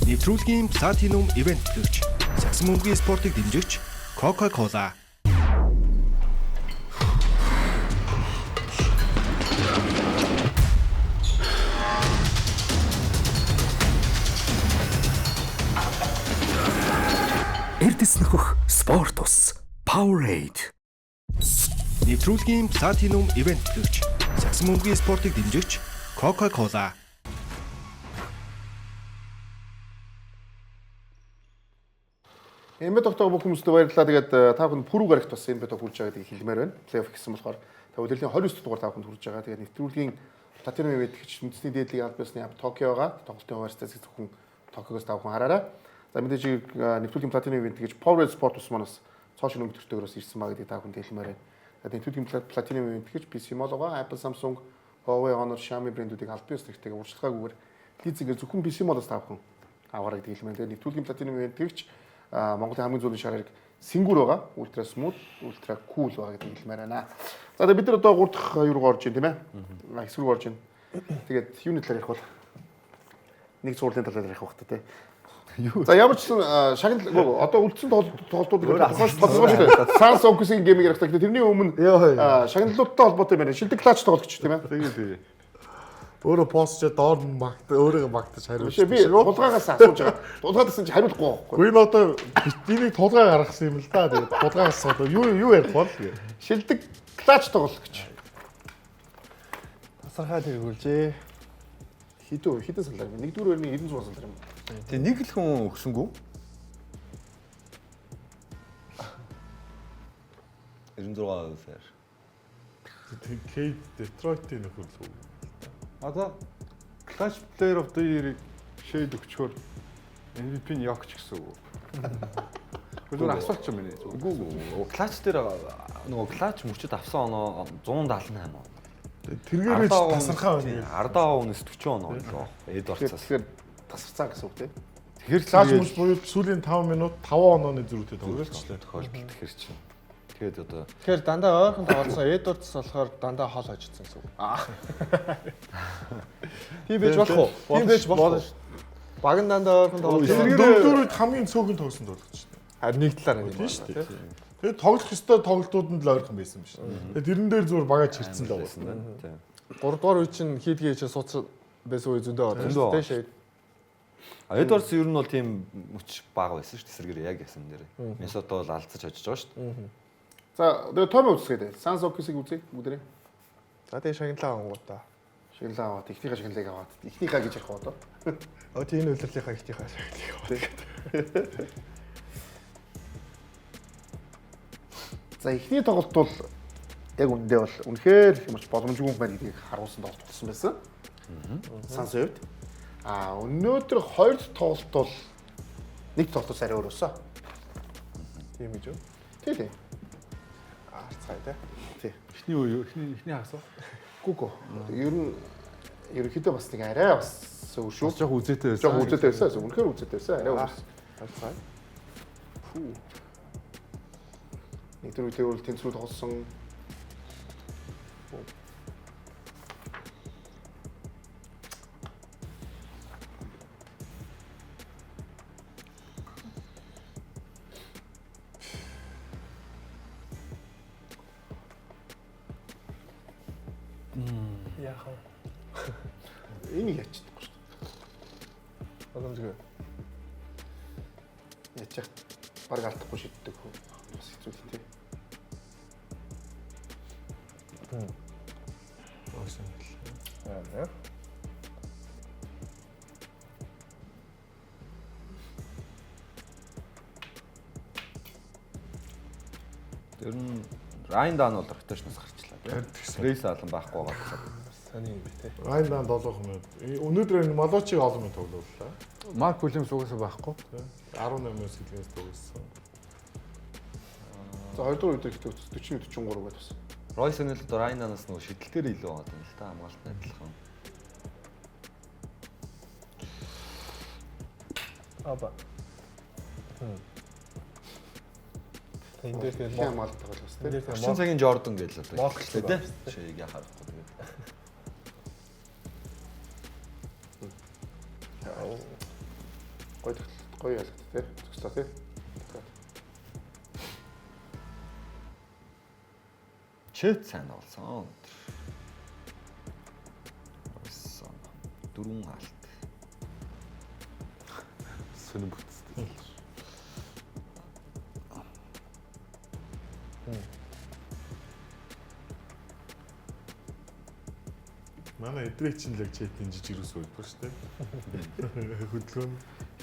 Нэвтрүүлгийн Platinum ивент төлөвч Сагсан бөмбөгийн спортыг дэмжигч Coca-Cola. Эрдэс нөхөх спорт ус Powerade. Нэвтрүүлгийн Platinum ивент төлөвч Сагсан бөмбөгийн спортыг дэмжигч Coca-Cola. Энэ доктор бүх хүмүүстээ баярлалаа. Тэгээд та бүхэн пүрүү гарагт бас энэ бод хүрж байгаа гэдгийг хэлмээр байна. Плей-офф гэсэн болохоор удирлын 29 дугаар та бүхэнд хүрж байгаа. Тэгээд нэвтрүүлгийн Platinum ивент гэж үндэсний дээдлийг аль биесны Токиога тоглолтын хуваарьцаас зөвхөн Токиогоос та бүхэн хараарай. За мэдээж нэвтрүүлгийн Platinum ивент гэж Powerade Sport ус манаас цоошин өнгөтөртөөрөөс ирсэн байгаа гэдгийг та бүхэнд хэлмээр байна. Тэгээд нэвтрүүлгийн Platinum ивент гэж PC Mall-га Apple, Samsung, Huawei, Honor, Xiaomi брэндүүдийг аль биес нэгтэйгээ урьдчилгаагүйгээр лизингээр зөвхөн PC Mall-аас та бүхэн аваарай гэдгийг хэлмээр. Тэгээд нэвтрүүлгийн Platinum ивент гэж Монголын хамгийн зүйлийн шарыг Сэнгүр байгаа. Ультра смут, ультра кул байгаа гэдэг хэлмээр байна. За тэгээд бид нар одоо 3 дахь юу руу орж ийн тийм ээ. Хэсэг рүү орж ийн. Тэгээд юуны талаар ярих бол нэг зурлын талаар ярих багтаа тийм. За ямар ч шагнал одоо үлдсэн тоглолтуудыг тодорхойлж байна. Sans Focus-ийн геймийг ярих гэдэг. Тэрний өмнө шагналуудтай холбоотой байна. Шилдэг клач тоглолт гэж тийм ээ. Тэгээ. Өөрөө постчоо доор магт өөрийгөө магтаж хариулж. Би тулгаагаас асууж байгаа. Тулгаад гэсэн чи хариулахгүй байхгүй. Үгүй нь одоо бинийг тулгаа гаргасан юм л да. Тэгээд тулгаагаас одоо юу ярих бол шилдэг клач тоглолт гэж. Тасархай тэргүүлжээ. Хитэн салдар юм. 1-р өрний 96 салдар юм. Тэгээ нэг л хүн өгсөнгүү. 96 сар. Кейт Детройтын нөхөр л үү. Одоо Clash Player of the Year-ийг шейд өгчхөөр MVP-ний Yok ч гэсэн үг. Гүр асуулт юм байна. Үгүй клач дээр нөгөө клач мөчөд авсан оноо 178 он. Тэргээрээ ч тасархаа байна. Ардаа өнөс 40 он болоо. Эдвардсаас. Тэгэхээр тасарцаа гэсэн үг тийм. Тэгэхээр клач мөч буюу сүүлийн 5 минут 5 онооны зөрүүтэй тоглолцлоо. Тохиолдол тэгэхэр чинь. Тэгээд одоо Тэгэхээр дандаа ойрхон тоглосон Эдвардс болохоор дандаа хол хожицсан гэсэн үг. Тийм байж болох уу? Тийм байж болох. Баг нь дандаа ойрхон тоглосон. Дөрөвдөрөд хамгийн цөөхөн тоглосон тоглолт шүү дээ. Харин нэг талаар юм тийм шүү дээ. Тэгээд тоглох ёстой тоглолтууданд л ойрхон байсан юм шүү. Тэгээд тэрэн дээр зүгээр багаж хэрцэн л байсан байна. тийм. 3 дугаар үе чинь хийдгээ чи сууц байсан үе зөндөө орсон тийм шээ. Эдвардс ер нь бол тийм мөч бага байсан шүү дээ. Тэсэргээр яг ясан дээр. Миннесота бол алдсаж очиж байгаа шүү дээ. За тэгээ том үзсгээд Sans Focus-ыг үзье бүгдээрээ. За тэгээ шагналаа ангуудаа. Шагналаа аваад ихнийхээ шагналыг аваад ихнийхээ гэж ярих одоо. Тийм энэ үйлрэлийнхаа ихнийхээ шагналыг аваад. За ихний тоглолт бол яг үндэ бол үнэхээр хэмэрч боломжгүй юм байна гэдгийг харуулсан тоглолт болсон байсан. Sans хувьд. Өнөөдөр хоёр дахь тоглолт бол Нэг тоглолтоос арай өөр өссөн. Тийм гэж үү? Тий. Арцгай тий. Тий. Эхний үе эхний хагас уу? Гүгөө. Ер нь ерөнхийдөө бас нэг арай бас өөр шүү. Жог үзээтэй байсан. Жог үзээтэй байсан. Үнэхээр үзээтэй байсан. Арай өөр. Арцгай. Нэг төр үедээ бол тэнцвэр тоглосон. Яах вэ? Энийг ячдаггүй шүү. Боломжгүй. Ячих баг алдахгүй шийддэг хөө. Бас хэцүү тий. Оосон. Аа. Тэр нь Райн Дан бол ротейшноос гарчлаа тийм. Рейс алан байхгүй байгаа. Сони юм тий. Райн Дан 7-х. Өнөөдөр энэ Молочиг олон минут тоглууллаа. Марк Уильямс угаасаа байхгүй. 18-аас хэлгээс тоглосон. За 2 дугаар үед ихтэй 40-43 гээд бас. Ройс нь л Райн Данаас нөгөө шидэлтээр илүү байгаа юм л та хамгаалттай адилхан. Аба. Энд дээр тэгээд Хям алддаг бол бас тий. Орчин цагийн Жордан гэж л одоо Монголтэй тийм. Чийг яхахгүй тэгээд. Гоё ялт тий. Зөвсөө тий. Чэт сайн болсон. Орсон. 4 алт. Сонир бүтцтэй. Манай эдрэг чинь л чэтийн жижиг рүүс үлдсэн шүү дээ. Хөдөлгөөн.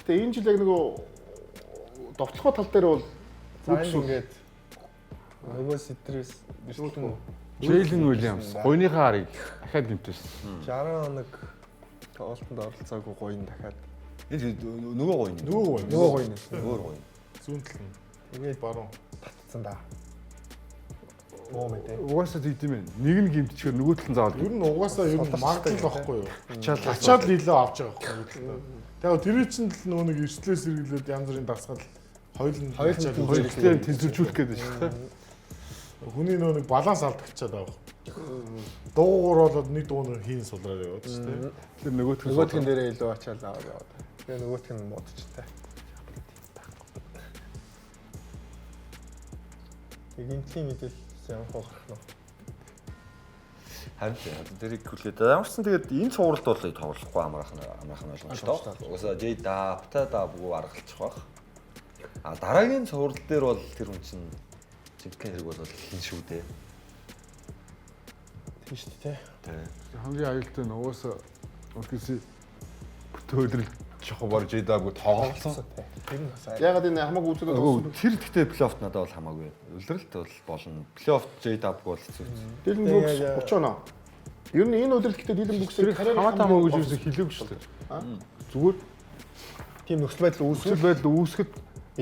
Гэтэ энэ жил яг нөгөө довтлогоо тал дээр бол цаан ингээд нөгөө стресс бишлэн Джейлен Уильямс гойныхаа харыг дахиад гэмтсэн. 60 хоног тоглолтод оролцоогүй гойн дахиад. Нөгөө гоё. Нөгөө гойн. Өөр гоё. Зүүнтэл нь. Тэгээд баруун татцсан да. Оо мэдээ. Угаасаа тийм ээ. Нэг нь гэмтчихээр нөгөө талын заавал. Ер нь угаасаа ер нь магадгүй байхгүй юу? Ачаал Ачаал илүү авч байгаа байхгүй юу? Тэгээд тэр чинь л нөгөө нэг эрслээс сэргэлээд янз бүрийн дасгал хоёулын хоёулын тэнцвэржүүлэх гэдэг шүү дээ. Хүний нөгөө нэг баланс алдчихад байгаа. Дуугуур болоод нэг дуу хийн сулраар яваад шүү дээ. Тэр нөгөөтгөн дээрээ илүү ачаал аваад яваад. Тэгээ нөгөөтг нь модчтой. Гинтлийн мэдээлэл явах гарах нь. Харин тэрийг хүлээд ямар ч сан тэгээд энэ цувралд бол тоглохгүй амрах боломжтой. Угаасаа J давгүй аргалчих байх. А дараагийн цуврал дээр бол тэр хүн чинь жигхэн хэрэг бол хин шүү дээ. Тийм шүү дээ. Хамгийн аюултай нь угаасаа үлгээс бүтөөлрөл жоохон бор J давгүй тоглосон. Ягаад энэ хамаагүй үзүүлээд болсон. Тэр гэхдээ плей-оффт надад бол хамаагүй. Үлрэлт бол болно. Плей-оффт J давгүй бол хэцүү. Дилэн Брукс 30 оноо. Ер нь энэ өдрөлт гэхдээ Дилэн Бруксыг хамаатай хамаагүй гэж хэлээгүй шүү дээ. Зүгээр тийм нөхцөл байдал үүсгэхэд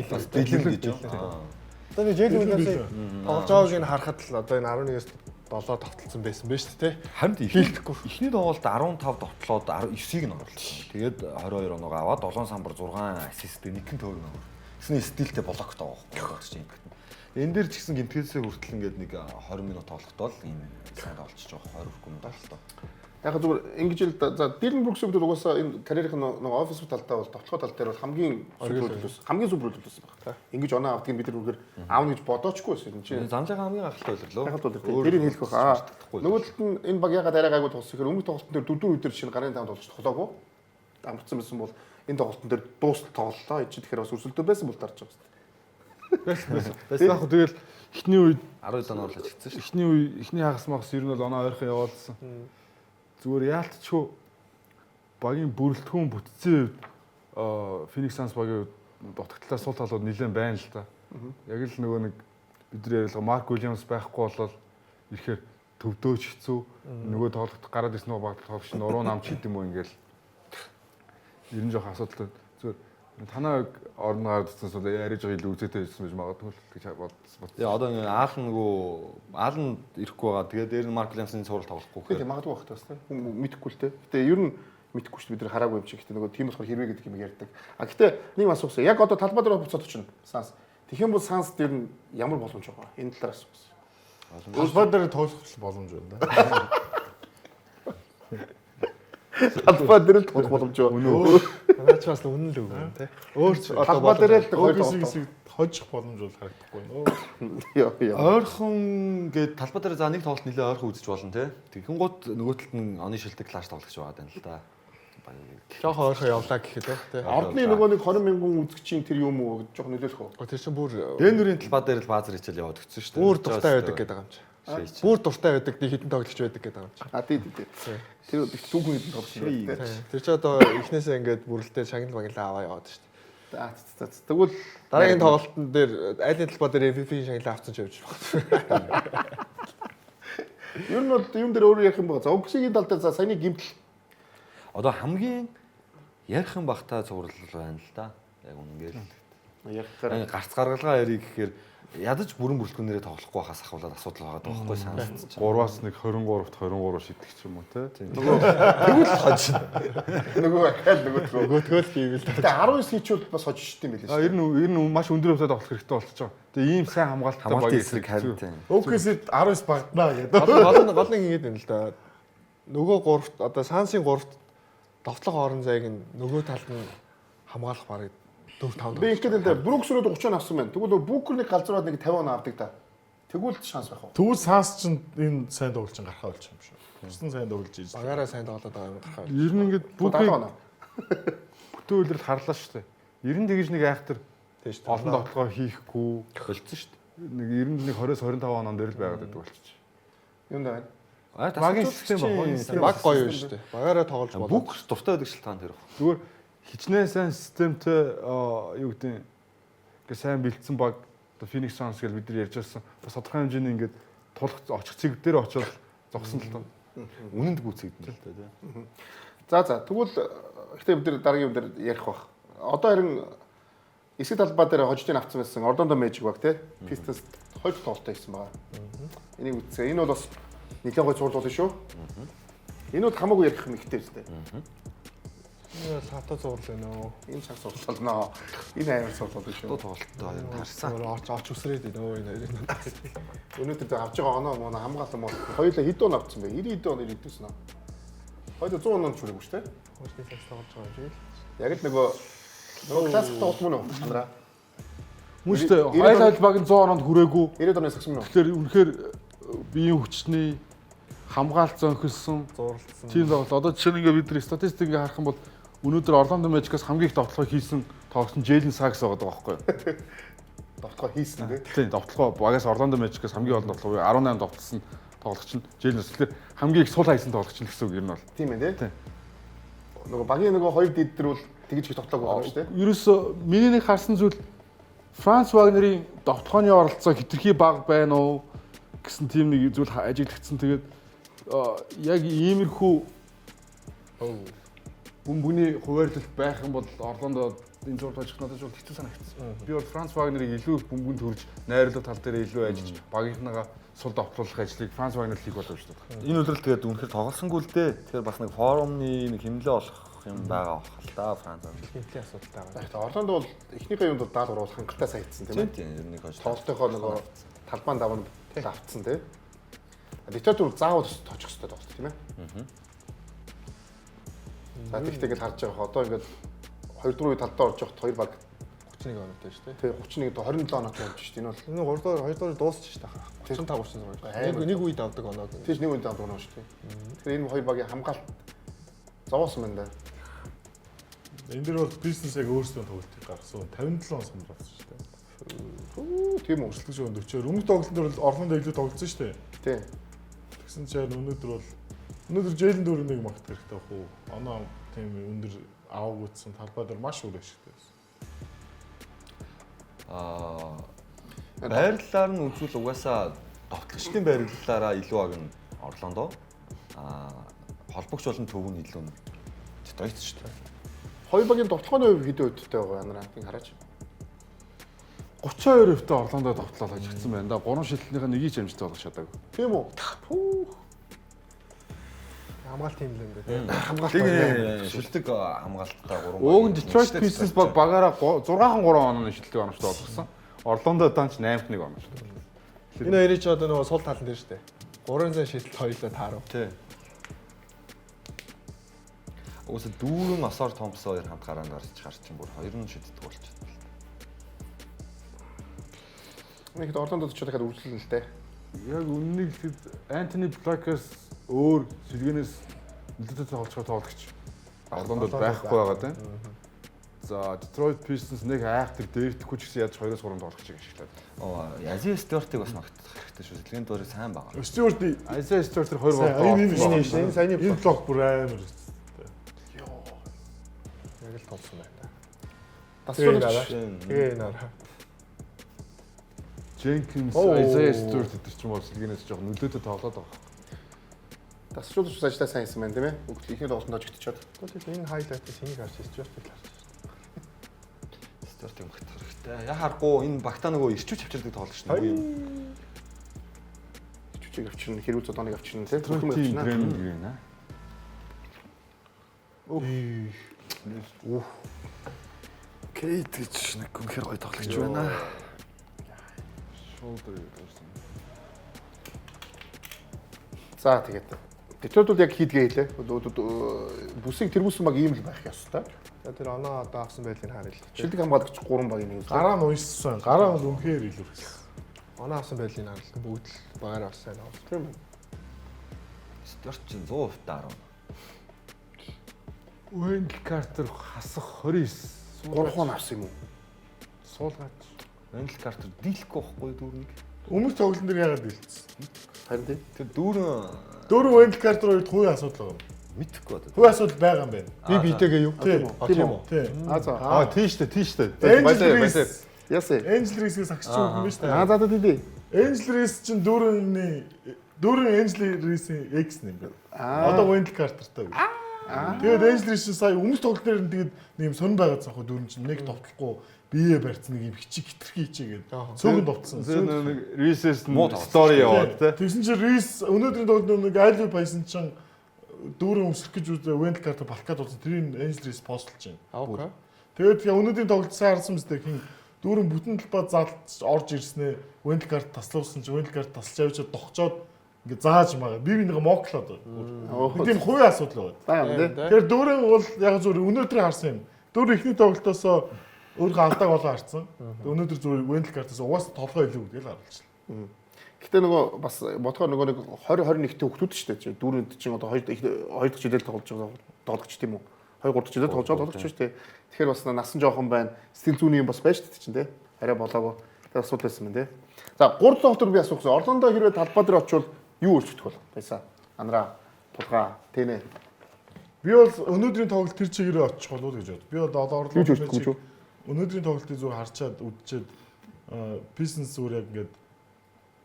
бас Дилэн гэж байна. Одоо нэг J Williams-ийг тоглож байгааг нь харахад л одоо энэ 11-ээс 7 тогтолцсон байсан биз дээ. Харин хэлэхгүй. Эхний тоглолт 15 довтлоод 9-ийг нь оруулсан. Тэгээд 22 оноо аваад 7 самбар 6 ассисттэй нэгэн тойрог авав. Тэсний стилтэй блоктой байгаа байхгүй юм. Энэ дээр ч гэсэн гимтгээсээ хүртэл ингээд нэг 20 минут тоглохдоо л ийм сайн тоглож байгаа 20 хүнд тоглолтоо. Яг зүгээр ингэж л за Дилэн Бруксийн хувьд угаасаа энэ карьерийнх нь нэг офис талдаа бол довтлогоо тал дээр бол хамгийн супер төлөвлөсөн байна. Ингэж оноо авдгийг бид нар үгээр аавна гэж бодоочгүй байсан юм чинь. Замлага хамгийн гахалтай Тэрийг ойлголоо. хэлэх баха. Нөгөө талд нь энэ баг ягаад арай гайгүй тоглосон гэхээр өмнөх тоглолтын дээр 4 үедэр шинэ гарын 5 тоглож тоглоогүй. Амарцсан байсан бол энэ тоглолтын дээр дуустал тоглолоо. Энд чинь тэгэхээр бас өрсөлдөөн байсан бол дарж байгаа юм. Байсан яг тэгэл эхний үед 10 оноо орлож гисэн шүү. Эхний үе эхний хагас магас ер нь бол оноо ойрхон явуулсан. Зүгээр яалтчгүй багийн бүрэлдэхүүн бүтцийн Phoenix Suns багийн дутагдлаар сул талууд нэлээд байна л та. Яг л нөгөө нэг бидний ярилга Марк Уильямс байхгүй болол ирэхээр төвдөөч хэцүү. Нөгөө тоглоход гараад ирсэн нөгөө баг тоглох шин уруу намч хийдэм үү ингээл ер нь жоох асуудалтай. Зүгээр Танаа орон гардсан бол яриж байгаа илүү үзээтэй байсан байж магадгүй л гэж бодсон. Тэгээ одоо ингээ аалн ирэхгүй байгаа. Тэгээ дээр нь Марк Лемсийн цуврал тоглохгүй. Тэгээ магадгүй байх тас тийм мэдэхгүй л те. Гэтэ ер нь мэдэхгүй шүү дээ бид нар хараагүй юм чи. Гэтэ нөгөө тийм болохоор хэрвээ гэдэг юм ярьдаг. А гэтэ нэг асуусан. Яг одоо талбай дээр буцаад очно. Санс. Тэгэх юм бол санс дээр нь ямар боломж байгаа? Энэ талаар асуусан. Талбай дээр тоглох боломж байна да. Талбай дээр л тоглох боломж байна. Наач бас үнэн л үгүй те. Өөр ч талбай дээр л хэсэг хожих боломж бол харагдахгүй нөө. Ойрхон гээд талбай дээр за нэг тоглолт нэлээ ойрхон үзэж болно те. Тэгхэн гут нөгөө талд нь оны шилдэг клаш тоглож байгаа юм л да. Жохон ойрхон явлаа гэхэд те. Ордны нөгөө нэг 20,000 үзэгчийн тэр юм уу гэж жоох нөлөөлөх үү? Тэр чинь бүр Дэнүрийн талбай дээр л баазар хичээл яваад өгсөн шүү дээ. бүр дуртай байдаг гэдэг юм чи. Бүр дуртай байдаг нэг хитэн тоглогч байдаг гэдэг юм чи. А тий. Тэр түүхэн хитэн тоглож байна. Тэр чи одоо эхнээсээ ингээд бүрэлдээ шагнал баглаа аваа яваад шүү дээ. Тэгвэл дараагийн тоглолтын дээр айлын талбай дээр MVP-ийн шагналаа авсан ч явж байна. Ер нь бол юм дээр өөрөө ярих юм байна. За боксингийн тал дээр за саяны гимтэл одоо хамгийн ярих юм багтаа цуврал байна л да. Яг үнэнгээл. Ярихаар гарц гаргалгаа ярих гэхээр ядаж бүрэн бүрэлдэхүүнээрээ тоглохгүй байхаас ахвалаад асуудал байгаа байхгүй санагдаж. 3-аас нэг 23-т 23 шидэх ч юм уу те. Нөгөө тэгвэл хож. нөгөө ахаал нөгөөтгөө л хийвэл. Гэтэ 19 хийчүүл бас хожиж штеп юм билээ шүү. Ер нь маш өндөр хөвтөд тоглох хэрэгтэй болчихоо. Тэгээ ийм сайн хамгаалалттай баг эсрэг харин. ΟКС-д 19 багтнаа гэдэг. Гол нь ингэдэг юм л да. Нөгөө 3-т одоо Сансын 3-т довтлох орон зайг нь нөгөө талд нь хамгаалах барыг 4-5. Би ингээд энэ Брукс руу 30 авсан байна. Тэгвэл Бүүкерний галзуураад нэг 50 авдаг да. Тэгвэл шанс байх уу? Тэгвэл Санс чинь энэ сайн тоглож гарахаа болж юм шүү. Гэсэн сайн тоглож ийж. Багаараа сайн тоглоод байгаа юм гарахаа. Ер нь ингээд бүгд бүтэн үйлрэл харлаа шүү дээ. Ер нь тэгж нэг айхтар тийш олон тоглоо хийхгүй болцсон шүү дээ. нэг 91 20-25 оноон дээр л байгаад байдаг болчих. Юм даа. Багийн систем баг гоё юм шүү дээ. Багаараа тоглож болно. Бүх дуртай байдаг шалтгаан тэр. Зүгээр хичнээн сайн системтэй юу гэдэг ингээ сайн бэлдсэн баг оо Phoenix Suns гэж бид нар ярьж байсан. Бас тодорхой хэмжээний ингээд тулах очих цэг дээр очоод зогсон л тоо. Үнэнд гүйцэгдэн л дээ. За тэгвэл ихтэй бид нар дараагийн юм дээр ярих бах. Одоо харин эсрэг талбай дээр хождын авцсан байсан Orlando Magic баг тий. Pistons 2 тоглолттой хийсэн байгаа. Энийг үзье. Энэ бол бас нэгэн гой зурлал болно шүү. Энэ бол хамаагүй ярих юм ихтэй үстэй. Энэ савта зурлал байна уу? Энэ цаг зурлал нөө. Энэ амар зурлал шүү. Одоо тоглолттой харсан. Орч үсрээд байна өө энэ. Өнөөдөр авч байгаа оноо мөн хамгаалсан мөн хоёулаа хэд он авцсан бэ? 90 оны идэвсэн аа. Хоёул 100 он чүрэг шүү дээ. Хөөсний цаг тоглож байгаа юм шиг. Яг л нөгөө классик тоглолт мөн үү? Сандраа. Хүмүүстээ хайл баг нь 100 ононд хүрээгүй. 90 оны сагсан мөн үү? Тэгэхээр үнэхээр биеийн хүчний хамгаалт зөнхөлсөн зурлалсан. Тийм тоглолт. Одоо жишээ нь ингээ бид нар статистик ингээ харах юм бол өнөөдөр Orlando Magic-аас хамгийн их тоглолтоо хийсэн тоглогч Jalen Suggs байгаа байхгүй юу? Тоглолтоо хийсэн тий. Тийм, тоглолтоо багаас Orlando Magic-аас хамгийн олон тоглолт 18 тоглолтсон тоглогч нь Jalen Suggs. Тэгэхээр хамгийн их сул хайсан тоглогч нь гэсэн үг юм бол. Тийм ээ тий. Нөгөө багийн нөгөө хоёр дид дээр бол тэгж их тоглоог байгаа шүү дээ. Ерөөсө миний нэг харсан зүйл Франц Вагнерийн довтлооны оролцоо хитрхи бага байна уу гэсэн тийм нэг зүйл ажиглагдсан. Тэгээд яг иймэрхүү бүмбүний хуваарлалт байх юм бол Орландо энэ зурд ажих надад бол хэцүү санагдсан. Би бол Франц Вагнерыг илүү бүмбүнд төрж найруулга тал дээр илүү ажиллаж багийнхнаагаа сул довтлуулах ажлыг Франц Вагнер хийх болов шүү дээ. Энэ үлрэл тэгээд үнэхээр тоглосонгүй л дээ. Тэгэхээр бас нэг форумны нэг хэмнэлээ олох юм байгаа бах л да Франц. Хэмтлийн асуудалтай байгаа. Тэгэхээр Орландо бол эхнийхээ юунд бол даал уруулах хангалттай саядсан тийм ээ. Тийм нэг хож. Тоглолтынхоо нөгөө талбайн даван авцсан тийм. Детройт бол заавал точих хэрэгтэй тоглолт тийм ээ. За тэгтээ ингэж харж байгаа. Одоо ингэж 2 4 талдаа орж явахад 2 баг 31 оноотой шүү дээ. Тэгээ 31 до 27 оноотой явж шүү дээ. Энэ бол энэ 3 доор 2 доор дуусчих шүү дээ. 35 36. Нэг үед авдаг оноо. Тийш нэг үед авдаг оноо шүү дээ. Тэгэхээр энэ хоёр багийн хамгаалт зовоосон байна да. Энэ дэр бол бизнес яг өөрсдөө тоглолтыг гаргасан. 57 он санал авсан шүү дээ. Тийм үү. Өрсөлдөж байгаа 40-оор өмнөх тоглолтын дээр бол Орландо илүү тоглолцсон шүү дээ. Тийм. Тэгсэн чинь өнөөдөр Jalen Duren-ыг магтах хэрэгтэй байх уу? Оноо тийм өндөр аваагүйдсэн талбай дээр маш үр ашигтай байсан. Байрлалаар нь үзвэл угаасаа довтлогчдын байрлалаараа илүү агн Орландо. Холбогч болон төв нь илүү Детройт шүү дээ. Хоёр багийн тоглохооны хувь хэдэн хувьтай байгаа янараа тийг хараач. 32%-тай Орландо тоглолоо хожигдсан байна да. 3 шилтнийхээ нэгийг ч амжилттай болгох чадаагүй. Тийм үү? Хамгаалт юм л юм дээ. Хамгаалт шилдэг хамгаалттай 3. Ууг нь Detroit Pistons баг багаараа 6-3 онооны шилдэг оноочтой болгосон. Орландо данч 8-1 оноочтой. Энэ хоёрыг ч одоо нөгөө сул талан дээр шүү дээ. 3 зан шилт хоёулаа таарав. Тий. Өөсө дүүрэн Осоор Томпсон хоёр хамт гараанд гарч чинь бүр хоёр нь шиддэг болчихсон. Нэг Орландод ч дахиад үргэлжлэн л дээ. Яг үннийг хэлэхэд Антони Блакерс өөр сэлгэнээс нэлээд тоглогч Орландод байхгүй байгаа тийм. За Detroit Pistons нэг айхтар дээрдэхгүй ч гэсэн яаж 2-3 тоглогчийг ашиглаад. Азия Стюартыг бас магтах хэрэгтэй шүү. Сэлгэнд дөрөв сайн байгаа. Стюарт Азия Стюарт 2 гол. энэ саяны блок бүр амар. Яг л томсон байна. Тасруулж. Тэгээ энэ араа. Jenkins, Isaiah Stewart гэдэг ч юм уу сэлгэнээс жоох нөлөөтэй тоглоод байгаа. Тасруулж ажлаа сайн хийсэн байна тийм ээ. Бүгд ихний тоглолтод очигдчиход. Тэгвэл энэ хайлайтыг хэнийг харж Stewart-ыг харж. Стюартыг магтах хэрэгтэй. Яхааргүй энэ багтаа нөгөө ирчүүч авчирдаг тоглогч нэг юм. Ирчүүчийг авчирна, хэрүүл зодоныг авчирна тийм. Тройн Дреймонд гэрэн аа. Кейт гэж нэг үнэхээр гоё тоглогч байна. За тэгээд Detroit бол яг хийдгээ хэлээ. Бүсийг тэргүүлсэн баг ийм л байх ёстой. За тэр оноо одоо авсан байлыг харъя л. Шилдэг хамгаалагч 3 багийн нэг. Гараа нь уйссан. Гараа бол үнэхээр илүүрсэн. Оноо авсан байлыг харъя. Бүгд л багаар авсан байна. Тийм байна. Стюарт чинь 100% таарав. Wendell Carter хасах 29. 3 хон авсан юм уу? Суулгаач. Wendell Carter дийлэхгүй байхгүй дүүрнийг. Өмнөх тоглолтын дээр яагаад дэлгэсэн? Харин тийм. Тэр дүүрэн Wendell Carter хоёрт хувийн асуудал байгаа. мэдхгүй байна. Хувийн асуудал байгаа юм байна. Би битэйгээ юу? Тийм үү? Тийм. За. Тийштэй. Angel Ясэ. Reese-ээс агч юм биш үү? За тий. Angel Reese чинь дүүрэн Angel Reese-ийн X нэм байна. Одоо Wendell Carter-тай. Тэгээд Angel Reese сая өмнөх тоглолт дээр тэгээд нэг юм сонир байгаад цаахгүй дүүрэн чинь нэг товтлохгүй бие барьцсан нэг юм хичиг хитрхи хичээгээд цөөхөн довтсон. Нэг Reese-с story яваад тий. Тэгсэн чинь Reese өнөөдрийн тоглолтод нэг Айлви байсан чинь дүүрэн өсрөх гэж үзээ Wendell Carter балхаад болсон. Тэрийг Angel Reese постолж байна. Тэгээд өнөөдрийн тоглолт сайн харсан мэт хин дүүрэн бүтэн талбай залж орж ирснээ Wendell Carter таслуулсан чинь Wendell Carter тасч авчиад догчоод ингээ зааж байгаа. Би нэг моклоод байгаа. Нэг тийм хувийн асуудал байна. Тэгэхээр дүүрэн бол яг зөв өнөөдрийн харсан юм. Дүүрэн ихний тоглолтоос өөрөө алдааг болоо харсан. Өнөөдөр зөв Wendell Carter-аас угаасаа толгой илүү гэж харгалчлаа. Гэтэ нөгөө бас бодохоор нөгөө нэг 20-21-т хөвгтүүд шүү дээ. Дүүрэнд чинь одоо 2 дахь жилээр тоглож байгаа тоглогч тийм үү? 2-3 дахь жилээр тоглож шүү дээ. Тэгэхээр бас насан жоохон байна. Сэтгэл зүйн юм бас байж дээ чинь тий. Арай болоогүй. Тэр асуудал байсан юм тий. За 3 тоглолтоор би асуусан. Орландо хэрвээ талбай дээр очивол юу өөрчлөгдөх бол байсаа? Андраа, Тулгаа, Тэнэ. Би бол өнөөдрийн тоглолт тэр чигээрээ очих болов уу гэж бод. Би одоо Орландо өнөөдрийн тоглолтыг зөв харчаад үдчихэд Pistons зүгээр яг ингээд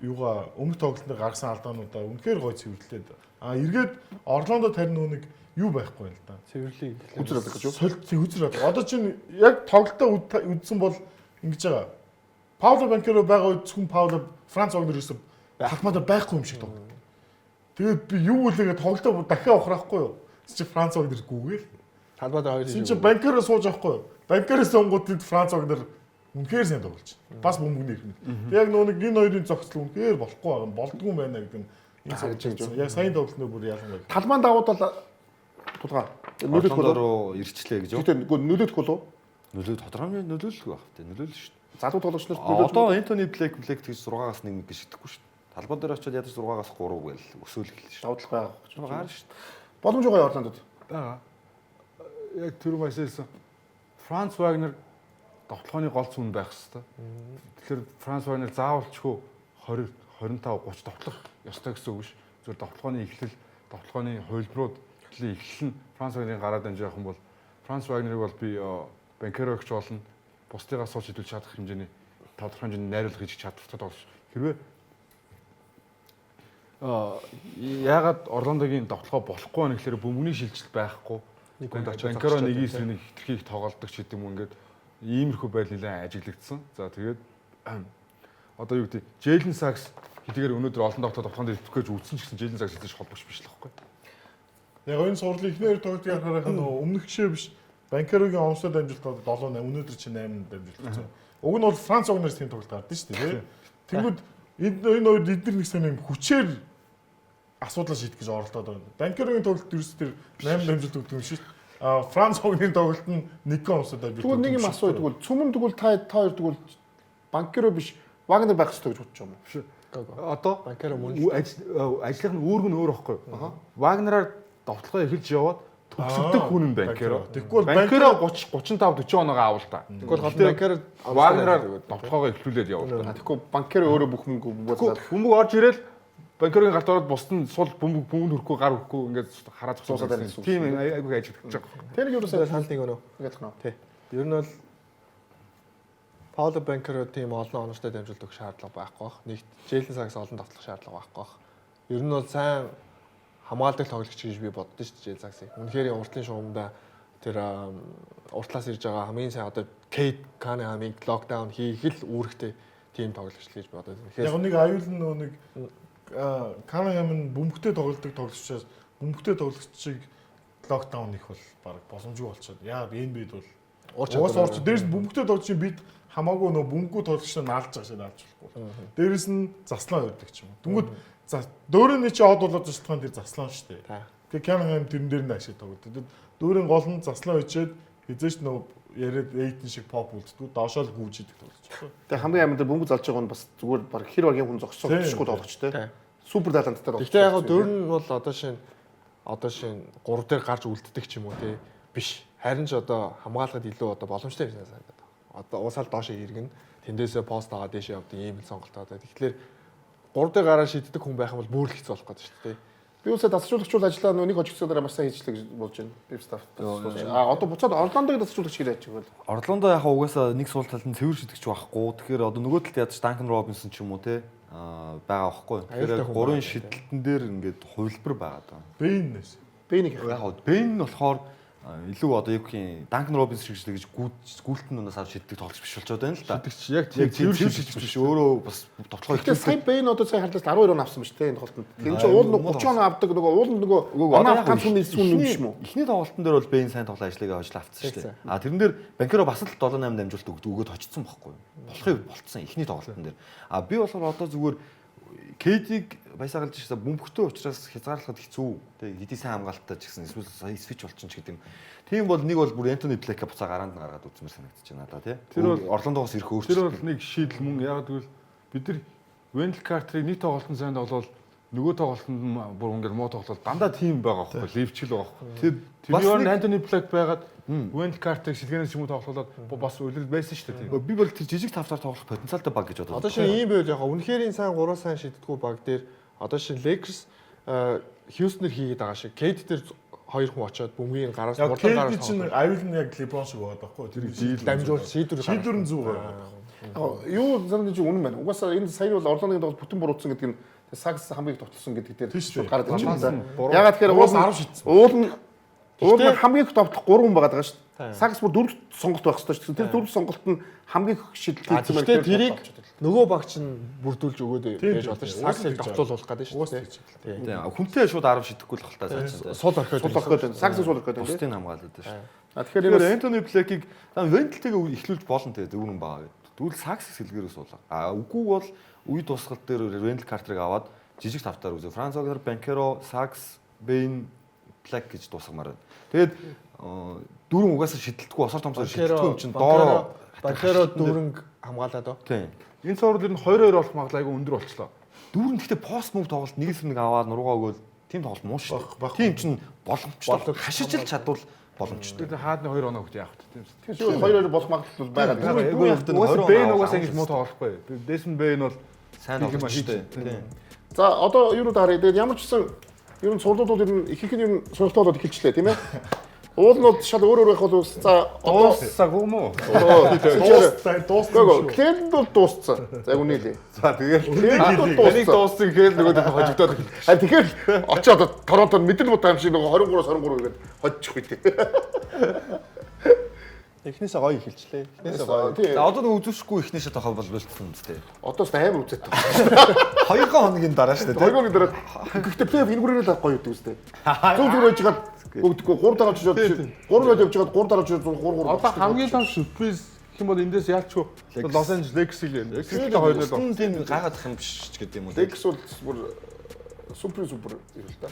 юугаа өмнөх тоглолтод гаргасан алдаануудаа үнэхээр гой цэвэрлээд эргээд Орландо тарин нүг юу байхгүй л да. Цэвэрлийг үзрээд гэж юу? Солилцсон үзрээд. Одоо чинь яг тоглолтоо үдсэн бол ингэж байгаа. Пауло Банкеро байгаа үед зөвхөн Пауло Франц Вагнерээс талбайд байхгүй юм шиг тоглоо. Тэгээд би юу үлээгээ тоглолтоо дахиад ухраахгүй юу? Чи Франц Вагнер гүгээл. Талбайд хоёр чинь Банкеро сууж авахгүй юу? Банкероос онгуудад Франц Вагнер үнэхээр сайн тоглож байна. Бас бөмбөгний ирнэ. Тэг яг нөө нэг энэ хоёрын зохицол үнэхээр болохгүй байгаа юм. Болдгүй байна гэдэг нь энэ санагдаж байна. Яг сайн тоглолтноо бүр ялангуяа. Талбайн давууд бол Тулгаа. Нөлөөдөх рүү ирчлээ гэж юу? Гэтэ нөлөөдөх болов? Нөлөө тодорхой нөлөөлөх байх тэ. Нөлөөлөл шүү дээ. Залуу тоглогчнаас одоо Антони Блейк гэж 6-аас 1 гэж шидэхгүй шүү дээ. Талбай дээр очиод ядаж 6-аас 3 гээл өсөөл эхэлж шүү. Давдлага байгаа. Гарна шүү дээ. Боломж байгаа Орландод. Аа. Яг тэр баясаасан. Франц Вагнер тоглохооны гол зүн байх хэвээр. Тэгэхээр Франц Вагнер заавалчгүй 20 25 30 тоглох ёстой гэсэн үг биш. Зөвхөн тоглохооны эхлэл, тоглохооны хувилбарууд эхлэл нь Франц Вагнерын гараад дамжих юм бол Франц Вагнерыг бол би Банкерогч болно. Бусдыгаас сууж хөдөлж чадах хэмжээний тодорхой хэмжээний найруулга хийж чадвартай тоглож. Хэрвээ яагаад Орландогийн тоглохоо болохгүй байна гэхээр бөмбөгний шилжилт байхгүй. Нэг хүнд очиж Банкеро нэг эсрэг нэг хитрхийг тоглолдог ч гэдэг юм ингээд иймэрхүү байдал нэлээд ажиглагдсан. За тэгээд одоо юу гэдэг Jalen Sachs хэдийгээр өнөөдөр олон тоглолтод дээр төвхөж үзсэн ч гэсэн Jalen Sachs хэдэж холбогч биш л байхгүй. Яг энэ сурлын ихнэр тоглолтын харахаар нөгөө өмнөх жишээ биш. Банкерогийн онцлог амжилт 7-8 өнөөдөр чи 8 амжилт болсон. Уг нь бол Франц огноос тийм тоглолт гардаг шүү дээ. Тэгвэл энэ хоёр эдгээр нэг сайн юм хүчээр асуудал шийдэх гэж оролдоод байна. Банкерогийн тоглолт ерөөс тэр 8 амжилт өгдөг юм шүү. Франц огны тоглолт нь нэг онцлог амжилт. Тэгвэл нэг юм асуу тэгвэл цөмөн тэгвэл та хоёр тэгвэл Банкеро биш Вагнер байх хэрэгтэй гэж бодож байгаа юм уу? Одоо Банкеро мөн ажлынх нь үүрэг нь өөр байхгүй. Вагнераар довтлогоо эхэлж яваад төгсөлдөг хүн нь Банкеро. Тэгвэл Банкеро 30 35 40 оноогоо авал та. тэгвэл гол Банкеро Вагнераар довтлогоо эхлүүлээд явуул. Тэгэхгүй Банкеро өөрөө бүх мөнгө Бөмбөг орж ирэл Банкерогийн гарт ороод бусд нь сул бөмбөг хөрөхгүй гар хөрөхгүй ингээд хараад зогсоод байна. Тийм айгүй ажиглаж байгаа. Тэр нь юу санал нэг өнөө. Ингээд гэнэ. Тий. Ер нь бол Пауло Банкеро тийм олон оноостой дамжуулт өгөх шаардлага байхгүй бах. Нэгт Jalen Sachs олон давтлах шаардлага байхгүй бах. Ер нь бол сайн хамгаалдаг тоглогч гэж би боддоо шүү дээ Jalen Sachs-ийг. Үнэхээр уртлын шугамда тэр уртлаас ирж байгаа хамгийн сайн одоо Kate Cunningham-ыг локдаун хийх л үүрэгтэй тийм тоглогч гэж бодоод байна. Яг нэг аюул нэг Cunningham нь бөмбөгтэй тоглодог тоглогчоос бөмбөгтэй тоглогчийг локдаун их бол баг боломжгүй болчиход. Яа NBA-д бол уус орч дээрс бөмбөгтэй тоглогчийн бид хамаагүй нөө бөмбөггүй тоглогчтой наалж байгаа шиг наалж болохгүй. Дээрээс нь заслаа өрдөг ч юм уу. Тэнгүүд за дөөрөний чи од болоод заслахын тэр заслаа шүү дээ. Тэгээ Cunningham тэрэн дээр нь ашиг тоглоод. Дөөрийн гол нь заслаа өчөөд хизээч нөө яриад эйтэн шиг поп үлддэг. Доошоо л гүйж идэг тоглож. Тэгээ хамгийн амар дээр бөмбөг залж байгаа нь бас зүгээр баг хэр багийн хүн зогсчихгүй тоглогчтой. Супер таланттай тоглогч. Гэхдээ яг дөр нь бол одоо шинэ 3 дээр гарч үлддэг ч юм уу те биш. Харин ч одоо хамгаалахад илүү одоо боломжтой юм санагдаад байна. Одоо уусаал доошоо иргэн тэндээсээ пост аваад дэшээ явдаг ийм л сонголт одоо. Тэгэхээр 3 дээр гараа шийддэг хүн байх юм бол бүр л хэцүү болох гэдэг шүү дээ. Би үсээ дасгалжуулагчуул ажиллаа нэг хожигцоо дараа маш сайн хийжлээ гэж болж байна. Би стаф. Одоо буцаад Орландогийн дасгалжуулагч гэж яаж байгаа вэ? Орландо яхаа угаасаа нэг суул талд нь цэвэр шидэгч байхгүй. Тэгэхээр одоо нөгөө талд ядаж Данкан Робинсон ч юм уу те байгаа байхгүй. Тэгэхээр гурван шидэлтэн дээр ингээд хувилбар байгаа даа. Бэйнээс. Бэйнийг яг Бэйн нь болохоор илүү одоо юу гэх юм Данкан Робинс шиг л гэж гүйлтэн нунаас авч шиддэг тоглож биш болчиход байна л да. Шидэгч яг тийм цэвэр шидэгч биш өөрөө бас товтлогоо ихтэй сайн Бэйн одоо сайн харлаас 12 он авсан ба шүү дээ энэ тоглолтод. Тэр чинь уул 30 он авдаг нөгөө оноо ганц хүн нэлсэн хүн биш юм уу? Эхний тоглолтын дээр бол Бэйн сайн тоглоо ажлыг авч авцсан шүү дээ. А тэрэн дээр Банкеро бас л 7-8 дамжуулт өгөөд очсон байхгүй юу? Болохыг болцсон эхний тоглолтын дээр. А би болохоор одоо зүгээр Кейдиг баясагалж ирсэн бөмбөгтэй учраас хязгаарлахад хэцүү. Тэгээ хэдий сайн хамгаалттай ч гэсэн эсвэл свич болчихно ч гэдэг юм. Тийм бол нэг бол бүр Антони Блэка буцаа гараанд нь гаргаад үзмээр санагдаж байна надаа тий. Тэр бол Орландоос ирэх өөрчлөлт. Тэр бол нэг шийдэл мөн яг тэгвэл бид нар Wendell Carter-ыг нэг тоглолтын сайн тоглоод нөгөө тоглолтод бүр ингээд муу тоглоод дандаа тийм байгаа байхгүй левчл байгаа байхгүй. Тэр нь Антони Блэк байгаад Wendell Carter-ыг шилгэнээс ч юм уу тоглоод бас үлрэл байсан шүү дээ. Би бол тэр жижиг тавтаар тоглох потенциалтай баг гэж боддог. Одоо шинэ ийм байвал яг үнэхээр сайн 3 сайн шийддэггүй баг дээр одоо шинэ Lakers Houston-ээр хийгээд байгаа шиг Kate дээр 2 хүн очоод бөмбөгийн гараас бодлоо гараас чинь аюул нь яг LeBron шиг байгаа байхгүй. Тэр дамжуулт шийдвэр нь зүг байгаа. Юу zanаж үнэн байна. Угаасаа энэ сая бол Орландогийн тоглолт бүтэн буруутсан гэдэг нь Сакс хамгийн товтлсон гэдэг дээр шууд гараад ирж байна. Ягаад тэгэхээр уул нь хамгийн товтлох 3 хүн байгаа даа шүү дээ. Сакс бүр 4 сонголт байх хэрэгтэй шүү дээ. Тэр 4 сонголт нь хамгийн шидэлт хийсэн байна. Тэрийг нөгөө багч нь бүрдүүлж өгөөд байж болно шүү. Саксыг товтлуулах гэдэг шүү дээ. Тийм. Хүнтэй шууд 10 шидэхгүй л хальтаа цаашаа. Сул орхиод. Саксыг сул орхиод. Бусдыг хамгаалаад байна шүү. Тэгэхээр Антони Блэкийг Вендлтэйгээ эхлүүлж болно тэгээ дүүрэн байгаа гэдэг. Тэгвэл Сакс сэлгээрээс суулаа. Үгүй бол үе тусгал дээр Wendell Carter-ыг аваад жижиг тавтаар үзээ. Франц Огнер, Банкеро, Сакс, Бэйн, Блэк гэж дуусгамаар байна. Тэгээд дүүрэн угаасаа шидэлтгүй осор томсоор шидэлтгүй юм чинь доороо Банкеро дүүрэн хамгаалаад оо. Тийм. Энэ цуврал ер нь 2-2 болох магадлал айгүй өндөр болчлоо. Дүүрэн гэхдээ пост мөв тоглолт нэг нэг аваад нуруугаа өгөөл тийм тоглолт муу шүү дээ. Тийм чинь боломжтой. Хашиж л чадвал боломжтой. Тэгээд хаадны 2 оноо хөвт яах вэ? Тийм 2-2 болох магадлал байгаа. Дүүрэн яхад нь 20 Бэйн угаасаа ингэж муу тоглохгүй. Дэсэн Бэйн бол сайн тоглож шүү дээ. За одоо юу дараа. Тэгээд ямар ч гэсэн ер нь сургуулиуд ер нь ихэнх нь ер нь сургалтууд эхэлчлээ тийм ээ. Уулнууд шал өөр байх бол за одоо Дуусаагүй юм уу? Дууссан. Клент бол дууссан. За үнэлээ. За тэгээд Клент дууссан гэхээр нөгөө хожигдоод А тэгэхээр очиод Торонтод мэдэрл бут юм шиг нөгөө 23-23 гээд хожчих бай тээ. Эхнээсээ гоё эхэлчлээ. Эхнээсээ гоё. За одоо нэг үзүүлэхгүй ихнийшээ тохоо бол болчихсон үстэй. Одоо ч амар үзээд байна. 2 хоногийн дараа шүү дээ. Хоёрын дараа гэхдээ плей-офф энэгүүрээр л гоё гэдэг үстэй. Зүг зүг байж гад өгдөггүй 3 дараа очиж 3 руу явж гад 3 дараа очиж 3 Одоо хамгийн том сюрприз гэх юм бол эндээс яалчгүй Лос Анжелес Лексиг л юм. Лексигтэй хоёулаа. Тийм гайхах юм биш ч гэдэг юм уу. Лекс бол бүр супер юм л да.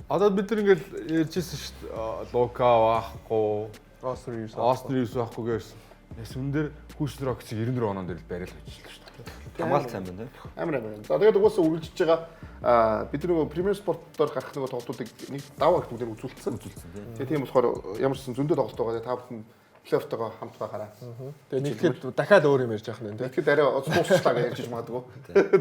Одоо бид нар ингээл ярьжсэн шүү дээ. Лука байхгүй, Остин Ривз байхгүй гэсэн. Сүн дээр Хүч Роксыг 94 оноо дээр л барайл ажиллаж шүү дээ. Хамгаалт сайн байна. Амар. За тэгээд угаасаа үргэлжлэж байгаа бид нөгөө Премьер Спортоор гарах нөгөө тоглолтуудыг нэг даваа гэх бүгдээр үзүүлсэн. Тэгээд тийм болохоор ямар ч зөндөө тоглолт байгаа. Та бүхэн плей-оффтойгоо хамт байгаарай. Тэгээ нэгтгэд дахиад өөр юм ярьж явах нь тийм. Тэгэхэд арай дуусчлаа гэж ярьж магадгүй.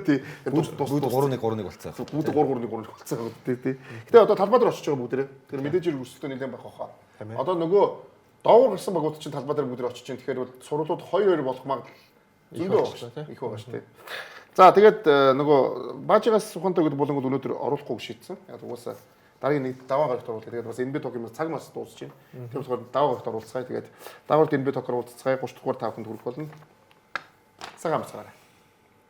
Тий. Бүгд 3-1 болцсон. Бүгд 3-3 болцсон. Тий. Гэтэ одоо талбай дээр очиж байгаа бүгдээрээ. Тэр мэдээж өрсөлтөө нэлээд байх баха. Одоо нөгөө доогуур гарсан багууд чинь талбай дээр бүгд очиж чинь тэгэхээр бол сурвалжууд 2-2 болох магадлал зөндөө байх шүү. Их байгаа шүү тий. За тэгээд нөгөө баажигаас ухаантай гэдэг болонгод өнөөдөр оруулахгүй шийдсэн. Яг угаасаа дараагийн нэг даваа гарагт оруулах. Тэгээд бас NBA токийн цаг мас дуусч байна. Тэр болохоор даваа гарагт оруулцгаая. Тэгээд даваад NBA токоор уулзцгаая. 30 дугаар 5 хүнд хүрэх болно. Цагаан бацгаарай.